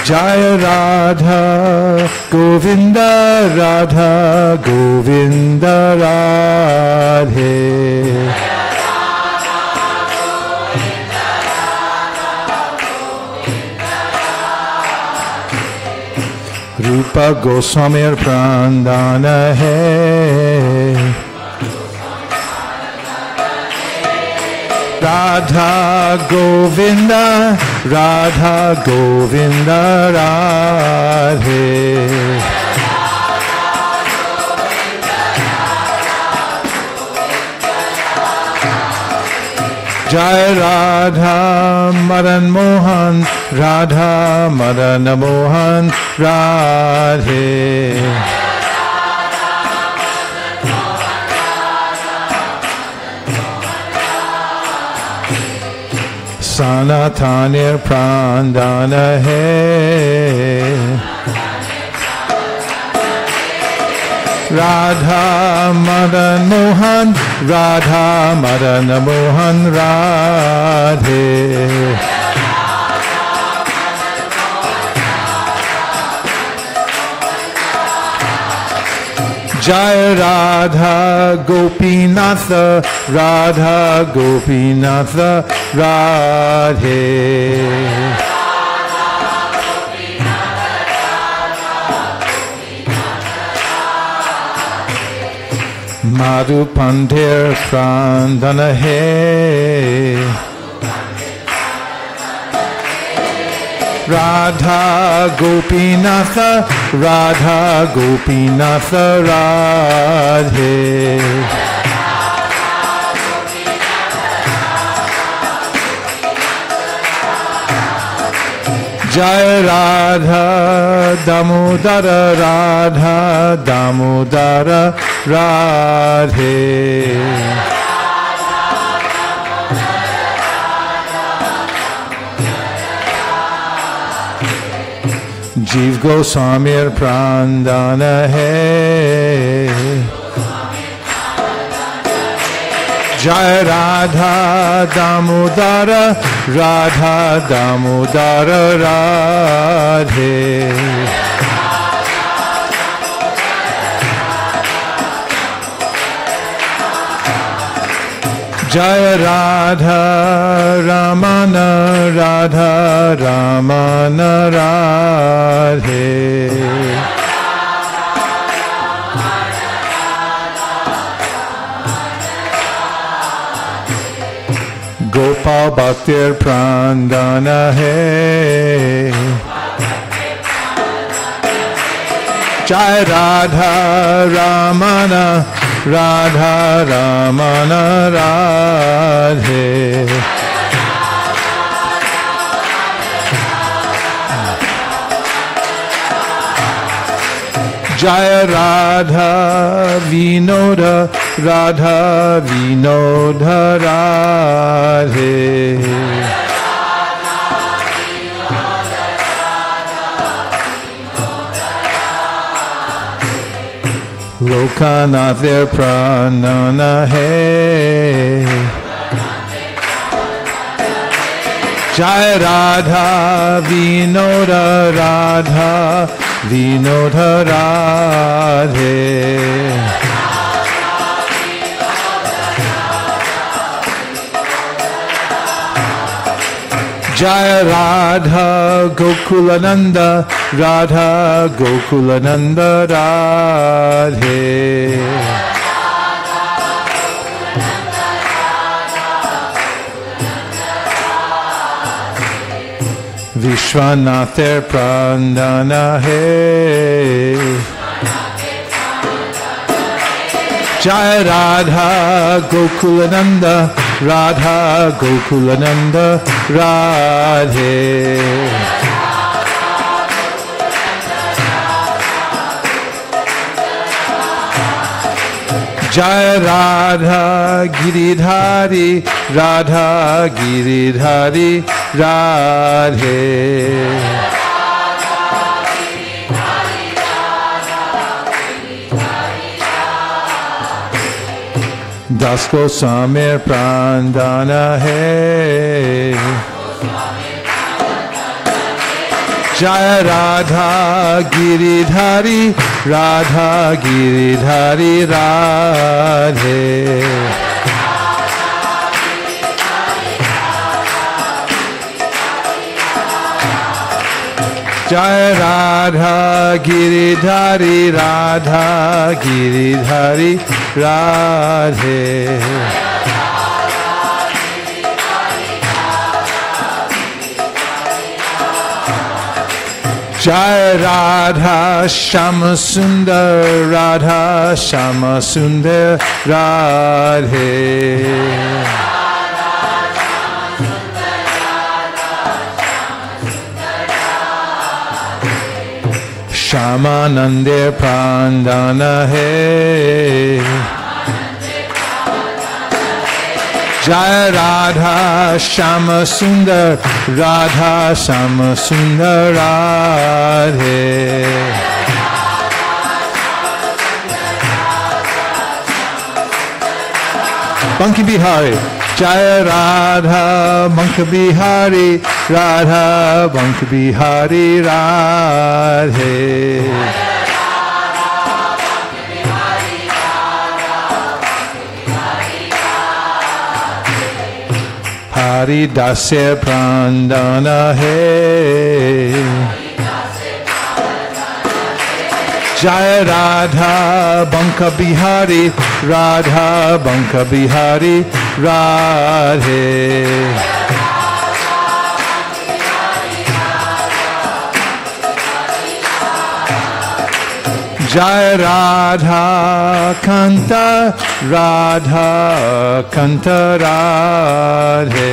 Jaya Radha Govinda Radha Govinda Radhe. Rupa Goswamir Prandana hai. Radha Govinda Radha Govinda Radhe. Jai Radha Madan Mohan Radha Madan Mohan Radhe. Sanatanir Prandana hai. Radha Madan Mohan Radha Madan Mohan Radhe. Jai Radha Gopinatha Radha Gopinatha Radhe. Madhu Pandir Prandana hai. Radha Gopinatha Radha Gopinatha Radhe. Jai Radha Damodara Radha Damodara Radhe. Jiv Goswamir Prandana hai. Jai Radha Damodara Radha Damodara Radhe. Jai Radha Ramana Radha Ramana Radhe. Gopal Bhaktir Prandana hai. Jai Radha Ramana Radha Ramana Radhe. Jaya Radha Vinoda Radha Vinoda Radhe. Lokanathir Pranana hai. Jai Radha Vinoda Radha Vinoda Radhe. Jaya Radha Gokulananda Radha Gokulananda Radhe. Vishwanathir Prandana hai. Jai Radha Gokulananda Radha Gokulananda Radhe. Jai Radha Giridhari Radha Giridhari Radhe. Das Goswamir Prandana Hai. Jaya Radha Giridhari, Radha Giridhari Radhe. Jaya Radha Giridhari, Radha Giridhari Radhe. Jai Radha Shama Sundar, Radha Shama Sundar Radhe. Shama Nandir Prandana Hai. Jai Radha Shama Sundar, Radha Shama Sundar Radhe. Banki Bihari, Jai Radha Banki Bihari, Radha Banki Bihari Radhe. Hari Dasya Prandana Hai. Jai Radha Banka Bihari, Radha Banka Bihari Radhe. Jai Radha Kanta, Radha Kanta Radhe.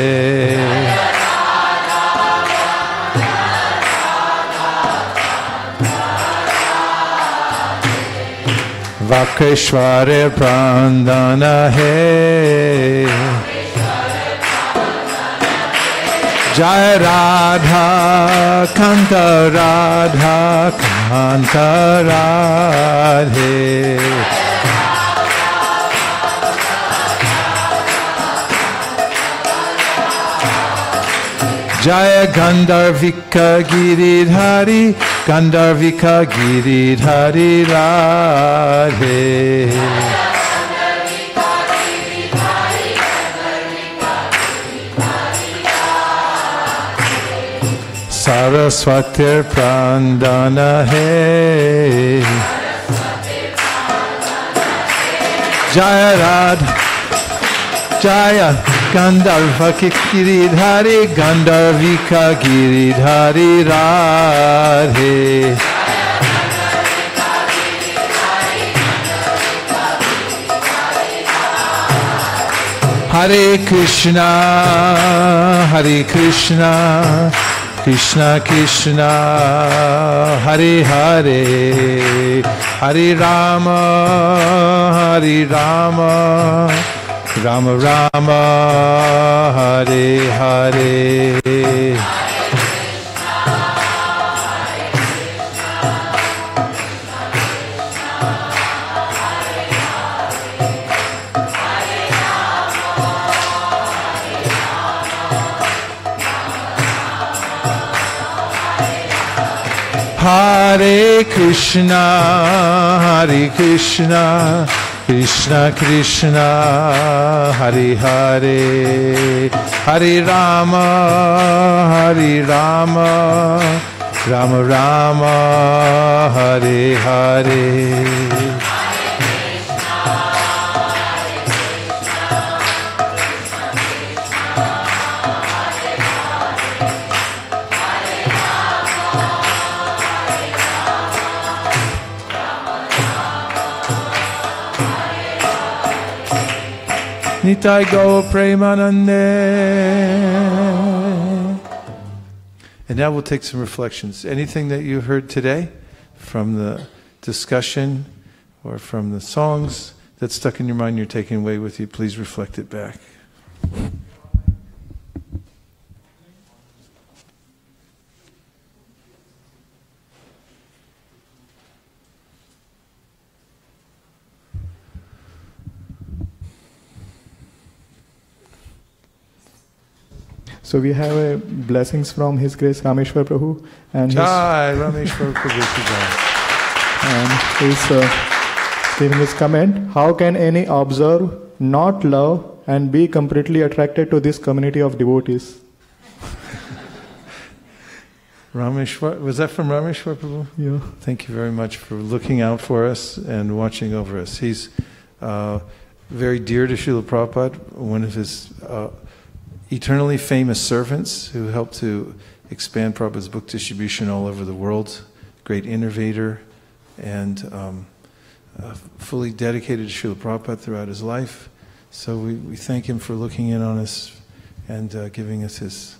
Vakeshwara Prandana Hai. Jai Radha Kanta, Radha Kanta Radhe. Jaya Gandharvika Giridhari, Gandharvika Giridhari Radhe. Saraswatir Prandana Hai. Jaya Radha, Jaya Gandharvika Giridhari, Gandharvika Giridhari Radhe. Hare Krishna, Hare Krishna, Krishna Krishna, Hare Hare, Hare Rama, Hare Rama, Rama Rama, Hare Hare. Hare Krishna, Hare Krishna, Krishna Krishna, Hare Hare, Hare Rama, Hare Rama, Rama Rama, Hare Hare. Nitai Gaur Premanande. And now we'll take some reflections. Anything that you heard today from the discussion or from the songs that's stuck in your mind you're taking away with you, please reflect it back. So we have a blessings from His Grace Rameshwar Prabhu and Jai Rameshwar Prabhu ki jai. And he's giving his comment. How can any observe, not love, and be completely attracted to this community of devotees? Rameshwar, was that from Rameshwar Prabhu? Yeah. Thank you very much for looking out for us and watching over us. He's very dear to Srila Prabhupada, one of his eternally famous servants who helped to expand Prabhupada's book distribution all over the world, great innovator, and fully dedicated to Srila Prabhupada throughout his life. So we thank him for looking in on us and giving us his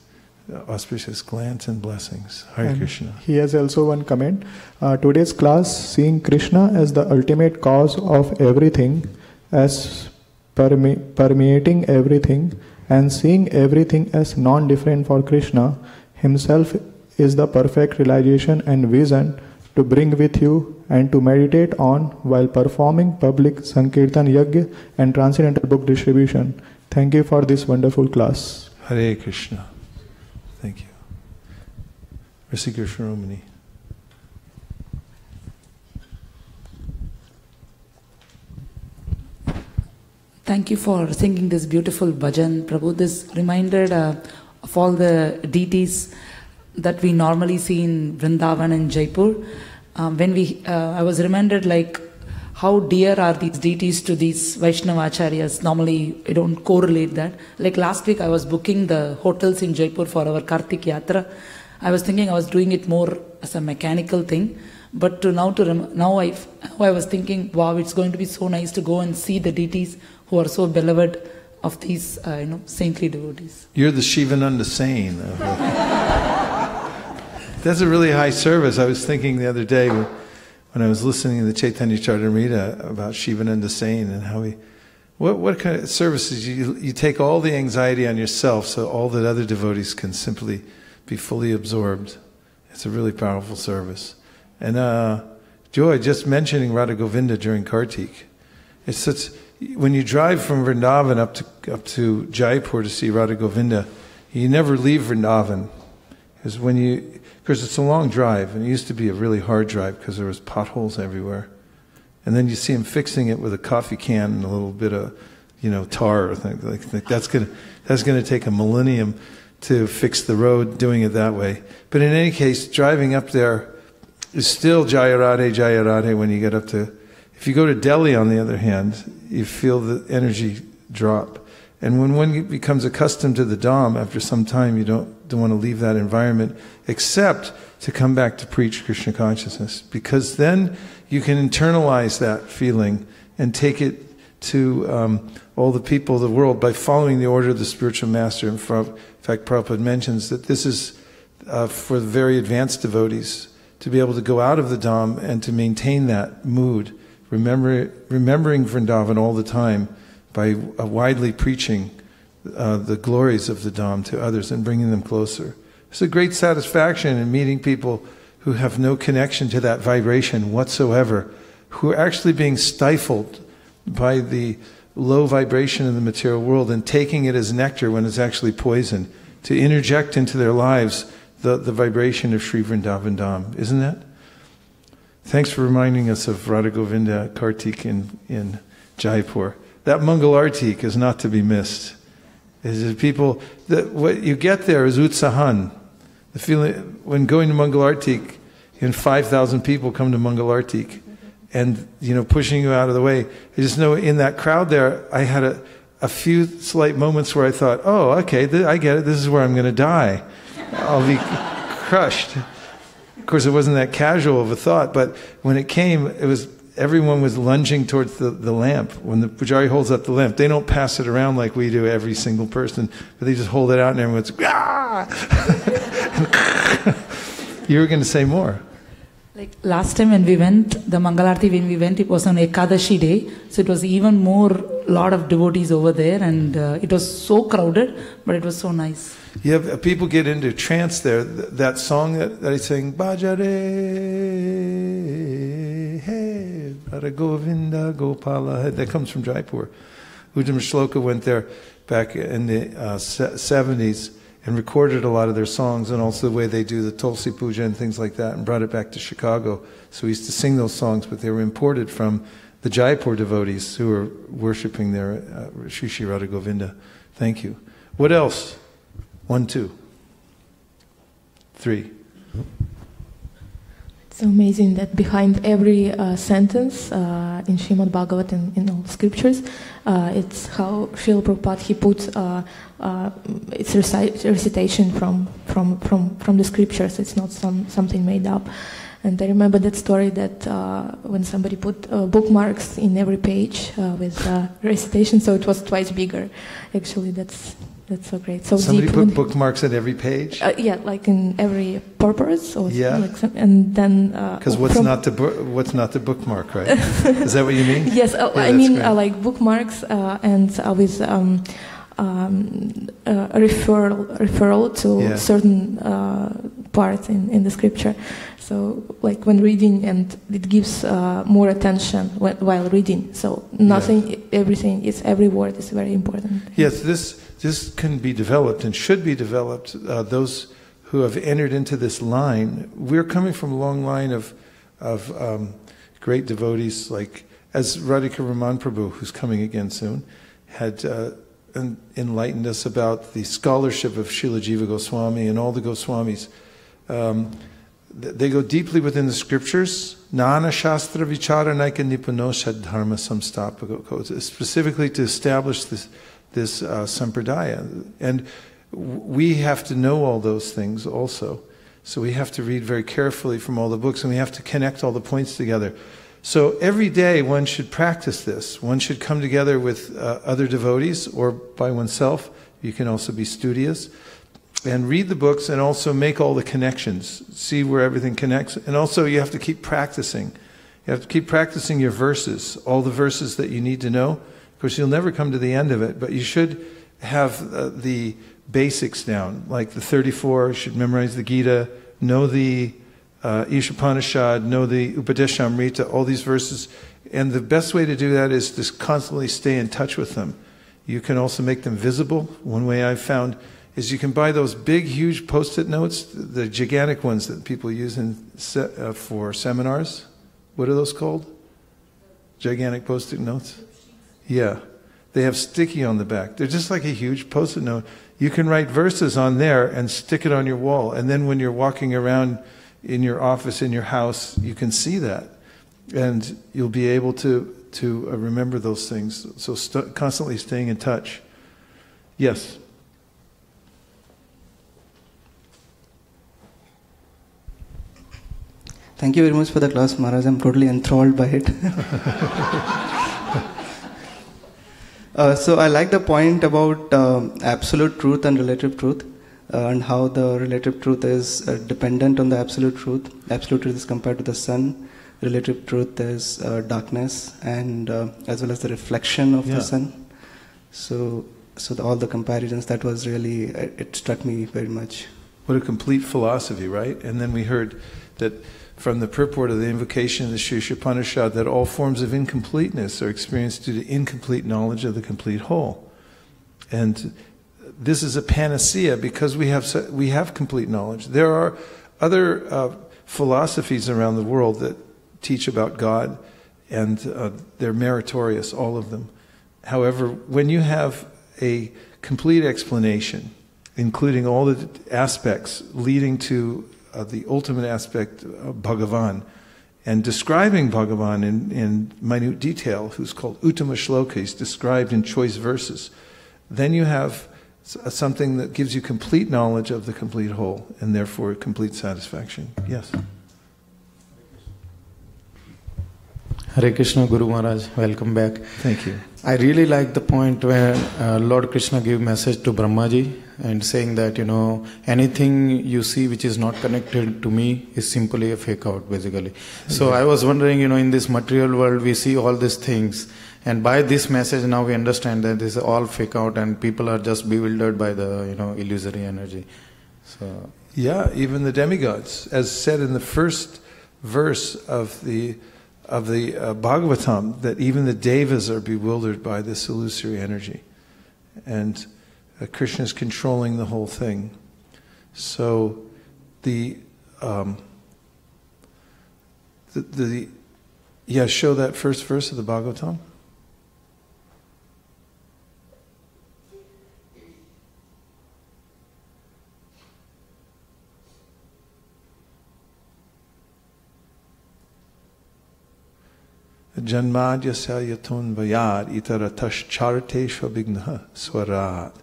auspicious glance and blessings. Hare And Krishna. He has also one comment. Today's class, seeing Krishna as the ultimate cause of everything, as permeating everything, and seeing everything as non-different for Krishna himself, is the perfect realization and vision to bring with you and to meditate on while performing public Sankirtan Yajna and transcendental book distribution. Thank you for this wonderful class. Hare Krishna. Thank you. Vaisesika Shiromani. Thank you for singing this beautiful bhajan, Prabhu. This reminded of all the deities that we normally see in Vrindavan and Jaipur. I was reminded like how dear are these deities to these Vaishnavacharyas. Normally, I don't correlate that. Like last week, I was booking the hotels in Jaipur for our Kartik Yatra. I was thinking I was doing it more as a mechanical thing. But now I was thinking, wow, it's going to be so nice to go and see the deities who are so beloved of these, saintly devotees. You're the Shivananda Sain. That's a really high service. I was thinking the other day when I was listening to the Chaitanya Charitamrita about Shivananda Sain and how what kind of services you take all the anxiety on yourself so all that other devotees can simply be fully absorbed. It's a really powerful service. And Joy, just mentioning Radha Govinda during Kartik, it's such. When you drive from Vrindavan up to Jaipur to see Radha Govinda, you never leave Vrindavan, because it's a long drive, and it used to be a really hard drive because there was potholes everywhere. And then you see him fixing it with a coffee can and a little bit of, tar or thing like that's gonna take a millennium to fix the road doing it that way. But in any case, driving up there is still Jaya Radhe when you get up to. If you go to Delhi, on the other hand, you feel the energy drop. And when one becomes accustomed to the Dham, after some time you don't want to leave that environment, except to come back to preach Krishna consciousness. Because then you can internalize that feeling and take it to all the people of the world by following the order of the spiritual master. In fact, Prabhupada mentions that this is for the very advanced devotees, to be able to go out of the Dham and to maintain that mood, remembering Vrindavan all the time by widely preaching the glories of the Dham to others and bringing them closer. It's a great satisfaction in meeting people who have no connection to that vibration whatsoever, who are actually being stifled by the low vibration in the material world and taking it as nectar when it's actually poison, to interject into their lives the vibration of Sri Vrindavan Dham. Isn't that? Thanks for reminding us of Radha Govinda Kartik in Jaipur. That Mangal Artik is not to be missed. What you get there is utsahan. The feeling when going to Mangal Artik, 5,000 people come to Mangal Artik, and pushing you out of the way. I just know in that crowd there, I had a few slight moments where I thought, oh, okay, I get it. This is where I'm going to die. I'll be crushed. Of course, it wasn't that casual of a thought, but when it came, everyone was lunging towards the lamp. When the Pujari holds up the lamp, they don't pass it around like we do, every single person, but they just hold it out and everyone's, ah! You were going to say more. Like last time when we went, the Mangalarti, it was on Ekadashi day, so it was even more, lot of devotees over there, and it was so crowded, but it was so nice. Yeah, people get into trance there. That song that I sing, Bhajare, hey, Radha Govinda Gopala, that comes from Jaipur. Ujjam Shloka went there back in the 70s, and recorded a lot of their songs, and also the way they do the Tulsi Puja and things like that, and brought it back to Chicago. So we used to sing those songs, but they were imported from the Jaipur devotees who were worshipping their Sri Sri Radha Govinda. Thank you. What else? 1, 2, 3. It's amazing that behind every sentence in Srimad Bhagavatam, in all scriptures, it's how Srila Prabhupada, he put its recitation from the scriptures. It's not something made up. And I remember that story that when somebody put bookmarks in every page with recitation, so it was twice bigger. Actually, that's so great. So somebody deep put bookmarks at every page? Yeah, like in every purpose. Or yeah. And then because what's not the bookmark, right? Is that what you mean? Yes, yeah, I mean like bookmarks and with referral to certain parts in the scripture. So like when reading, and it gives more attention while reading. So nothing, everything is, every word is very important. Yes, this can be developed and should be developed. Those who have entered into this line, we're coming from a long line of great devotees, like as Radhika Raman Prabhu, who's coming again soon, had enlightened us about the scholarship of Srila Jiva Goswami and all the Goswamis. They go deeply within the scriptures. Nana Shastra Vichara Naika Nipano Shadharma Samstapaka, specifically to establish this sampradaya. And we have to know all those things also. So we have to read very carefully from all the books, and we have to connect all the points together. So every day one should practice this. One should come together with other devotees or by oneself. You can also be studious. And read the books and also make all the connections. See where everything connects. And also you have to keep practicing. You have to keep practicing your verses, all the verses that you need to know. Of course, you'll never come to the end of it, but you should have the basics down. Like the 34, you should memorize the Gita, know the Ishopanishad, know the Upadeshamrita, all these verses. And the best way to do that is to constantly stay in touch with them. You can also make them visible. One way I've found is you can buy those big, huge Post-it notes, the gigantic ones that people use for seminars. What are those called? Gigantic Post-it notes? Yeah. They have sticky on the back. They're just like a huge Post-it note. You can write verses on there and stick it on your wall. And then when you're walking around in your office, in your house, you can see that. And you'll be able to remember those things. So constantly staying in touch. Yes? Thank you very much for the class, Maharaj. I'm totally enthralled by it. So I like the point about absolute truth and relative truth, and how the relative truth is dependent on the absolute truth. Absolute truth is compared to the sun. Relative truth is darkness, and as well as the reflection of the sun. So all the comparisons, that was really, it struck me very much. What a complete philosophy, right? And then we heard that from the purport of the invocation of the Sri Upanishad, that all forms of incompleteness are experienced due to incomplete knowledge of the complete whole. And this is a panacea because we have complete knowledge. There are other philosophies around the world that teach about God, and they're meritorious, all of them. However, when you have a complete explanation, including all the aspects leading to the ultimate aspect of Bhagavan, and describing Bhagavan in minute detail, who's called Uttama Shlokas, described in choice verses, then you have something that gives you complete knowledge of the complete whole, and therefore complete satisfaction. Yes? Hare Krishna, Guru Maharaj, welcome back. Thank you. I really like the point where Lord Krishna gave message to Brahmaji and saying that, anything you see which is not connected to me is simply a fake out, basically. So I was wondering, in this material world we see all these things, and by this message now we understand that this is all fake out and people are just bewildered by the, illusory energy. So yeah, even the demigods, as said in the first verse of the Bhagavatam, that even the devas are bewildered by this illusory energy. And Krishna is controlling the whole thing. So show that first verse of the Bhagavatam. Janmadhyasya yaton vayad itaratash charateshva vignaha swarat.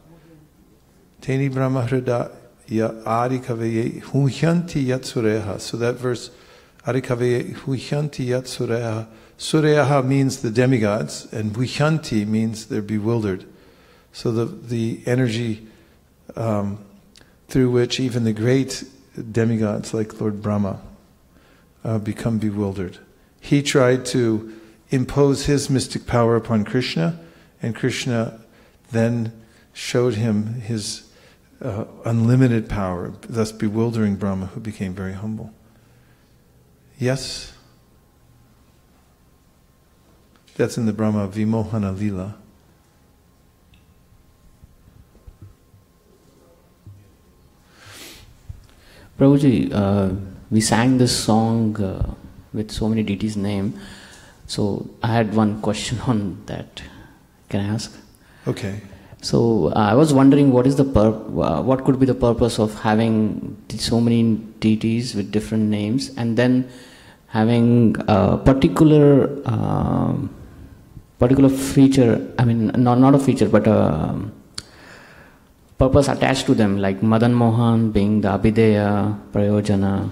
Teni brahmahrida ya adikavaye huhyanti yatsureha. So that verse, adikavaye huhyanti yatsureha. Sureha means the demigods, and huhyanti means they're bewildered. So the energy through which even the great demigods like Lord Brahma become bewildered. He tried to impose his mystic power upon Krishna, and Krishna then showed him his unlimited power, thus bewildering Brahma, who became very humble. Yes? That's in the Brahma Vimohana Lila. Prabhuji, we sang this song with so many deities' name. So I had one question on that. Can I ask? Okay. So I was wondering what could be the purpose of having so many deities with different names, and then having a particular feature. I mean, not a feature, but a purpose attached to them, like Madan Mohan being the Abhideya, Prayojana,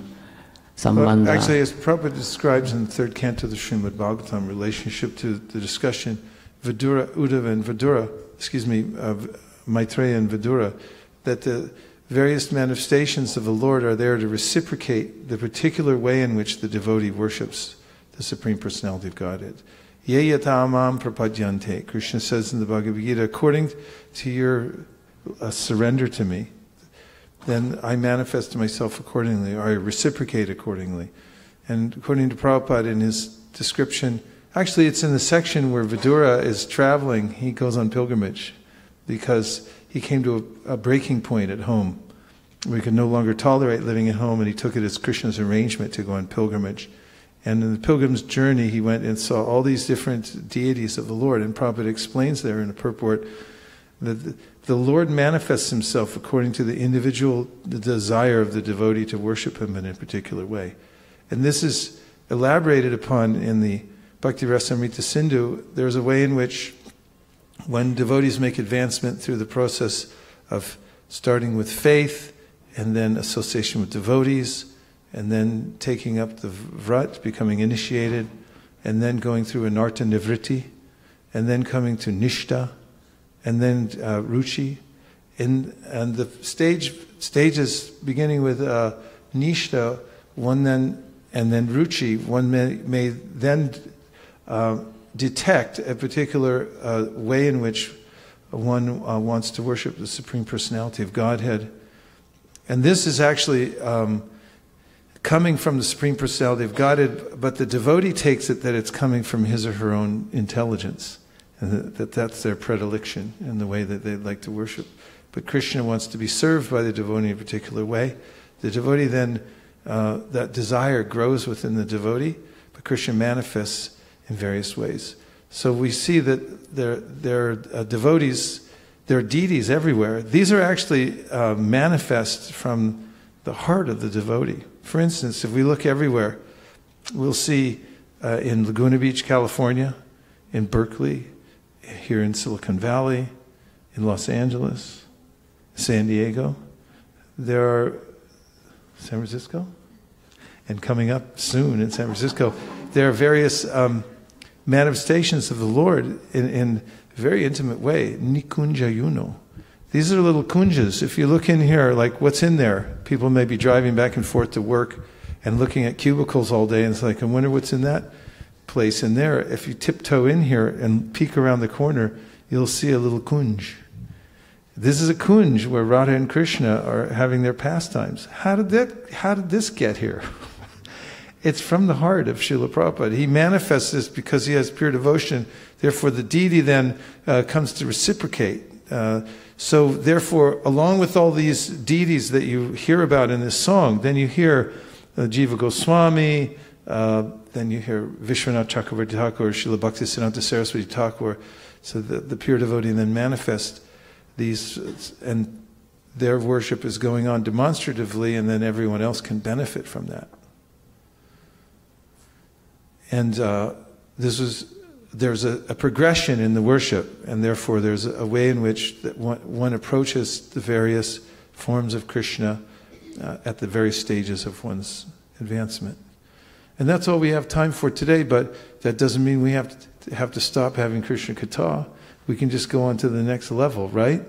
Sambandha. Well, actually, as Prabhupada describes in the third canto of the Srimad Bhagavatam, relationship to the discussion, Vidura, Uddhava and Vidura, Maitreya and Vidura, that the various manifestations of the Lord are there to reciprocate the particular way in which the devotee worships the Supreme Personality of Godhead. Ye yatamam prapadyante, Krishna says in the Bhagavad Gita, according to your surrender to me, then I manifest myself accordingly, or I reciprocate accordingly. And according to Prabhupada in his description, actually it's in the section where Vidura is traveling, he goes on pilgrimage, because he came to a breaking point at home, where he could no longer tolerate living at home, and he took it as Krishna's arrangement to go on pilgrimage. And in the pilgrim's journey, he went and saw all these different deities of the Lord, and Prabhupada explains there in the purport that the Lord manifests himself according to the desire of the devotee to worship him in a particular way. And this is elaborated upon in the Bhakti Rasamrita Sindhu. There's a way in which when devotees make advancement through the process of starting with faith, and then association with devotees, and then taking up the vrat, becoming initiated, and then going through anartha nivritti, and then coming to nishta, and then ruchi, and the stages beginning with nishta, and then ruchi, one may then detect a particular way in which one wants to worship the Supreme Personality of Godhead. And this is actually coming from the Supreme Personality of Godhead, but the devotee takes it that it's coming from his or her own intelligence, and that's their predilection in the way that they like to worship. But Krishna wants to be served by the devotee in a particular way. The devotee then, that desire grows within the devotee, but Krishna manifests in various ways. So we see that there are devotees, there are deities everywhere. These are actually manifest from the heart of the devotee. For instance, if we look everywhere, we'll see in Laguna Beach, California, in Berkeley, here in Silicon Valley, in Los Angeles, San Diego, there are San Francisco, and coming up soon in San Francisco, there are various manifestations of the Lord in a very intimate way. Nikunja Yuno. These are little kunjas. If you look in here, like what's in there, people may be driving back and forth to work and looking at cubicles all day, and it's like, I wonder what's in that place in there. If you tiptoe in here and peek around the corner, you'll see a little kunj. This is a kunj where Radha and Krishna are having their pastimes. How did this get here? It's from the heart of Srila Prabhupada. He manifests this because he has pure devotion. Therefore, the deity then comes to reciprocate. So therefore, along with all these deities that you hear about in this song, then you hear Jiva Goswami, then you hear Vishwanath Chakravarti Thakur, Srila Bhaktisiddhanta Saraswati Thakur. So the pure devotee then manifest these, and their worship is going on demonstratively, and then everyone else can benefit from that. And there's a progression in the worship, and therefore there's a way in which that one approaches the various forms of Krishna at the various stages of one's advancement. And that's all we have time for today, but that doesn't mean we have to stop having Krishna Katha. We can just go on to the next level, right?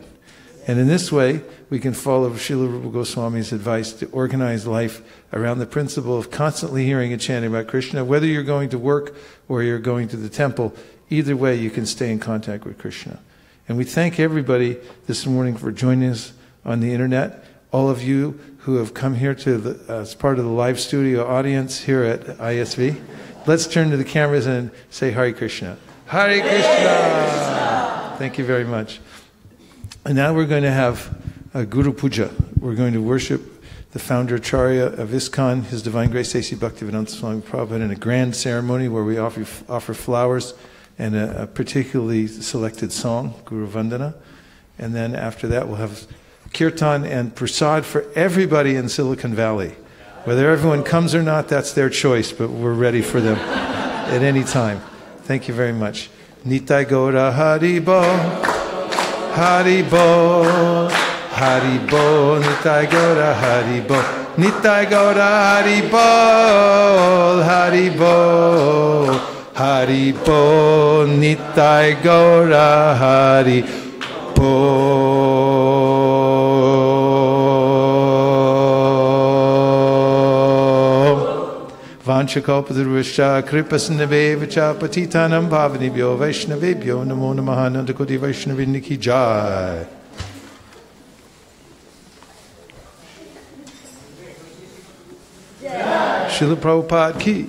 And in this way, we can follow Srila Rupa Goswami's advice to organize life around the principle of constantly hearing and chanting about Krishna. Whether you're going to work or you're going to the temple, either way you can stay in contact with Krishna. And we thank everybody this morning for joining us on the internet. All of you who have come here to as part of the live studio audience here at ISV. Let's turn to the cameras and say Hare Krishna. Hare Krishna! Thank you very much. And now we're going to have a Guru Puja. We're going to worship the founder Acharya of ISKCON, His Divine Grace A.C. Bhaktivedanta Swami Prabhupada, in a grand ceremony where we offer flowers and a particularly selected song, Guru Vandana. And then after that we'll have kirtan and prasad for everybody in Silicon Valley. Whether everyone comes or not, that's their choice, but we're ready for them at any time. Thank you very much. Nitai Gaura Haribo, Haribo, Haribo, Nitai Gaura Haribo, Nitai Gaura Haribo, Haribo, Haribo, Nitai Gaura Haribo. Vanchakalpadurvascha kripasnaveva patitanam bhavanibhyo vaishnavebhyo namo namaha nandakoti vaishnaviniki jai. Srila Prabhupada ki.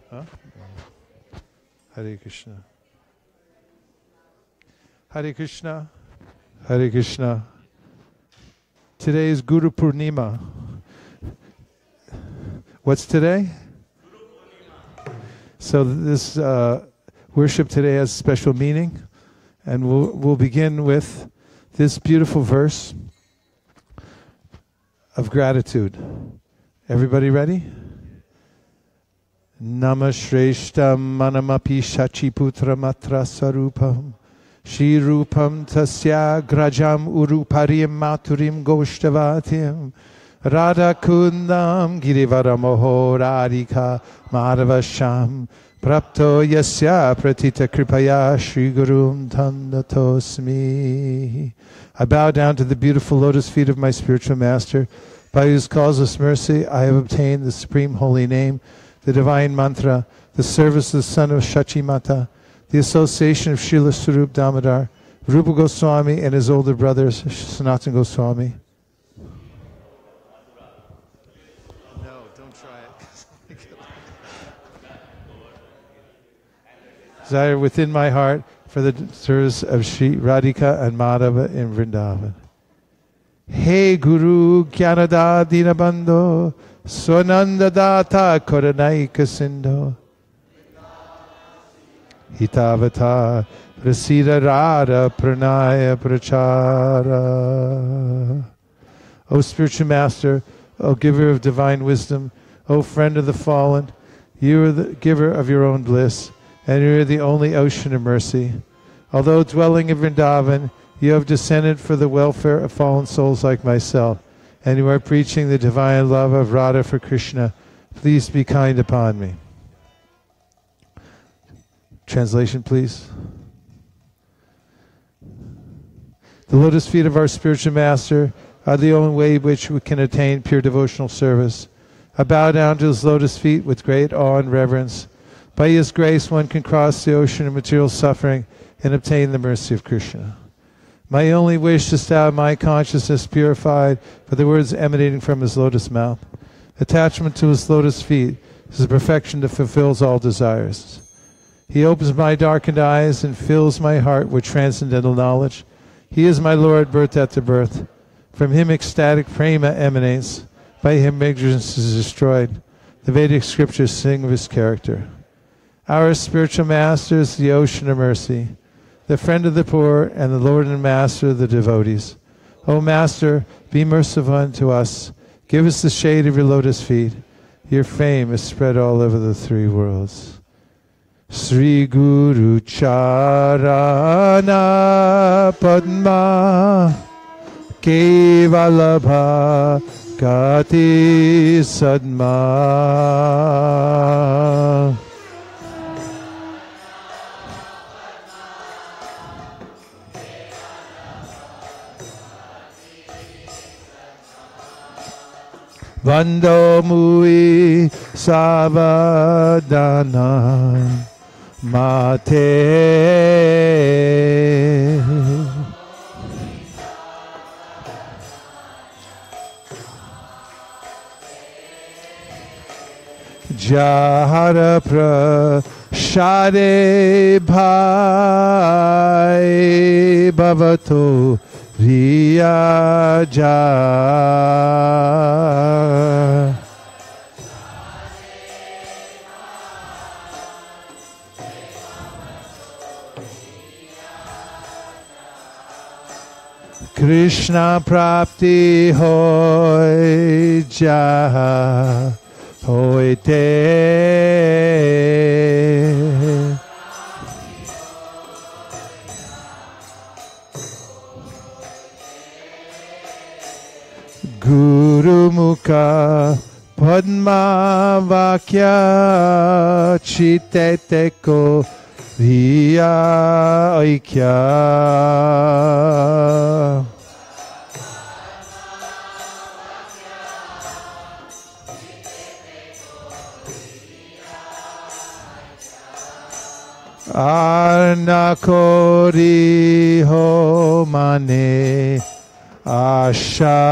Huh? Hare Krishna. Hare Krishna. Hare Krishna. Today is Guru Purnima. What's today? So this worship today has special meaning, and we'll begin with this beautiful verse of gratitude. Everybody ready? Namashreshtam manamapi shachiputra matra sarupam Shri Rupam Tasya Grajam Uruparim Maturim Goshtavatim Radha Kundam Girivaramoho Radhika Madhavasham Prapto Yasya Pratita Kripaya Shri Gurum Tandatosmi. I bow down to the beautiful lotus feet of my spiritual master, by whose causeless mercy I have obtained the supreme holy name, the divine mantra, the service of the son of Shachi Mata, the association of Srila Swarup Damodar, Rupa Goswami and his older brothers, Sanatana Goswami. No, don't try it. Desire within my heart for the service of Sri Radhika and Madhava in Vrindavan. Hey Guru Gyanada Dinabandho Swananda Data Koranaika Sindho Hitavata Prasida Radha Pranaya Prachara. O spiritual master, O giver of divine wisdom, O friend of the fallen, you are the giver of your own bliss, and you are the only ocean of mercy. Although dwelling in Vrindavan, you have descended for the welfare of fallen souls like myself, and you are preaching the divine love of Radha for Krishna. Please be kind upon me. Translation, please. The lotus feet of our spiritual master are the only way in which we can attain pure devotional service. I bow down to his lotus feet with great awe and reverence. By his grace, one can cross the ocean of material suffering and obtain the mercy of Krishna. My only wish is to have my consciousness purified by the words emanating from his lotus mouth. Attachment to his lotus feet is the perfection that fulfills all desires. He opens my darkened eyes and fills my heart with transcendental knowledge. He is my Lord, birth after birth. From him ecstatic prema emanates. By him ignorance is destroyed. The Vedic scriptures sing of his character. Our spiritual master is the ocean of mercy, the friend of the poor, and the Lord and master of the devotees. O Master, be merciful unto us. Give us the shade of your lotus feet. Your fame is spread all over the three worlds. Sri Guru Charana Padma Kevalabha Gati Sadma. Vando Mui Savadana Mate. Jahara Prashade Bhai Bhavato Riyaja. Krishna Prapti Hoy Jaha Hoite. Guru Mukha Padma Vakya Chiteteko Viya Aikya. Arnakori ho mane asha.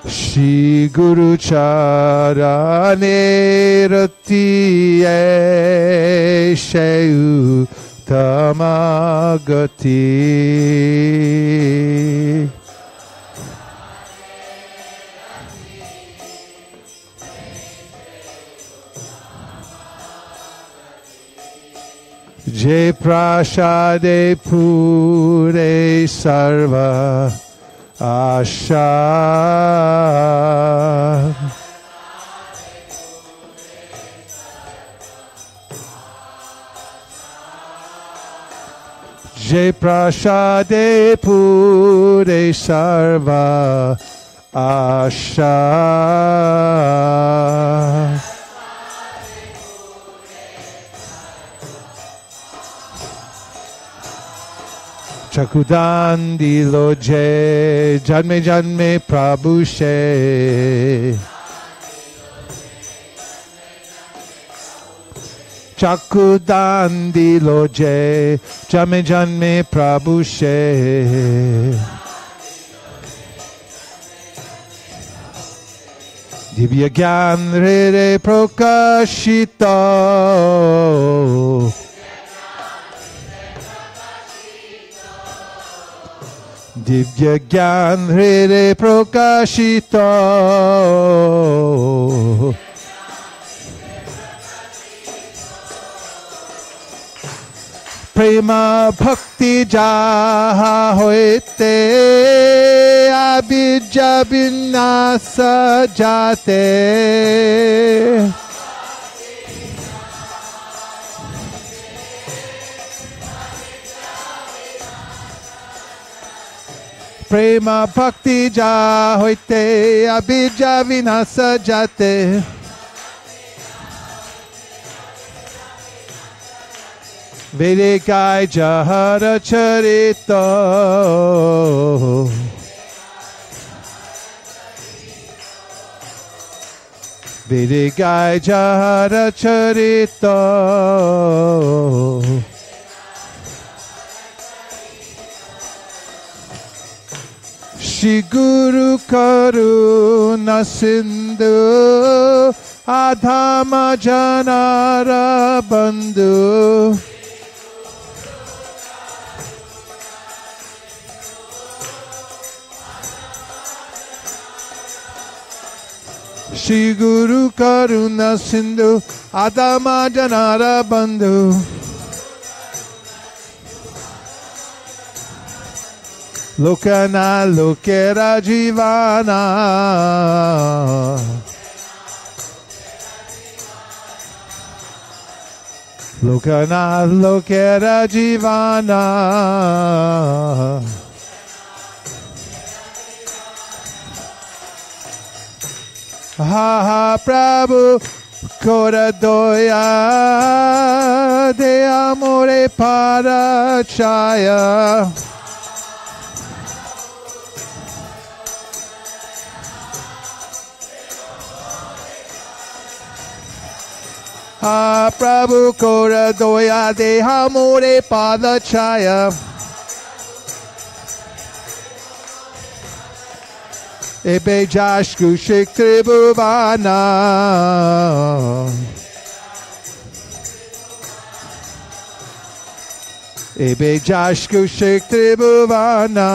Shri Guru Charane Rati Shayu Tamagati. Jai Prashade Pure Sarva Asha. Jai Prashade Pure Sarva Asha. Chakudan dilo je janme janme prabhu she. Chakudan dilo je janme janme prabhu she. Divya gyan re prakashito. Divya Gyan Hre Prakashito. Prema Bhakti Jaha Hoite Abhija Vinasa Jate. Prema Bhakti Ja Hoite Abhija Vinasa Jate. Vedikai Jahara Charito. Vedikai Jahara Charito. Shri Guru Karuna Sindhu Adhama Janara Bandhu. Shri Guru Karuna Sindhu Adhama Janara Bandhu. Lokana Lokera Jivana. Lokana Lokera Jivana. Ha ha Prabhu Kora Doya De Amore Parachaya. Ha Prabhu Kora Doya Deha More Pada Chaya. Ebe Jashku Shik Tribhuvana. Ebe Jashku Shik Tribhuvana.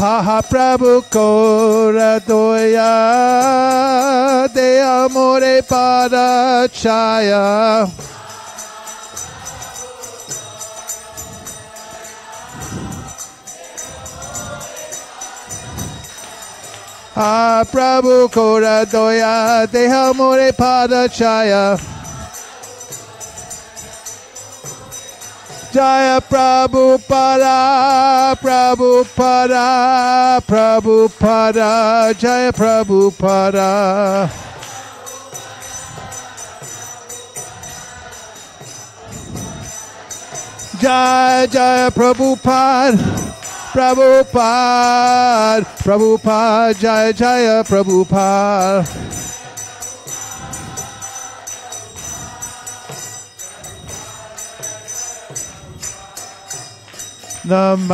Ha ha Prabhu Kora Doya De Amore Parachaya. Ha Prabhu Kora Doya De Amore Parachaya. Jaya Prabhupada, Prabhupada, Prabhupada, Jaya Prabhupada. Jai Jai Prabhupada, Prabhupada, Prabhupada, Jai Jai Prabhupada. Namo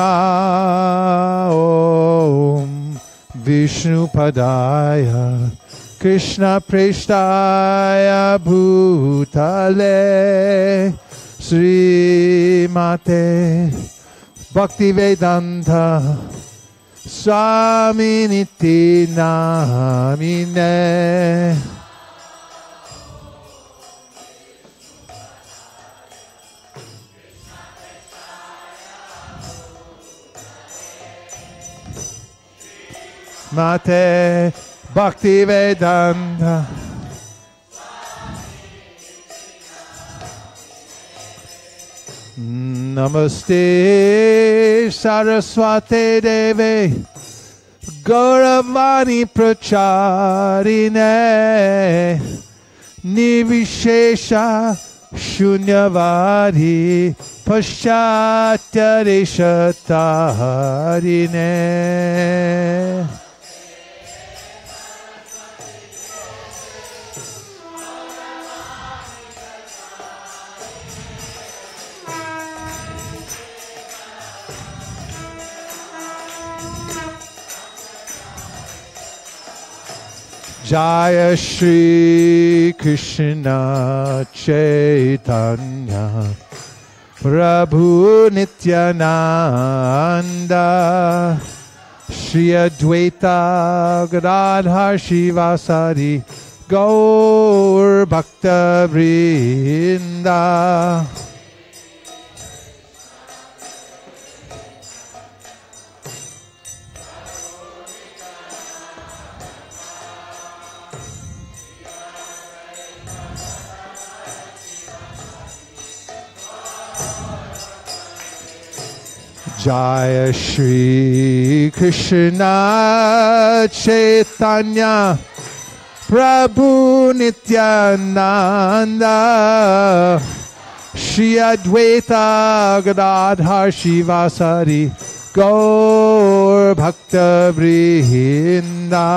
Vishnupadaya Krishna Preshtaya Bhutale Srimate Bhaktivedanta Swaminiti Namine. Mate Bhaktivedanta Namaste Saraswate Deve Gauravani Pracharine Nivishesha Shunyavadi Paschatya Reshatarine. Jaya Shri Krishna Chaitanya Prabhu Nityananda Shri Advaita Gadadhar Shivasari Gaur Bhakta Vrinda. Jaya Shri Krishna Chaitanya Prabhu Nityananda Shri Advaita Gadadhar Shivasari Gaur Bhakta Vrinda.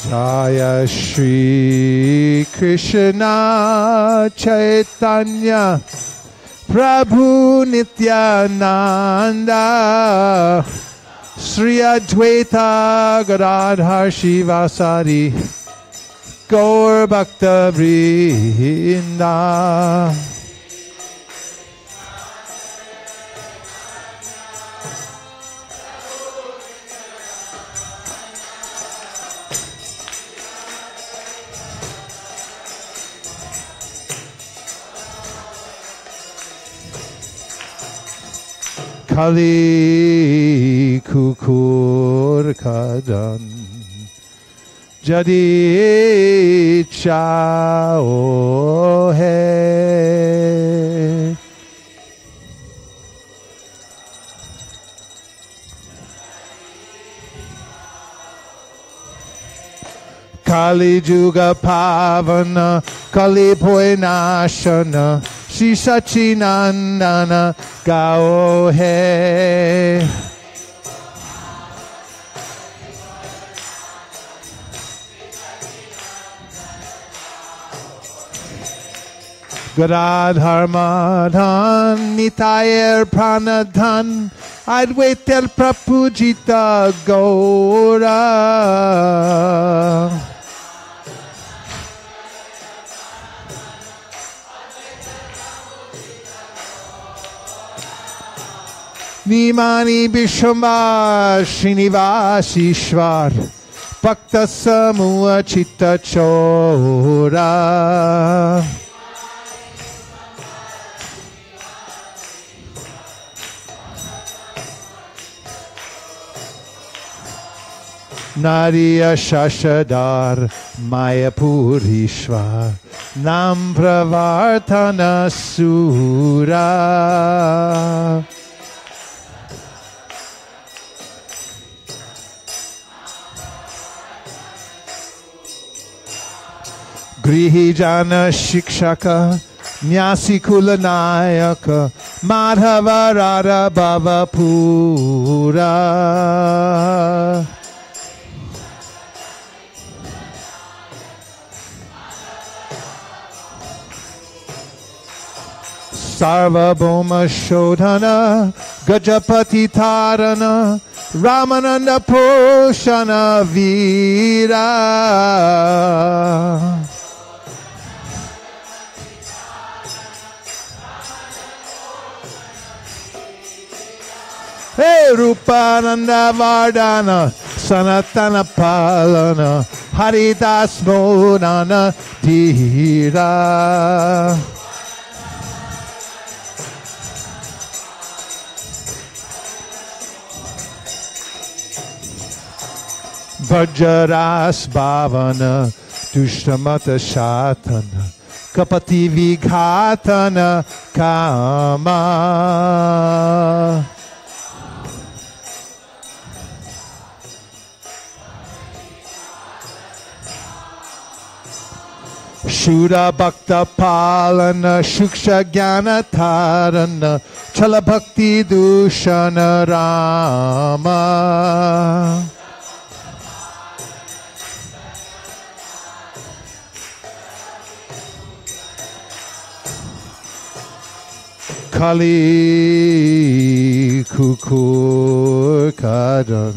Jaya Shri Krishna Chaitanya Prabhu Nityananda Shri Advaita Gadadhar Shivasari Gaur Bhakta Vrinda. Kali kukur kadan jadi chao hai. Kali juga pavana Kali bhoy nashana Shri Sachinandana Gao hai. Gadadhar Madhan Nitayer Pranadhan Advaitel Prapujita Gaura. Nimani Vishwambar Srinivasishwar Bhakta Samuha Chitta Chora. Nariya Shashadar Mayapurishwa Nam Pravartana Sura. Grihijana Shikshaka Nyasikula Nayaka Madhava Radha Bhava Pura. Sarvabhauma Shodhana Gajapati Tarana Ramananda Poshana Vira. Hey Rupananda Vardhana Sanatana Palana Haridas Modana Dhira. Vajras Bhavana Dushtamata Shatana Kapati Vighatana Kama. Shura Bhakta Palana Shuksha Jnana Tarana Chala Bhakti Dushana Rama. Kali Kukur Kadan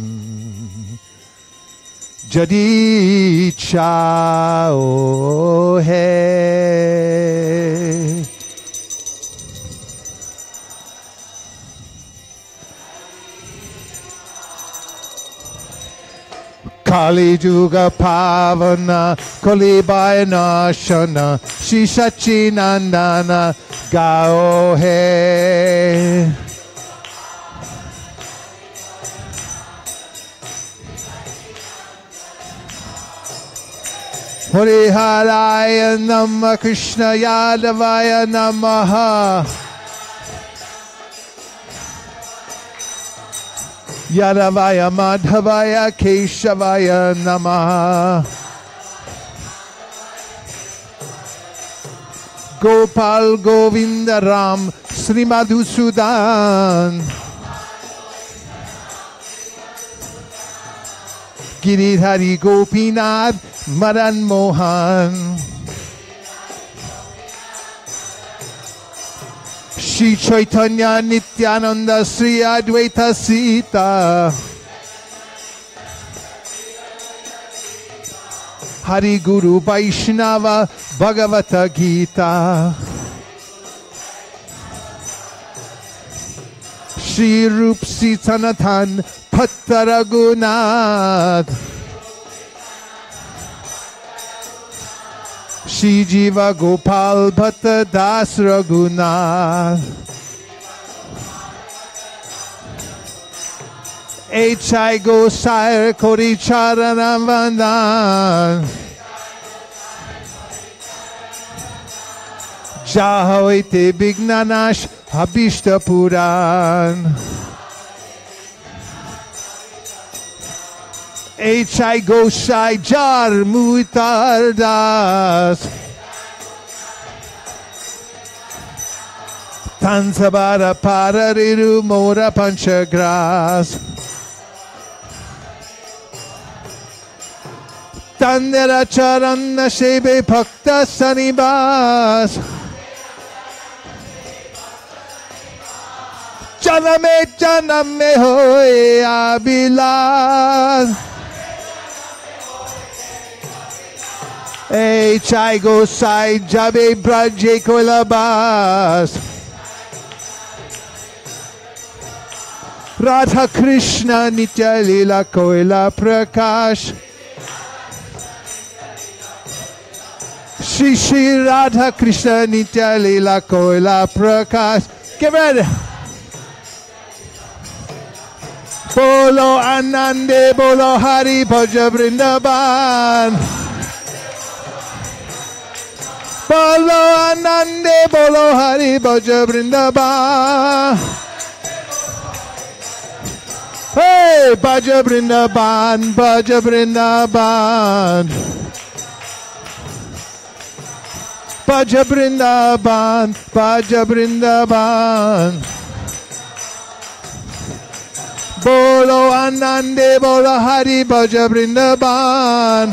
Jadi Chao Hai. Kali Juga Pavana Kali Bayanashana Shishachi Nandana Gao Hai. Hariharaya Namah Krishna Yadavaya Namaha Yadavaya Madhavaya Keshavaya Namaha Gopal Govinda Ram Srimad Sudan Giridhari Gopinath Madan Mohan Shri Chaitanya Nityananda Sri Advaita Sita Hari Guru Vaishnava Bhagavata Gita Shri Rup Sitanathan Pattaragunath Shri Jiva Gopal Bhatta Das Raghunath H.I. Gosai Kori Charana Vandan Jahoite Bignanash Abhishta Puran H.I. Gosai Jar Muitar Das Tansabara Parariru Mora Panchagras Tandera Charana Shebe Bhakta Sanibas Janame Hoye Abilas H.I. Gosai Jabe Braje Kolabas Radha Krishna Nitya Lila Koila Prakash Shri Shri Radha Krishna Nitya Lila Koila Prakash. Get ready. Bolo Anande Bolo Hari Bhaja Vrindavan. Bolo Anande Bolo Hari Bhaja Vrindavan. Hey, Bhaja Vrindavan, Bhaja Vrindavan. Bhaja Vrindavan, Bhaja Vrindavan. Bolo Anande Bolo Hari Bhaja Vrindavan.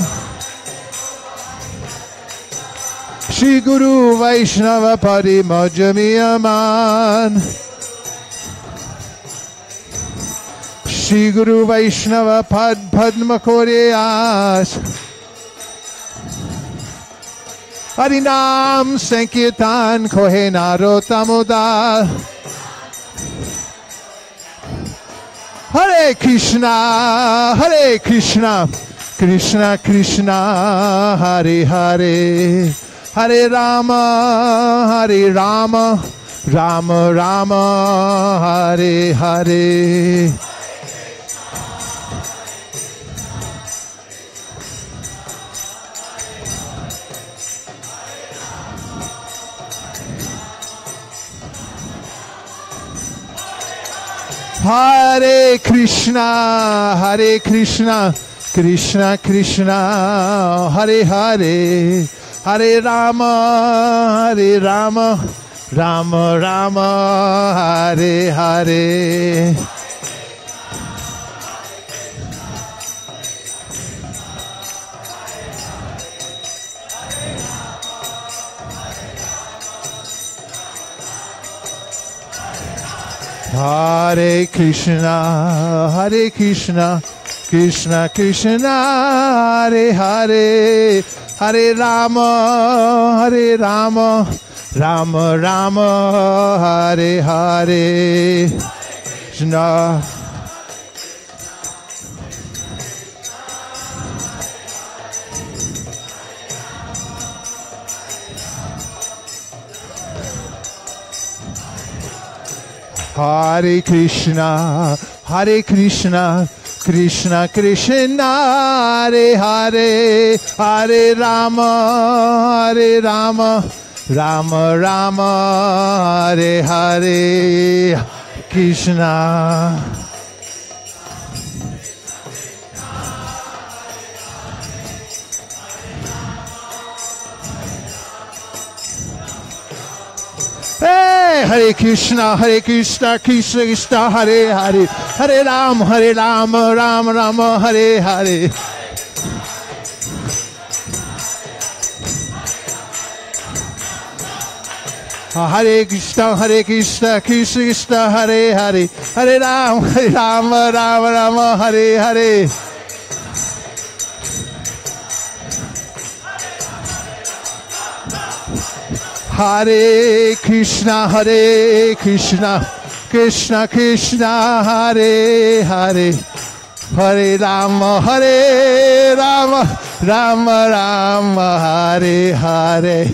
Shri Guru Vaishnava Pari Majamiyaman. Shri Guru Vaishnava Pad Padma Koryas. Harinam Sankirtan Kohe Narotamodal. Hare Krishna, Hare Krishna, Krishna Krishna, Hare Hare, Hare Rama, Hare Rama, Rama Rama, Hare Hare. Hare Krishna, Hare Krishna, Krishna Krishna, Hare Hare, Hare Rama, Hare Rama, Rama Rama, Hare Hare. Hare Krishna, Hare Krishna, Krishna Krishna, Hare Hare, Hare Rama, Hare Rama, Rama Rama, Hare Hare. Krishna. Hare Krishna, Hare Krishna, Krishna Krishna, Hare Hare, Hare Rama, Hare Rama, Rama Rama, Hare Hare. Krishna. Hey, Hare Krishna, Hare Krishna, Krishna Krishna, Hare Hare, Hare Ram, Rama Rama, Hare Hare. Hare Krishna, Krishna Krishna, Hare Hare, Hare Ram, Rama Rama, Hare Hare. Hare Krishna, Krishna Krishna, Hare Hare, Hare Rama, Rama Rama, Hare Hare.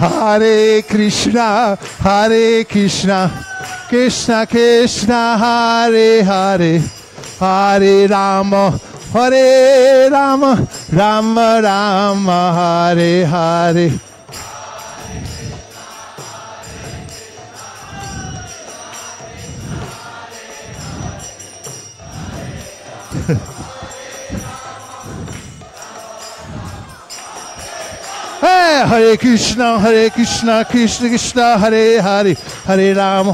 Hare Krishna, Krishna Krishna, Hare Hare, Hare Rama, Rama Rama, Hare Hare. Hey, Hare Krishna, Krishna Krishna, Hare Hare, Hare Rama,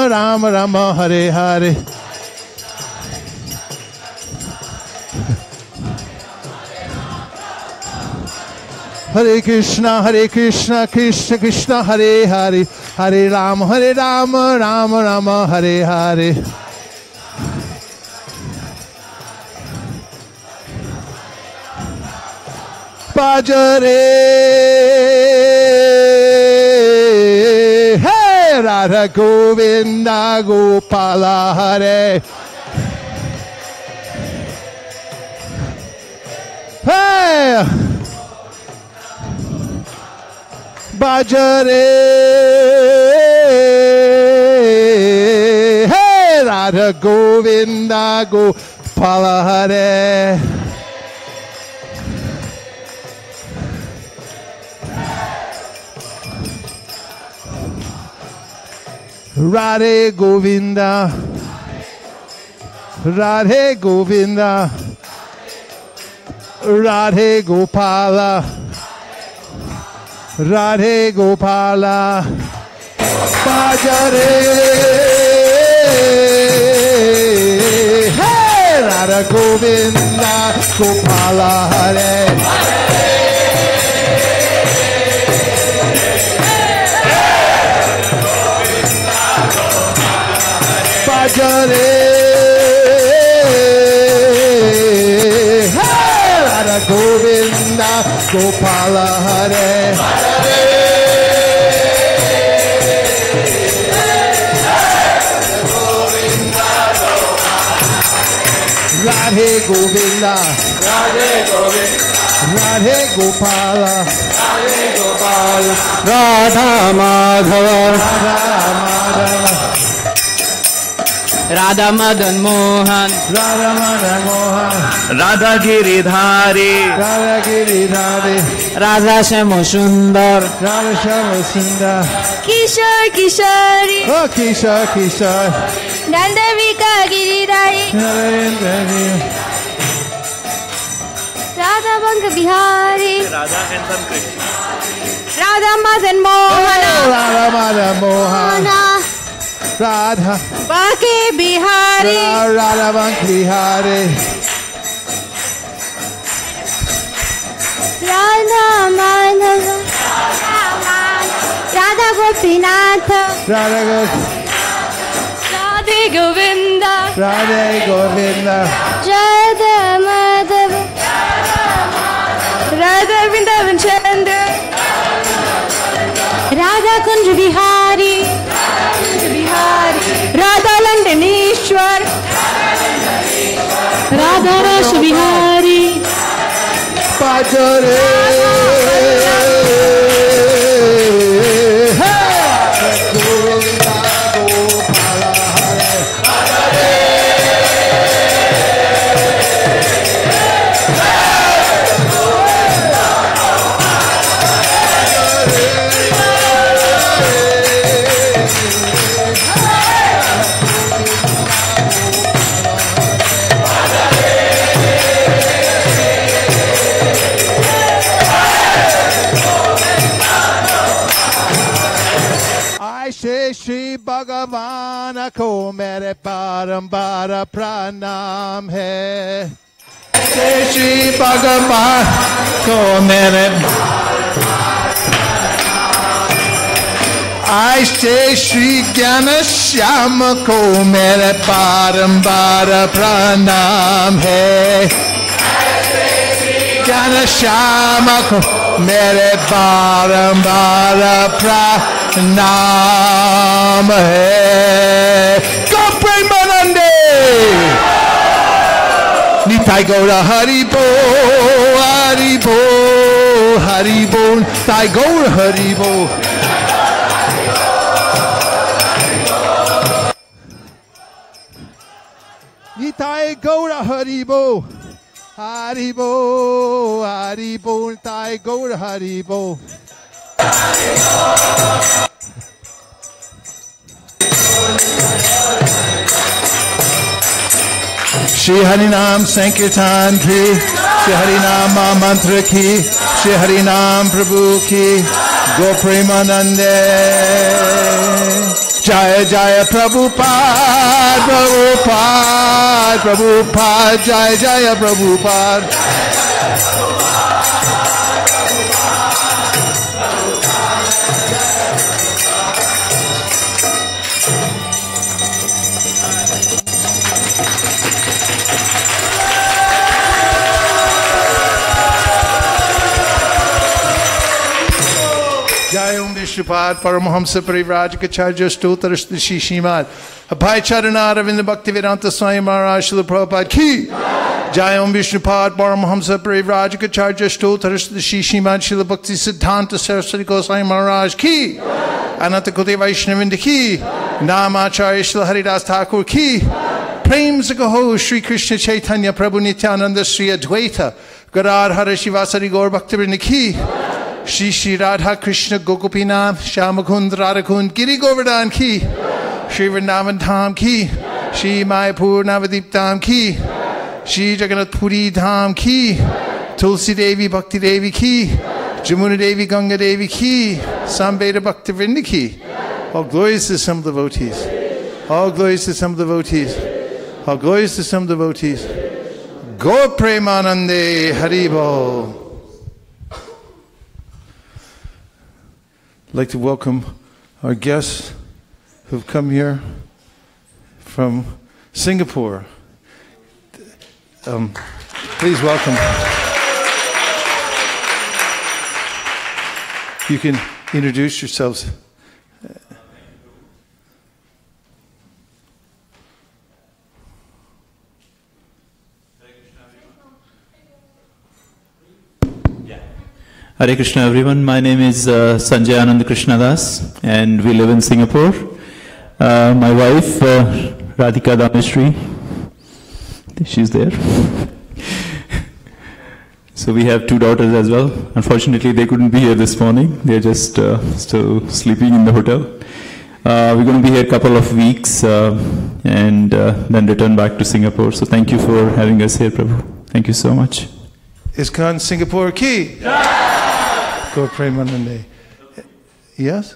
Rama Rama, Hare Hare. Hare Krishna, Krishna Krishna, Hare Hare, Hare Rama, Rama Rama, Hare Hare. Bhajare, hey, Radha Govinda Gopala Hare. Bhajare Hey Radha Govinda Gopala Hare Radhe Govinda Radhe Govinda Radhe Gopala Radhe Gopala Bhajare Hey Radha Govinda Gopala Hare Bhajare Hey Radha Govinda Gopala Hare Radhe Govinda Radhe Govinda Radhe Gopala Radhe Gopala Radha Madhava Radha Madhava Radha Madan Mohan Radha Madan Mohan Radha Giridhari Radha Giridhari Radha Shamo Sundar Radha Shamo Sundar Kishore Kishori Oh Kishore Kishore Dandavika Giridhari Radha Banga Bihari Radha and San Krishna Radha Madan Mohana Radha Madan Mohana Radha Baki Bihari Radha Baki Bihari Radha Madhava Radha Gopinatha Radha Radhe Govinda Radhe Govinda Radha Madhava Radha Vrindavan Chandra Radha Kunj Bihari Radha Landaneshwar Radha Ras Bihari Bhajare Shri Bhagavan ko mere barambara pranam hai Shri Bhagavan ko mere I say Shri Gyana Shyam ko mere barambara pranam hai Gyana Shyam ko mere barambara pranam hai Go Premanande Nitai Gaura Haribo Haribo Haribo Nitai Gaura Haribo Nitai Gaura Haribo Haribo Haribo Nitai Gaura Haribo Shri Harinam Sankirtan ki, Shri Harinam Mantra ki, Shri Harinam Prabhu ki, Go Premanande. Jaya Jaya Prabhupada, Prabhupada, Prabhupada, Jaya Jaya Prabhupada. Jai Om Vishnupad Paramahamsa Parivrajacharya Stotra Srimad Abhay Charanara Vinda Bhaktivedanta Swami Maharaj Srila Prabhupada Ki Jayam Vishnupad Paramahamsa Parivrajikacharya Stotarasthi Srimad Srila Bhakti Siddhanta Saraswati Goswami Maharaj ki, Ananta Koti Vaishnavinda ki, Namacharya Srila Haridas Thakur ki, Prem Sakaho Sri Krishna Chaitanya Prabhu Nityananda Sri Advaita Gadadhara Shivasari Gaur Bhaktivinoda ki, Shri Shri Radha Krishna Gokupinath Shamakund Radhakund Giri Govardhan ki, Shri Vrindavan Dham ki, Shri Mayapur Navadip Dham ki, Shri Jagannath Puri Dham ki, Tulsi Devi Bhakti Devi ki, Jamuna Devi Ganga Devi ki, Samveda Bhakti Vrinda ki. All glories to some devotees. All glories to some devotees. All glories to some devotees. Gaur Premanande Haribo. I'd like to welcome our guests who've come here from Singapore. Please welcome. You can introduce yourselves. Hare Krishna everyone, my name is Sanjay Anand Krishnadas and we live in Singapore. My wife Radhika Dameshri, she's there. So we have 2 daughters as well. Unfortunately they couldn't be here this morning, they're just still sleeping in the hotel. We're going to be here a couple of weeks and then return back to Singapore. So thank you for having us here, Prabhu. Thank you so much. ISKCON Singapore ki. Gaur Premanande. Yes?